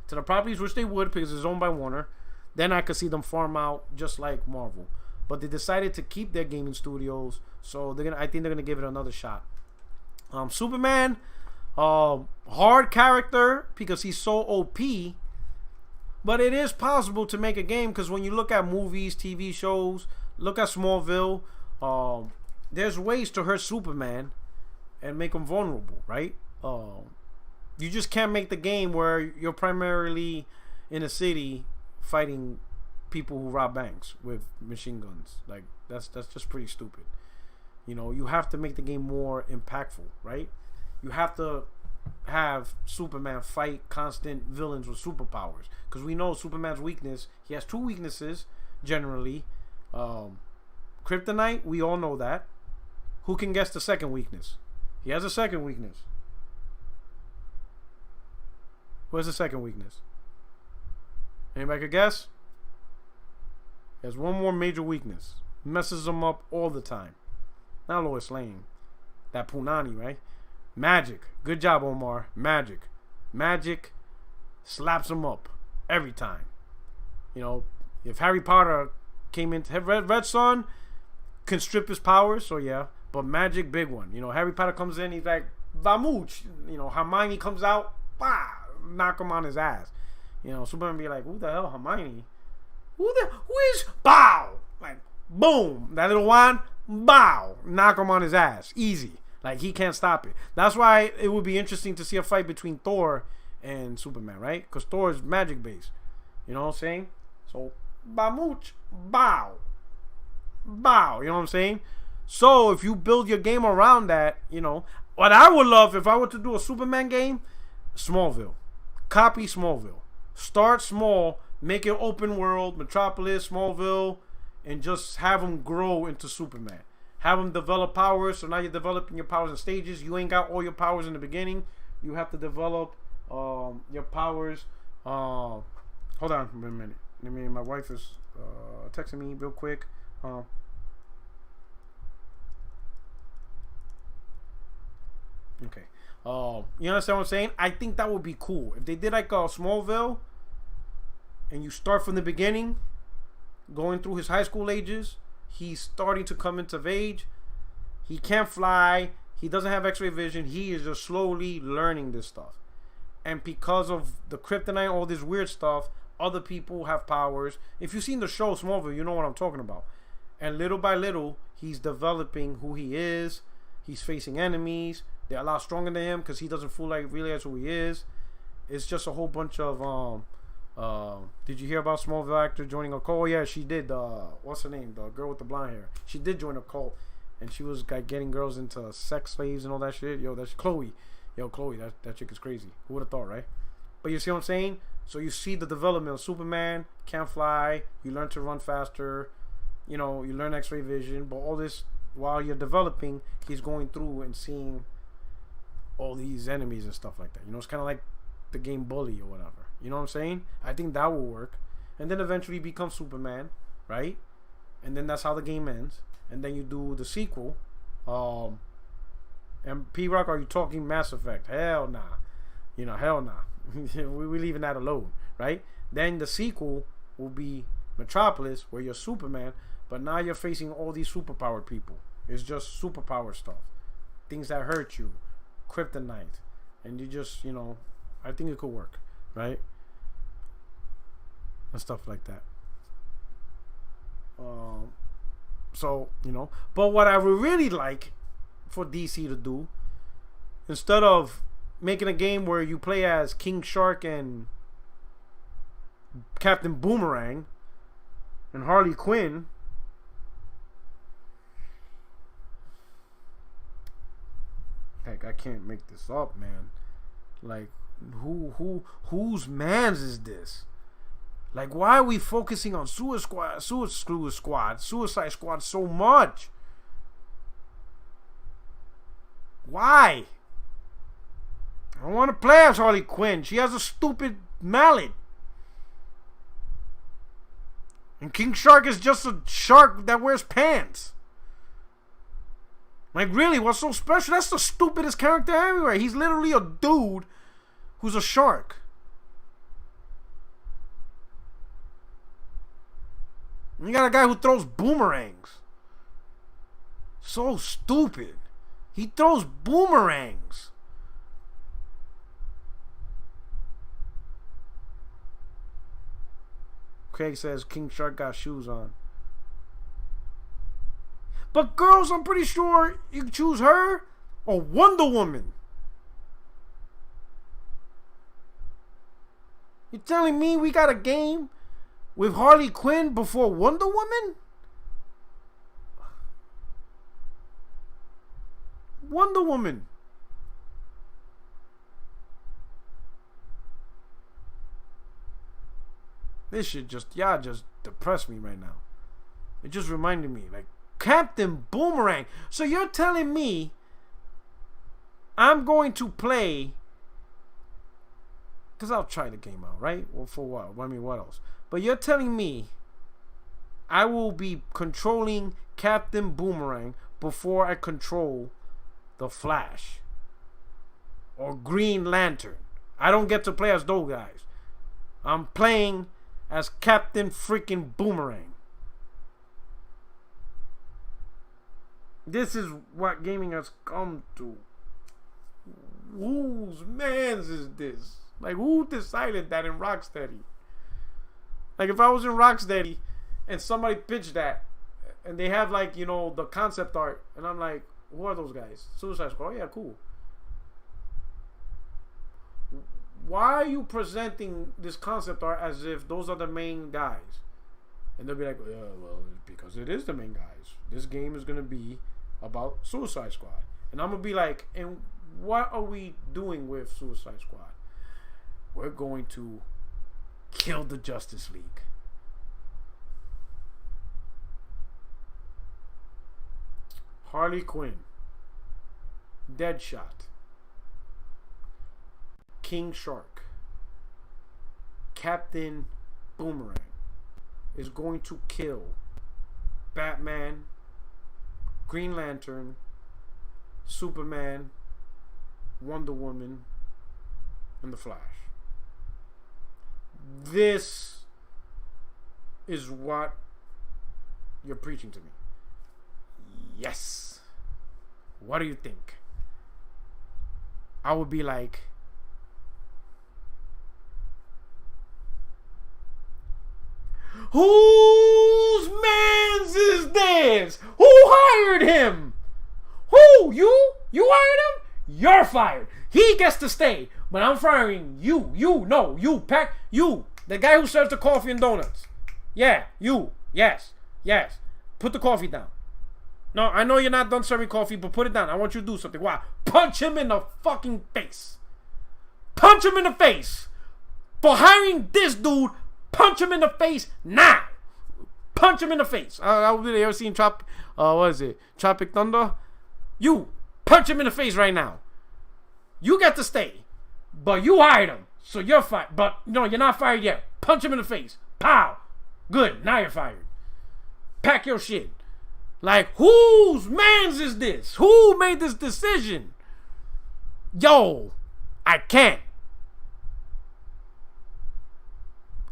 [SPEAKER 1] to the properties, which they would because it's owned by Warner, then I could see them farm out just like Marvel. But they decided to keep their gaming studios, so I think they're gonna give it another shot. Superman, hard character because he's so OP, but it is possible to make a game because when you look at movies, TV shows, look at Smallville, there's ways to hurt Superman and make him vulnerable, right? You just can't make the game where you're primarily in a city fighting people who rob banks with machine guns. Like that's just pretty stupid. You know, you have to make the game more impactful, right? You have to have Superman fight constant villains with superpowers because we know Superman's weakness. He has two weaknesses generally. Kryptonite, we all know that. Who can guess the second weakness? He has a second weakness. Who has the second weakness? Anybody could guess? He has one more major weakness. Messes him up all the time. Not Lois Lane. That Punani, right? Magic. Good job, Omar. Magic. Magic slaps him up every time. You know, if Harry Potter came into Red Son can strip his powers, so yeah. But Magic, big one. You know, Harry Potter comes in, he's like, Vamooch. You know, Hermione comes out, bah, knock him on his ass. You know, Superman be like, who the hell, Hermione? Who is? Bow! Like, boom. That little wand, bow. Knock him on his ass. Easy. Like, he can't stop it. That's why it would be interesting to see a fight between Thor and Superman, right? Because Thor is magic based. You know what I'm saying? So, Bamooch, bow. Bow. You know what I'm saying? So, if you build your game around that, you know, what I would love if I were to do a Superman game, Smallville. Copy Smallville. Start small, make it open world, Metropolis, Smallville, and just have them grow into Superman. Have them develop powers, so now you're developing your powers in stages. You ain't got all your powers in the beginning. You have to develop your powers. Hold on a minute. My wife is texting me real quick. Okay. You understand what I'm saying? I think that would be cool. If they did like Smallville and you start from the beginning, going through his high school ages, he's starting to come into age. He can't fly. He doesn't have x-ray vision. He is just slowly learning this stuff. And because of the kryptonite, all this weird stuff, other people have powers. If you've seen the show Smallville, you know what I'm talking about. And little by little, he's developing who he is. He's facing enemies. They're a lot stronger than him because he doesn't feel like realize who he is. It's just a whole bunch of did you hear about Smallville actor joining a cult? Oh, yeah, she did. What's her name? The girl with the blonde hair. She did join a cult, and she was like getting girls into sex slaves and all that shit. Yo, that's Chloe. Yo, Chloe, that chick is crazy. Who would have thought, right? But you see what I'm saying? So you see the development of Superman. Can't fly. You learn to run faster. You know, you learn X-ray vision. But all this while you're developing, he's going through and seeing all these enemies and stuff like that. You know, it's kind of like the game Bully or whatever. You know what I'm saying? I think that will work. And then eventually become Superman, right? And then that's how the game ends. And then you do the sequel. And P-Rock, are you talking Mass Effect? Hell nah. You know, hell nah. We're leaving that alone, right? Then the sequel will be Metropolis, where you're Superman, but now you're facing all these superpowered people. It's just superpower stuff. Things that hurt you. Kryptonite. And you just, you know, I think it could work, right? And stuff like that. So, you know, but what I would really like for DC to do, instead of making a game where you play as King Shark and Captain Boomerang and Harley Quinn, heck, I can't make this up, man. Like, whose man's is this? Like, why are we focusing on Suicide Squad so much? Why? I want to play as Harley Quinn. She has a stupid mallet. And King Shark is just a shark that wears pants. Like, really, what's so special? That's the stupidest character everywhere. He's literally a dude who's a shark. You got a guy who throws boomerangs. So stupid. He throws boomerangs. Craig says King Shark got shoes on. But girls, I'm pretty sure you can choose her or Wonder Woman. You telling me we got a game with Harley Quinn before Wonder Woman? Wonder Woman. This shit y'all just depressed me right now. It just reminded me, like, Captain Boomerang. So you're telling me I'm going to play, because I'll try the game out, right? Well, for what? I mean, what else? But you're telling me I will be controlling Captain Boomerang before I control the Flash or Green Lantern. I don't get to play as those guys. I'm playing as Captain freaking Boomerang. This is what gaming has come to. Whose man's is this? Like, who decided that in Rocksteady? Like, if I was in Rocksteady and somebody pitched that and they have, like, you know, the concept art, and I'm like, who are those guys? Suicide Squad. Oh, yeah, cool. Why are you presenting this concept art as if those are the main guys? And they'll be like, yeah, well, because it is the main guys. This game is going to be about Suicide Squad. And I'm going to be like, and what are we doing with Suicide Squad? We're going to kill the Justice League. Harley Quinn, Deadshot, King Shark, Captain Boomerang is going to kill Batman, Green Lantern, Superman, Wonder Woman, and the Flash. This is what you're preaching to me. Yes. What do you think? I would be like, whose man's is this? Who hired him? Who? You? You hired him? You're fired. He gets to stay, but I'm firing you. You, Peck. You, the guy who serves the coffee and donuts. Yeah, you. Yes. Put the coffee down. No, I know you're not done serving coffee, but put it down. I want you to do something. Why? Punch him in the fucking face. Punch him in the face. For hiring this dude, punch him in the face now. Punch him in the face. I was really ever seen Tropic Thunder? You punch him in the face right now. You get to stay, but you hired him, so you're fired. But no, you're not fired yet. Punch him in the face. Pow. Good. Now you're fired. Pack your shit. Like, whose man's is this? Who made this decision? Yo, I can't.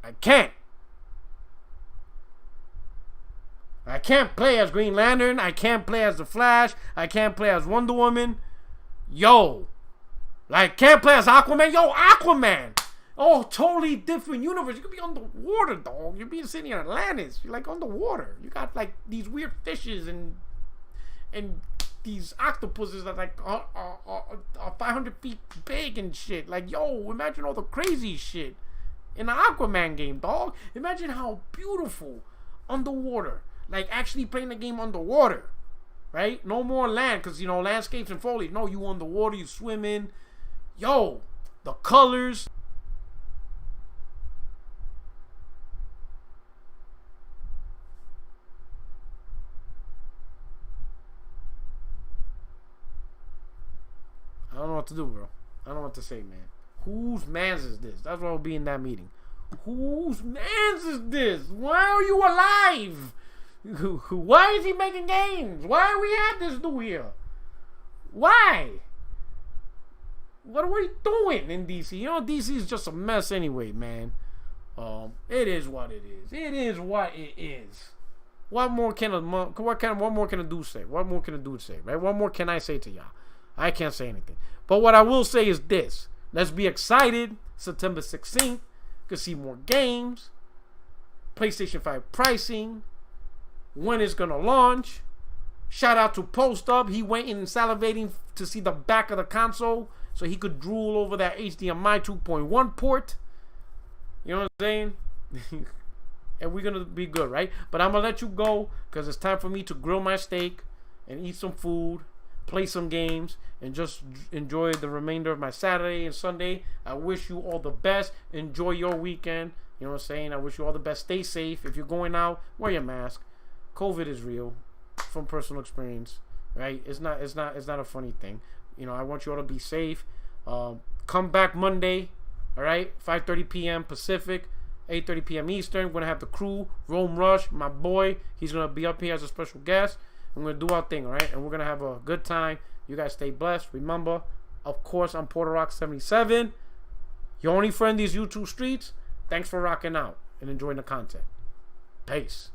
[SPEAKER 1] I can't play as Green Lantern. I can't play as the Flash. I can't play as Wonder Woman. Yo. Like, can't play as Aquaman. Yo, Aquaman. Oh, totally different universe. You could be underwater, dog. You're being sitting in Atlantis. You're like underwater. You got like these weird fishes and these octopuses that like are 500 feet big and shit. Like, yo, imagine all the crazy shit in the Aquaman game, dog. Imagine how beautiful underwater. Like, actually playing the game underwater, right? No more land, because, you know, landscapes and foliage. No, you underwater, you swim in. Yo, the colors. I don't know what to do, bro. I don't know what to say, man. Whose man's is this? That's what will be in that meeting. Whose man's is this? Why are you alive? Why is he making games? Why we have this dude here? Why? What are we doing in DC? You know, DC is just a mess anyway, man. It is what it is. It is what it is. What more can a dude say? What more can a dude say, right? What more can I say to y'all? I can't say anything. But what I will say is this. Let's be excited. September 16th. Could see more games. PlayStation 5 pricing. When it's going to launch. Shout out to Post Up. He went in salivating to see the back of the console so he could drool over that HDMI 2.1 port. You know what I'm saying? And we're going to be good, right? But I'm going to let you go because it's time for me to grill my steak and eat some food, play some games, and just enjoy the remainder of my Saturday and Sunday. I wish you all the best. Enjoy your weekend. You know what I'm saying? I wish you all the best. Stay safe. If you're going out, wear your mask. COVID is real from personal experience, right? It's not a funny thing. You know, I want you all to be safe. Come back Monday, all right? 5:30 p.m. Pacific, 8:30 p.m. Eastern. We're going to have the crew, Rome Rush, my boy. He's going to be up here as a special guest. We're going to do our thing, all right? And we're going to have a good time. You guys stay blessed. Remember, of course, I'm Porter Rock 77. Your only friend these YouTube streets. Thanks for rocking out and enjoying the content. Peace.